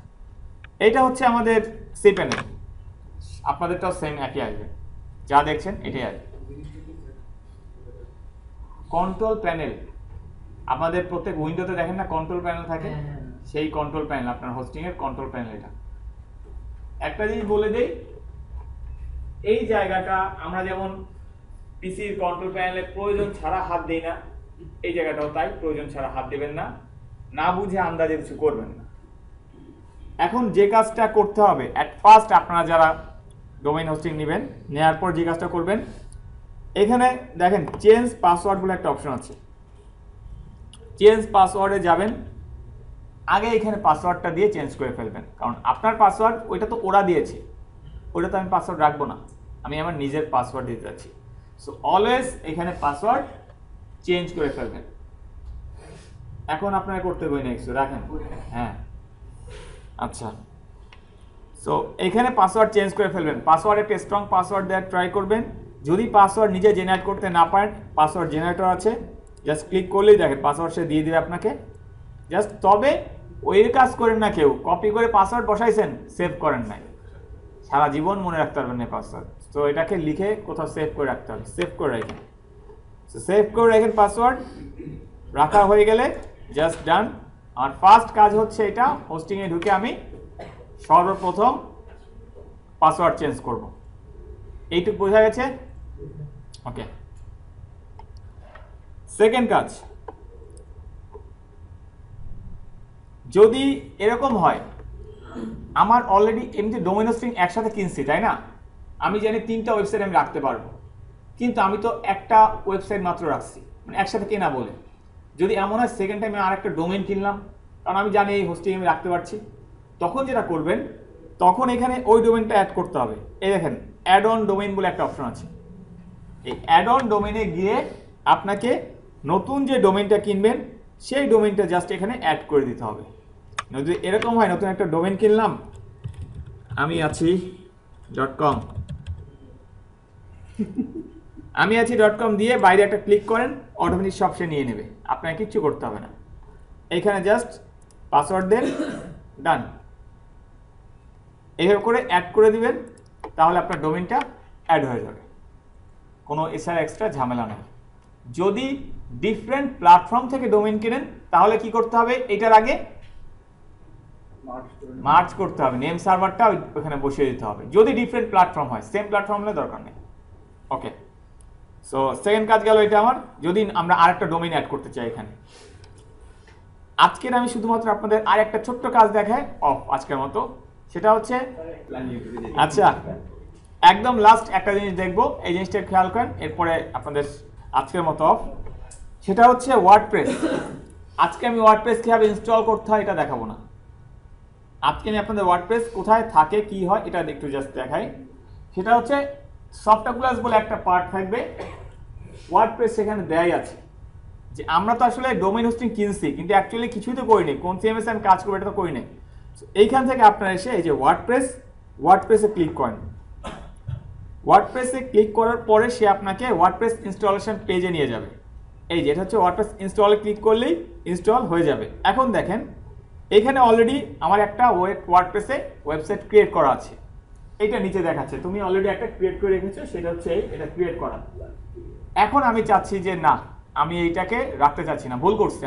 এইটা হচ্ছে আমাদের সি প্যানেল, আপনাদেরটাও সেম একই আসবে, যা দেখছেন এটাই আসবে। কন্ট্রোল প্যানেল, আপনাদের প্রত্যেক উইন্ডোতে দেখেন না কন্ট্রোল প্যানেল থাকে, সেই কন্ট্রোল প্যানেল আপনার হোস্টিং এর কন্ট্রোল প্যানেল। এটা একটা জিনিস বলে দেই, এই জায়গাটা আমরা যেমন পিসির কন্ট্রোল প্যানেলে প্রয়োজন ছাড়া হাত দেই না, এই জায়গাটাও তাই, প্রয়োজন ছাড়া হাত দেবেন না, না বুঝে আন্দাজে কিছু করবেন না। এখন যে কাজটা করতে হবে, অ্যাট ফার্স্ট আপনারা যারা ডোমেইন হোস্টিং নেবেন, নেওয়ার পর যে কাজটা করবেন, এখানে দেখেন চেঞ্জ পাসওয়ার্ড বলে একটা অপশন আছে। চেঞ্জ পাসওয়ার্ডে যাবেন, আগে এখানে পাসওয়ার্ডটা দিয়ে চেঞ্জ করে ফেলবেন, কারণ আপনার পাসওয়ার্ড ওইটা তো ওরা দিয়েছে, ওইটা তো আমি পাসওয়ার্ড রাখবো না, আমি আমার নিজের পাসওয়ার্ড দিতে যাচ্ছি। সো অলওয়েজ এখানে পাসওয়ার্ড চেঞ্জ করে ফেলবেন। এখন আপনারা করতে হবে নেক্সট রাখেন, হ্যাঁ আচ্ছা। সো এখানে পাসওয়ার্ড চেঞ্জ করে ফেলবেন, পাসওয়ার্ড একটা স্ট্রং পাসওয়ার্ড দেওয়ার ট্রাই করবেন। যদি পাসওয়ার্ড নিজে জেনারেট করতে না পারেন, পাসওয়ার্ড জেনারেটর আছে, জাস্ট ক্লিক করলেই দেখেন পাসওয়ার্ড সে দিয়ে দেবে আপনাকে। জাস্ট তবে ওই কাজ করেন না, কেউ কপি করে পাসওয়ার্ড বসাইছেন, সেভ করেন নাই, সারা জীবন মনে রাখতে পারবেন না পাসওয়ার্ড। তো এটাকে লিখে কোথাও সেভ করে রাখতে হবে, সেভ করে রাখেন। সেভ করে রাখেন, পাসওয়ার্ড রাখা হয়ে গেলে জাস্ট ডান। আমার ফার্স্ট কাজ হচ্ছে এটা, হোস্টিংয়ে ঢুকে আমি সর্বপ্রথম পাসওয়ার্ড চেঞ্জ করব। এইটুকু বোঝা গেছে? ওকে। সেকেন্ড কাজ, যদি এরকম হয় আমার অলরেডি এমনি ডোমেইন হোস্টিং একসাথে কিনছি, তাই না, আমি জানি 3টা ওয়েবসাইট আমি রাখতে পারবো, কিন্তু আমি তো একটা ওয়েবসাইট মাত্র রাখছি, মানে একসাথে কেনা বলে। যদি এমন হয় সেকেন্ড টাইমে আর একটা ডোমেইন কিনলাম, কারণ আমি জানি এই হোস্টিং আমি রাখতে পারছি, তখন যেটা করবেন, তখন এখানে ওই ডোমেইনটা অ্যাড করতে হবে। এই দেখেন অ্যাড অন ডোমেইন বলে একটা অপশন আছে, এই অ্যাড অন ডোমেইনে গিয়ে আপনাকে নতুন যে ডোমেইনটা কিনবেন সেই ডোমেইনটা জাস্ট এখানে অ্যাড করে দিতে হবে। যদি এরকম হয় নতুন একটা ডোমেইন কিনলাম, আমি আছি .com, আমি আছি .com দিয়ে বাইরে একটা ক্লিক করেন, অটোমেটিক সব সে নিয়ে নেবে, আপনাকে কিচ্ছু করতে হবে না। এখানে জাস্ট পাসওয়ার্ড দেন, ডান। এইভাবে করে অ্যাড করে দিবেন, তাহলে আপনার ডোমেইনটা অ্যাড হয়ে যাবে, কোনো এছাড়া এক্সট্রা ঝামেলা নেই। যদি ডিফারেন্ট প্ল্যাটফর্ম থেকে ডোমেইন কেনেন, তাহলে কি করতে হবে, এটার আগে মার্জ করতে হবে, নেম সার্ভারটা ওখানে বসিয়ে দিতে হবে। যদি ডিফারেন্ট প্ল্যাটফর্ম হয়, সেম প্ল্যাটফর্ম হলে দরকার নেই। ওকে, সো সেকেন্ড কাজ গেল এটা আমার। যদি আমরা আরেকটা ডোমেইন অ্যাড করতে চাই এখানে, আজকের আমি শুধুমাত্র আপনাদের আরেকটা ছোট্ট কাজ দেখাই অফ আজকের মতো, সেটা হচ্ছে আচ্ছা একদম লাস্ট একটা জিনিস দেখবো, এই জিনিসটা খেয়াল করেন, এরপরে আপনাদের আজকের মতো অফ। সেটা হচ্ছে ওয়ার্ডপ্রেস। আজকে আমি ওয়ার্ডপ্রেস কীভাবে ইনস্টল করতে হয় এটা দেখাবো না, আজকে আমি আপনাদের ওয়ার্ডপ্রেস কোথায় থাকে কি হয় এটা একটু জাস্ট দেখাই। সেটা হচ্ছে সফটওয়্যার ক্লাস বলে একটা পার্ট থাকবে, ওয়ার্ডপ্রেস সেখানে দেয়াই আছে যে আমরা তো আসলে ডোমেইন হোস্টিং কিনছি, কিন্তু অ্যাকচুয়ালি কিছুই তো করিনি, কোন সিএমএস আমি কাজ করবো এটা তো করিনি। এইখান থেকে আপনারা এসে এই যে ওয়ার্ডপ্রেসে ক্লিক করেন, ওয়ার্ডপ্রেসে ক্লিক করার পরে সে আপনাকে ওয়ার্ডপ্রেস ইনস্টলেশন পেজে নিয়ে যাবে। এই যে এটা হচ্ছে ওয়ার্ডপ্রেস ইনস্টলে ক্লিক করলেই ইনস্টল হয়ে যাবে। এখন দেখেন এখানে অলরেডি আমার একটা ওয়ার্ডপ্রেসে ওয়েবসাইট ক্রিয়েট করা আছে, এইটা নিচে দেখাচ্ছে তুমি অলরেডি একটা ক্রিয়েট করে রেখেছো, সেটা হচ্ছে এটা ক্রিয়েট করা। এখন আমি চাচ্ছি যে না, আমি এইটাকে রাখতে চাচ্ছি না, ভুল করছি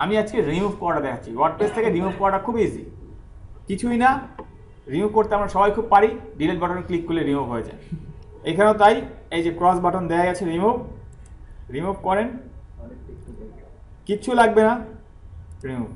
আমি আজকে রিমুভ করাটা দেখাচ্ছি। ওয়ার্ডপ্রেস থেকে রিমুভ করাটা খুব ইজি, কিছুই না, রিমুভ করতে আমরা সবাই খুব পারি, ডিলিট বাটনে ক্লিক করলে রিমুভ হয়ে যায়। এখানেও তাই, এই যে ক্রস বাটন দেওয়া গেছে, রিমুভ করেন, কিচ্ছু লাগবে না, রিমুভ।